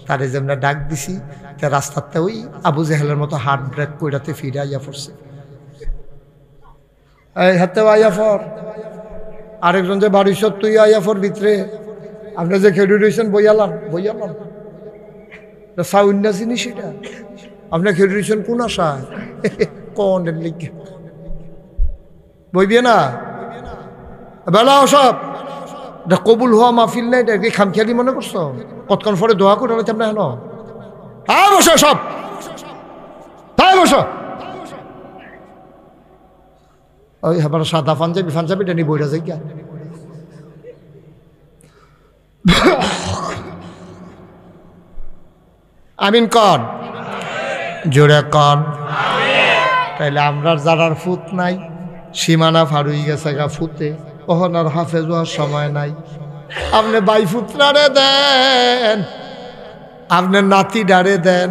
তারে যেমন ডাক দিছি তা রাস্তাতে ওই আবু জেহেলের মতো হার্ট ব্রেক কইরাতে ফিরে আইয়া পড়ছে। এই হাতে আইয়া ফর, আরেকজন যে বাড়ি সব তুই আইয়া ফর ভিতরে, আপনি যে খেড়ে রয়েছেন বইয়ালাম সাউন্ড জিনিস সেটা আপনি খেড়ে রয়েছেন কোন আশায় কোন লিখে বইবে না বেলা সব কবুল হওয়া মাহফিল নাই, এটা কি খামখেয়ালি মনে করছো? কতক্ষণ পরে দোয়া করে হলে আপনি হেন হ্যাঁ বসো সব তাই বসো। ওই আবার সাদা ফাঞ্জাবি এটা নিয়ে বইরা যাই গিয়া আমিন কন জোরে কন। তাইলে আমরা যারার ফুত নাই সীমানা ফারুই গেছে গা ফুতে, ওহন আর হাফেজ হওয়ার সময় নাই। আপনি বাই ফুতরারে দেন, আপনার নাতি ডারে দেন,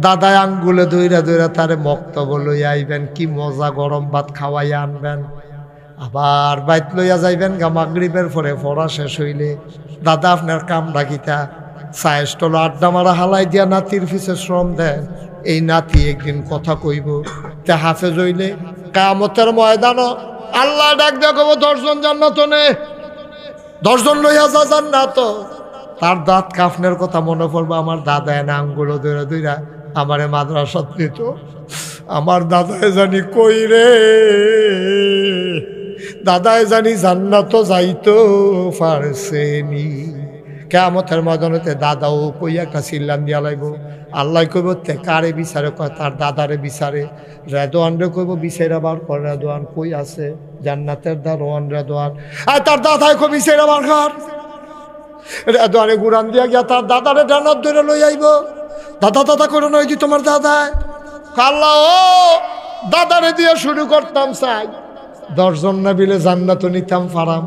দাদায় আঙ্গুলে দইরা দইরা তারে মক্তব্য লইয়া আইবেন, কি মজা গরম ভাত খাওয়াইয়া আনবেন। আবার বাইত লইয়া যাইবেন গা মাগরিবের পরে পড়া শেষ হইলে, দাদা আপনার কাম ডাকিতা চায়েস্টল আড্ডা মারা হালাই দিয়া নাতির পিছে শ্রম দেন। এই নাতি একদিন কথা কইব, তে হাফেজ হইলে কিয়ামতের ময়দান আল্লাহ ডাক দিয়া কব 10 জন জান্নাত নে, 10 জন লইয়া যা জান্নাত। তার দাঁত কাফনের কথা মনে পড়বে, আমার দাদা এনে আঙ্গুলো দইরা দইরা আমারে মাদ্রাসাত নিত, আমার দাদায় জানি কই রে, দাদায় জানি জান্নাত যাইতো পারছেনি। কিয়ামতের ময়দানেতে দাদাও কই একটা চিল্লান দিয়া লাইব, আল্লাহ কইব তে কারে বিচারে, কয় তার দাদারে বিচারে। রেদওয়ান রে কইব বিচারা বার কর, রেদওয়ান কই আছে? জান্নাতের দারোয়ান রেদওয়ান। আর তার দাদায় কই বিচারা বার কর, রেদওয়ানে গুরান দিয়া গিয়া তার দাদারে ডানত ধরে লই আইব। দাদা দাদা করে নয় দি তোমার দাদায়, আল্লাহ ও দাদারে দিয়ে শুরু করতাম চাই, 10 জন না বিলে জান্নাত নিতাম ফারাম।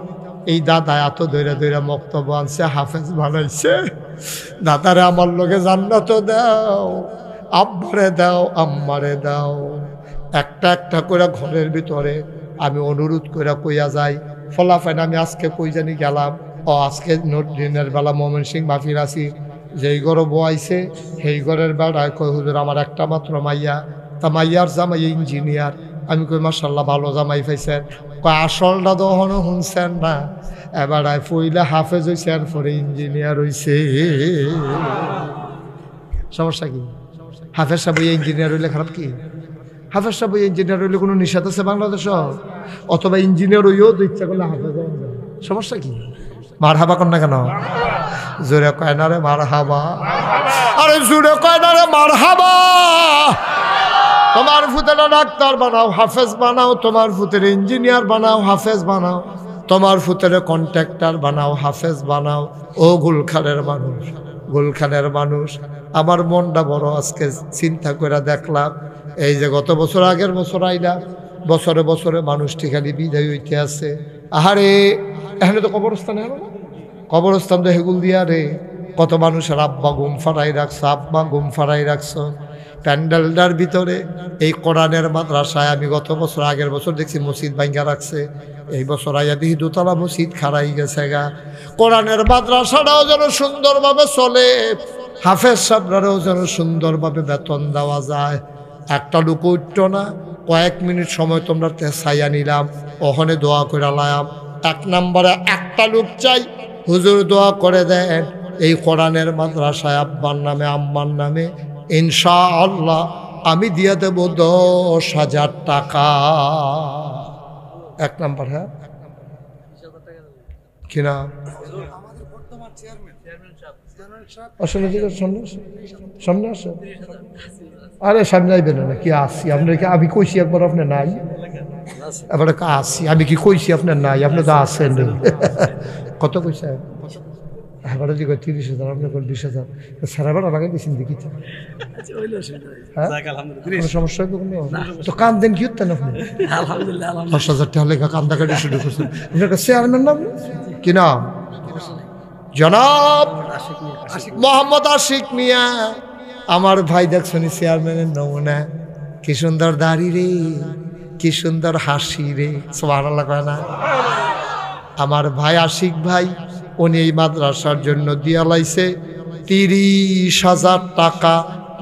এই দাদা এত দৈরা দৈরা মক্তব্য আনছে, হাফেজ বানাইছে। দাদারে আমার লগে জান্নাত দাও, আব্বারে দাও, আম্মারে দাও। একটা একটা করে ঘরের ভিতরে আমি অনুরোধ করে কইয়া যাই। ফলাফাইন আমি আজকে কই জানি গেলাম, ও আজকে দিনের বেলা মোমেন সিং মাফির আছি, যেই ঘরে বয়াইছে সেই ঘরের বেড়ায় কই হুজুর আমার একটা মাত্র মাইয়া, তা মাইয়ার জামাই ইঞ্জিনিয়ার। আমি কই মাশাআল্লাহ ভালো জামাই পাইছেন। কয় আসলটা তো এখনো শুনছেন না, এবার পইলে হাফেজ হয়েছে আর পরে ইঞ্জিনিয়ার হয়েছে। সমস্যা কি? হাফেজ সাহেব ইঞ্জিনিয়ার হইলে খারাপ কি? হাফেজ সাহেব ইঞ্জিনিয়ার হইলে কোনো নিষেধ আছে বাংলাদেশ? অথবা ইঞ্জিনিয়ার হইও তো ইচ্ছা করলে হাফেজ, সমস্যা কি? মার হাবা কর না কেন? জোরে কয় না রে মার হাবা, আরে জোরে কয় না রে মার হাবা। তোমার ফুতেরা ডাক্তার বানাও, হাফেজ বানাও, তোমার ফুতের ইঞ্জিনিয়ার বানাও, হাফেজ বানাও, তোমার ফুতের কন্ট্রাক্টর বানাও, হাফেজ বানাও। ও গুলখানের মানুষ, গুলখানের মানুষ, আমার মনটা বড় আজকে চিন্তা করে দেখলাম, এই যে গত বছর আগের বছর আইলাম, বছরে বছরে মানুষটি খালি বিদায় হইতে আছে। আহারে এখানে তো কবরস্থান, এলো না কবরস্থান তো হেগুল দিয়া রে, কত মানুষের আব্বা ঘুম ফাড়াই রাখছো, আব্বা ঘুম ফাড়াই রাখছো। প্যান্ডেলটার ভিতরে এই কোরআনের মাদ্রাসায় আমি গত বছর আগের বছর দেখছি মসজিদ ভাঙ্গা রাখছে, এই বছর আইয়া দেখি দোতলা মসজিদ খাড়াই গেছে গা। কোরআনের মাদ্রাসাটাও যেন সুন্দরভাবে চলে, হাফেজ সাহেবরাও যেন সুন্দরভাবে বেতন দেওয়া যায়। একটা লোক উঠত না, কয়েক মিনিট সময় তোমরা ছাইয়া নিলাম, ওখানে দোয়া করে লাম। 1 নম্বরে একটা লোক চাই, হুজুর দোয়া করে দেন এই কোরআনের মাদ্রাসায় আব্বার নামে আম্মার নামে ইনশাআল্লাহ আমি দিয়ে দেব 10,000 টাকা। 1 নম্বর। হ্যাঁ কিনা সামনে আসে, আরে সামনে আইবেন না কি? আসি আপনার কি? আমি কইছি একবার আপনি নাই, এবার আসি আমি কি কইছি আপনার নাই? আপনি তো আসেন। কত কইছে? এবারে দিকে 30,000, আপনি 20,000 সারাবার লাগাই দিয়েছেন দেখি। সমস্যা তো কান দেন কি হতেন আপনি? 10,000 টাকা লেখা কান্দা কাটি শুরু করছেন। আপনার চেয়ারম্যান নাম কি? নাম জনাব মোহাম্মদ আশিক মিয়া। আমার ভাই দেখছেন চেয়ারম্যানের নমুনা, কি সুন্দর দাড়ি রে, কি সুন্দর হাসি রে, সুবহানাল্লাহ কয় না? আমার ভাই আশিক ভাই, উনি এই মাদ্রাসার জন্য দিয়া লাইছে 30,000 টাকা।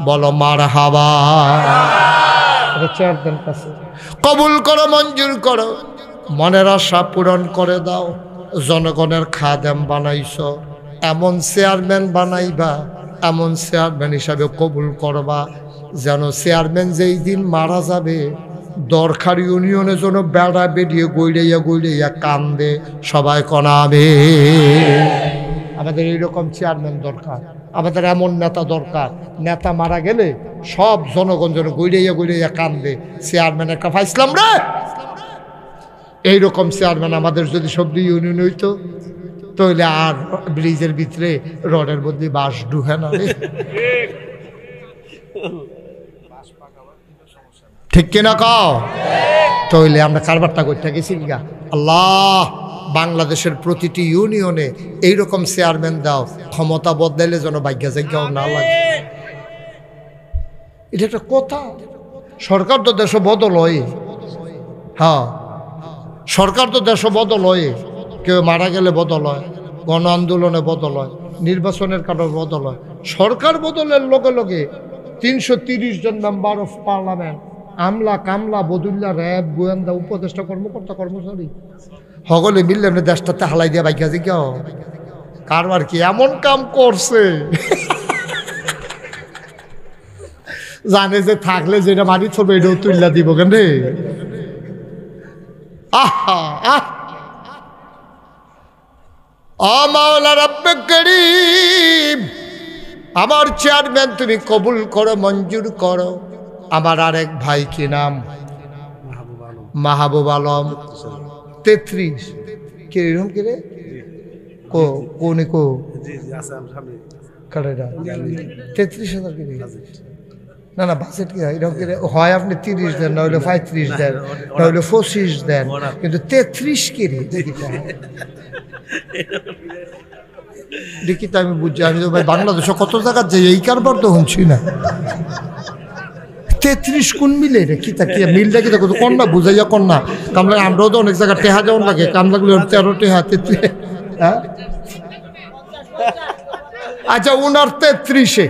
বলো মারহাবা। চেয়ারম্যান কাছে কবুল করো, মঞ্জুর করো, মনের আশা পূরণ করে দাও। জনগণের খাদেম বানাইছো, এমন চেয়ারম্যান বানাইবা, এমন চেয়ারম্যান হিসাবে কবুল করবা যেন চেয়ারম্যান যেই দিন মারা যাবে দরকার ইউনিয়নের জন্য বেড়া বেরিয়ে গইড়াইয়া কান্দে, সবাই কনাবে। আমাদের এইরকম চেয়ারম্যান দরকার, আমাদের এমন নেতা দরকার, নেতা মারা গেলে সব জনগণ যেন গইড়াইয়া কান্দে, চেয়ারম্যান একটা পাইছিলাম রে। এইরকম চেয়ারম্যান আমাদের যদি সবদি ইউনিয়ন হইতো, তাহলে আর ব্রিজের ভিতরে রডের মধ্যে বাঁশ ঢুকে না। ঠিক কিনা কও? তাহলে আমরা কারবারটা করতে গেছি গা। আল্লাহ বাংলাদেশের প্রতিটি ইউনিয়নে এইরকম চেয়ারম্যান দাও, ক্ষমতা বদলাইলে যেন ভাগ্যা জায়গাও না লাগে। এটা একটা কথা। সরকার তো দেশ বদল হয়, হ্যাঁ সরকার তো দেশ বদল হয়, কেউ মারা গেলে বদল হয়, গণ আন্দোলনে বদল হয়, নির্বাচনের কারণে বদল হয়। সরকার বদলের লগে লগে 330 জন মেম্বার অফ পার্লামেন্ট, আমলা কামলা বদুল্লা, র্যাব, গোয়েন্দা, উপদেষ্টা, কর্মকর্তা কর্মচারী সকলে মিললে এমনি দেশটাতে হালাই দিয়ে বাইক আছে কেউ কারবার কি এমন কাম করছে জানে যে থাকলে যেটা মাটি ছবি এটাও তুল্লা দিব কেন রে। আহা আহ মাওলা রব্বে করিম, আমার চেয়ারম্যান তুমি কবুল করো, মঞ্জুর করো। আমার আরেক ভাই কি নাম? মাহবুব আলম। 33 কিরকম কিরে কো কোনে কো কারেরা 33,000 কিরে না না বাজেট কি এরকম কিরে হয়? আপনি 30 দেন, না হলে 35 দেন, না হলে 25 দেন, কিন্তু 33 কিরে দেখি তো আমি বুঝছি। আমি তো ভাই বাংলাদেশে কত জায়গা যে এই কারবার তো শুনছি না। 33 কোন মিলে রে? কি তাকিয়ে মিলটা কি দেখো কন্যা বুঝাইয়া কন্যা কামলা। আমরাও তো অনেক জায়গায় টেহা যেমন লাগে, কামলাগুলো 13 টেহা 33। হ্যাঁ আচ্ছা, উনার 33-এ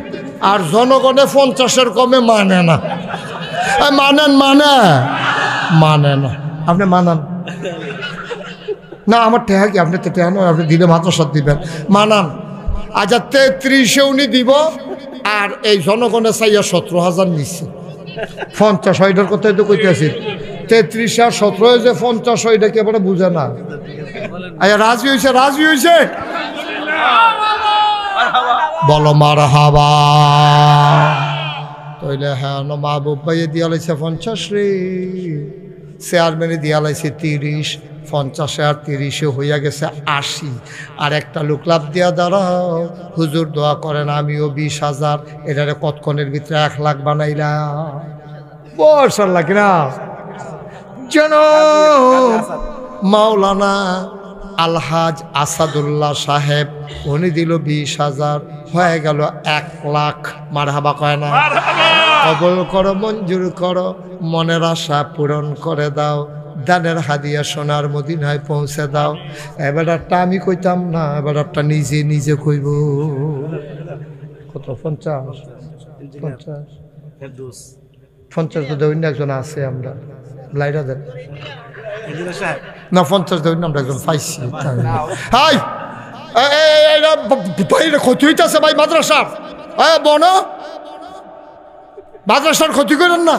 আর জনগণে 50-এর কমে মানে না। মানেন মানে না, আপনি মানান না? আমার টেহা কি আপনি তো টেহা নয়, আপনি দিলে মাত্র সব দিবেন, মানান। আচ্ছা 33-এ উনি দিব, আর এই জনগণে চাইয়া 17,000 নিচ্ছে। 50 ওইটার কথাই তো কইতেছি। 33 আর 17 যে 50, ওইটা কি এবারে বুঝে না? আচ্ছা রাজি হয়েছে বলো মারহাবা। তাইলে হ্যাঁ মাহবুব ভাইয়ে দিয়া লাইছে 50 রে, চেয়ারম্যানে দিয়া লাইছে 30, 50 আর 30 হইয়া গেছে 80। আর একটা লোক লাভ দিয়া দাঁড়াও, হুজুর দোয়া করেন আমিও 20,000, এটারে কতক্ষণের ভিতরে 1 লাখ বানাইলাম। বর্ষার লাগে না যেন মাওলানা আলহাজ আসাদুল্লাহ সাহেব, উনি দিল 20,000, হয়ে গেল 1 লাখ। মারহাবা কয় না? কবুল করো, মঞ্জুর করো, মনের আশা পূরণ করে দাও, দানের হাদিয়া সোনার মদিনায় পৌঁছে দাও। এবারটা আমি কইতাম না, এবারটা নিজে কইব। কত? 50 তো দেউন একজন আছে, আমরা লাইরা দেন না 50 দেউন আমরা একজন পাইছি। হাই বাইরে ক্ষতি হইতেছে ভাই মাদ্রাসার। বন মাদ্রাসার ক্ষতি করেন না,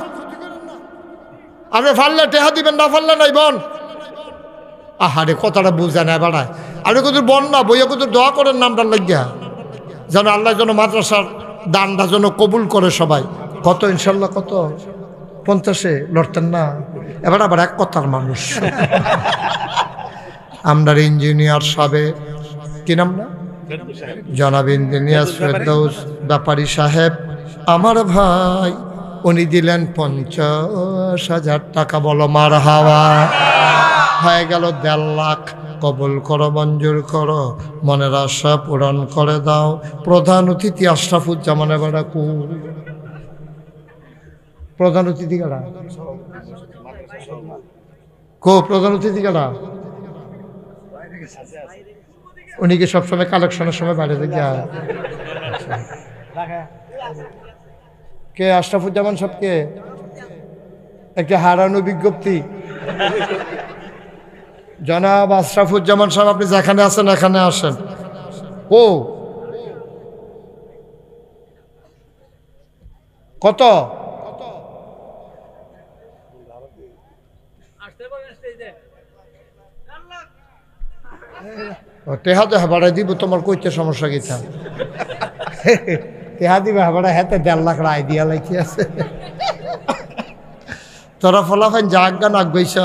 আপনি ফাললে টেহা দিবেন, না ফাললে নাই বন। আহারে কথাটা বুঝে না বেড়ায়। আপনি কত বন না বইয়া কত দোয়া করেন নামটার লাগিয়া, যেন আল্লাহ যেন মাদ্রাসার দানটা যেন কবুল করে সবাই। কত ইনশাল্লাহ? কত? 50-এ লড়তেন না? এবার আবার এক কথার মানুষ। আমরার ইঞ্জিনিয়ার সাহেব, কি নাম না, জনাব ইঞ্জিনিয়ার ফেরদৌস ব্যাপারী সাহেব আমার ভাই, উনি দিলেন 50,000 টাকা। বলো মারহাবা। হয়ে গেল 1.5 লাখ। কবুল করো, মঞ্জুর করো, মনের আশা পূরণ করে দাও। প্রধান অতিথি আশরাফুজ্জামানের বেড়া কু প্রধান অতিথি কারা কো? প্রধান অতিথি কারা? উনি কি সবসময় কালেকশনের সময় বাইরে থেকে যায়? কে আশরাফুজ্জামান সবকে একটা হারানো বিজ্ঞপ্তি। জনাব আশরাফুজ্জামান সাহেব, আপনি যেখানে আছেন এখানে আসেন। ও কত টেহা তো হাবাড়াই দিব, তোমার কইতে সমস্যা গেছা টেহা দিবে হাবাড়া, হাতে 1.5 লাখ রায় দিয়া লাইকি আছে। তোরা ফলাফাইন জাগা নাক বইছ।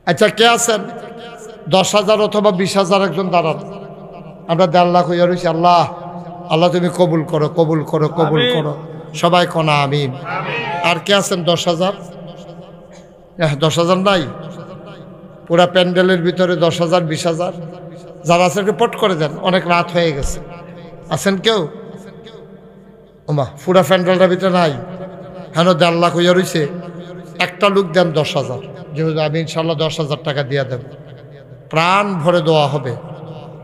আচ্ছা কে আছেন 10,000 অথবা 20,000 একজন দাঁড়ান। আমরা 1.5 লাখ হইয়া রয়েছি। আল্লাহ আল্লাহ তুমি কবুল করো, কবুল করো, কবুল করো, সবাই কোনা আমিন। আর কে আছেন 10,000? 10,000 নাই? পুরা প্যান্ডেলের ভিতরে 10,000 20,000 যারা আছেন রিপোর্ট করে দেন, অনেক রাত হয়ে গেছে। আছেন কেউ? ওমা পুরা প্যান্ডেলটার ভিতরে নাই? হ্যাঁ 1.5 লাখ হইয়া রয়েছে। একটা লোক দেন 10,000, যেহেতু আমি ইনশাল্লাহ 10,000 টাকা দিয়ে দেব। প্রাণ ভরে দোয়া হবে,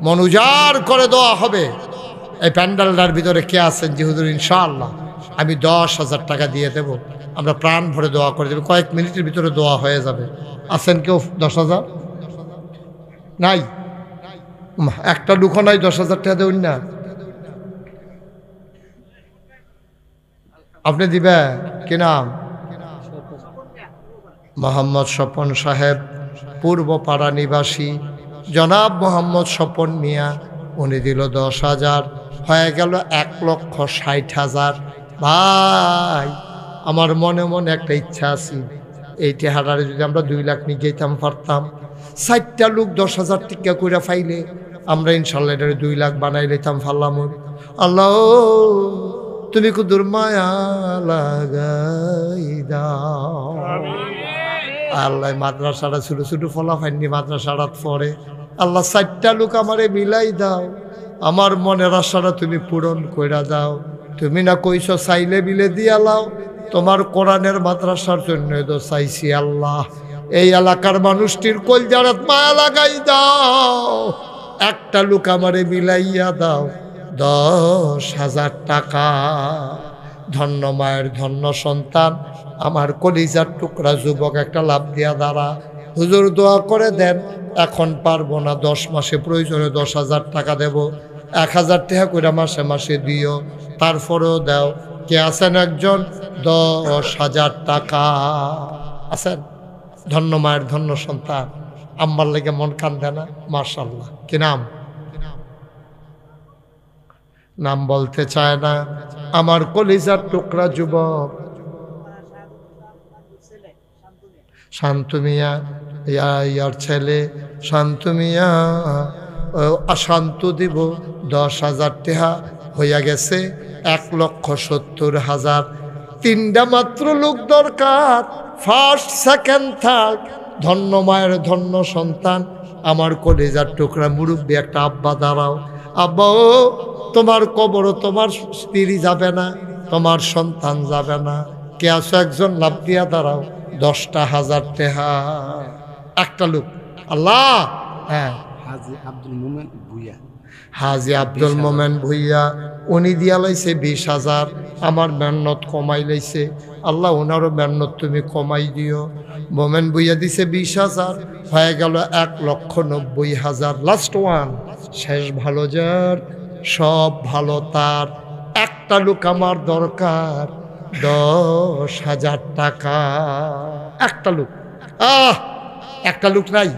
মন উজাড় করে দোয়া হবে। এই প্যান্ডেলটার ভিতরে কে আছেন যেহেতু ইনশাআল্লাহ আমি 10,000 টাকা দিয়ে দেব। আমরা প্রাণ ভরে দোয়া করে দেবো, কয়েক মিনিটের ভিতরে দোয়া হয়ে যাবে। আছেন কেউ 10,000? নাই? একটা লুকো নাই 10,000 টাকা দেউন না? আপনি দিবে কি নাম? মোহাম্মদ স্বপন সাহেব, পূর্বপাড়া নিবাসী জনাব মোহাম্মদ স্বপন মিয়া, উনি দিল 10,000, হয়ে গেল 1,60,000। ভাই আমার মনে মনে একটা ইচ্ছা আছে, এই টেহারারে যদি আমরা 2 লাখ নিয়ে যেতাম পারতাম, 4টা লোক 10,000 টিকা করে ফাইলে আমরা ইনশাল্লাহ এটারে 2 লাখ বানাই লইতাম ফাল্লাম। আল্লাহ তুমি কুদুর মায়া লাগাই দাও। আল্লাহ মাদ্রাসাটা ছোট ছোট ফলাফাইনি মাদ্রাসাটা পড়ে, আল্লাহ 4টা লোক আমারে মিলাই দাও, আমার মনের আশাটা তুমি পূরণ কইরা দাও। তুমি না কইছ চাইলে বিলে দিয়া লাও, তোমার কোরআনের মাদ্রাসার জন্য তো চাইছি আল্লাহ। এই এলাকার মানুষটির কলজারাত মায়া লাগাই দাও, একটা লোক আমারে মিলাইয়া দাও 10,000 টাকা। ধন্য মায়ের ধন্য সন্তান, আমার কলিজার টুকরা যুবক একটা লাভ দিয়া দাঁড়া। হুজুর দোয়া করে দেন, এখন পারবো না, 10 মাসে প্রয়োজনে 10,000 টাকা দেব, 1,000 টাকা করে মাসে মাসে দিও, তারপরেও দাও। কে আছেন একজন 10,000 টাকা আছেন? ধন্য মায়ের ধন্য সন্তান, আম্মার লেগে মন কান্দে না? মাশাআল্লাহ। কি নাম? নাম বলতে চায় না আমার কলিজার টুকরা যুবক শান্তু মিয়া, ইয়ার ছেলে শান্তু মিয়া। শান্ত দিব 10,000 টাকা হইয়া গেছে 1,70,000। 3টা মাত্র লোক দরকার, ফার্স্ট সেকেন্ড থার্ড। ধন্য মায়ের ধন্য সন্তান, আমার কলিজার টুকরা মুরব্বী একটা আব্বা দাঁড়াও। আব্বা ও তোমার কবর তোমার স্ত্রী যাবে না, তোমার সন্তান যাবে না, কে আছো একজন লাভ দিয়া দাঁড়াও, 10,000 টাকা। একটা লোক। আল্লাহ। হ্যাঁ হাজি আব্দুল মোমেন ভুইয়া, হাজি আব্দুল মোমেন ভুইয়া, উনি দিয়া লাইছে 20,000। আমার মেহনত কমাই লাইছে, আল্লাহ ওনারও মেহনত তুমি কমাই দিও। মোমেন ভুইয়া দিছে 20,000, হয়ে গেল 1,90,000। লাস্ট ওয়ান, শেষ ভালো যার সব ভালো তার। একটা লোক আমার দরকার 10,000 টাকা। একটা লোক। একটা লোক নাই?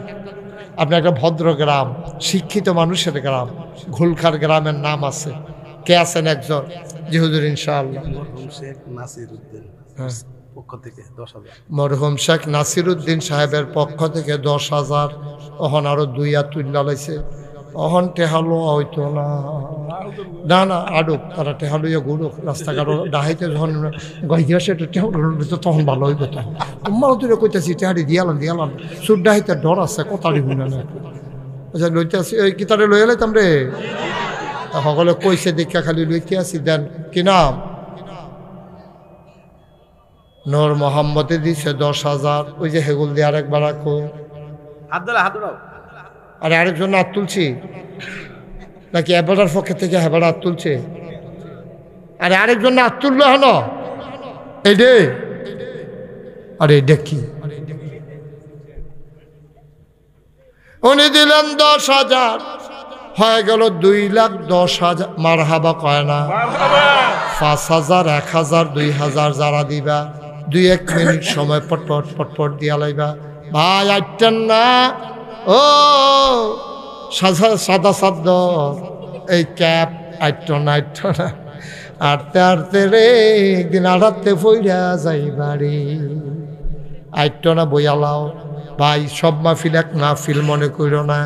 আপনার একটা ভদ্র গ্রাম, শিক্ষিত মানুষের গ্রাম, ঘুলখার গ্রামের নাম আছে, কে আছেন একজন? জি হুজুর ইনশাআল্লাহ। মরহুম শেখ নাসির উদ্দিন পক্ষ থেকে 10,000। মরহুম শেখ নাসির উদ্দিন সাহেবের পক্ষ থেকে 10,000। অহন আরো 2 হাত তুল্লা লাইছে, অহন টেহালো হইতো না, না না আডুক তারা টেহালইয়া ঘুরুক রাস্তাঘাট ডাহাইতে যখন গাইয়া সেটা টেহাল তখন ভালো হইব। তো তোমারও তুই কইতেছি টেহারি দিয়ালাম সুর ডাহাইতে ডর আছে, কথাটি শুনে না। আচ্ছা লইতে আসি, ওই কিতারে লইয়া লাইতাম রে, সকলে কইছে দেখা খালি লইতে আসি। দেন কি নাম? নূর মোহাম্মদে দিছে 10,000। ওই যে হেগুল দিয়ে আরেকবার রাখো, হাত ধরা, হাত ধরাও। আর আরেকজন হাত তুলছি নাকি হেবাটার পক্ষে থেকে হেবাটা হাত তুলছে? আরে আরেকজন না হাত তুললো হেন এই রে, আরে এটা কি? উনি দিলেন 10,000, হয়ে গেল 2,10,000। মার হাবা কয় না? 5,000, 1,000, 2,000 যারা দিবা 2-1 মিনিট সময় পটপট পটপট দিয়া লাইবা। ভাই আইটেন না, ও সাদা সাদ্দ এই ক্যাপ আইট না, আইট না। আটতে আটতে রে একদিন আড়াতে ফইরা যাইবারি। আইট না বইয়ালাও ভাই, সব মাহফিল এক মাহফিল মনে করিও না।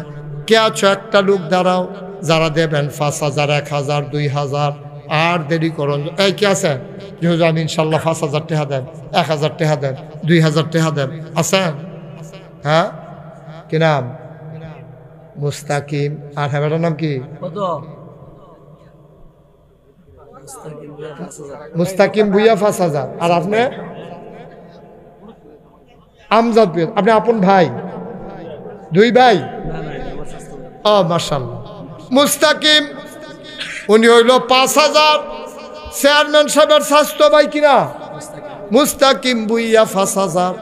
কে আছো একটা লোক দাঁড়াও, যারা দেবেন 5,000, 1,000, 2,000। আর দেরি করুন। এই কে আছে? আমি ইনশাল্লাহ 5,000 টাকা দেন, 1,000 টাকা দেন, 2,000 টাকা দেন। আছেন? হ্যাঁ, কি নাম? মুস্তাকিম। আর হ্যাঁ নাম কি? মুস্তাকিম ভুইয়া 5,000। আর আপনি? আমজাদ। আপনি আপন ভাই? 2 ভাই? ও মাশাআল্লাহ। মুস্তাকিম উনি হইল 5,000। চেয়ারম্যান সাহেবের স্বাস্থ্য ভাই কিনা? মুস্তাকিম ভুইয়া 5,000।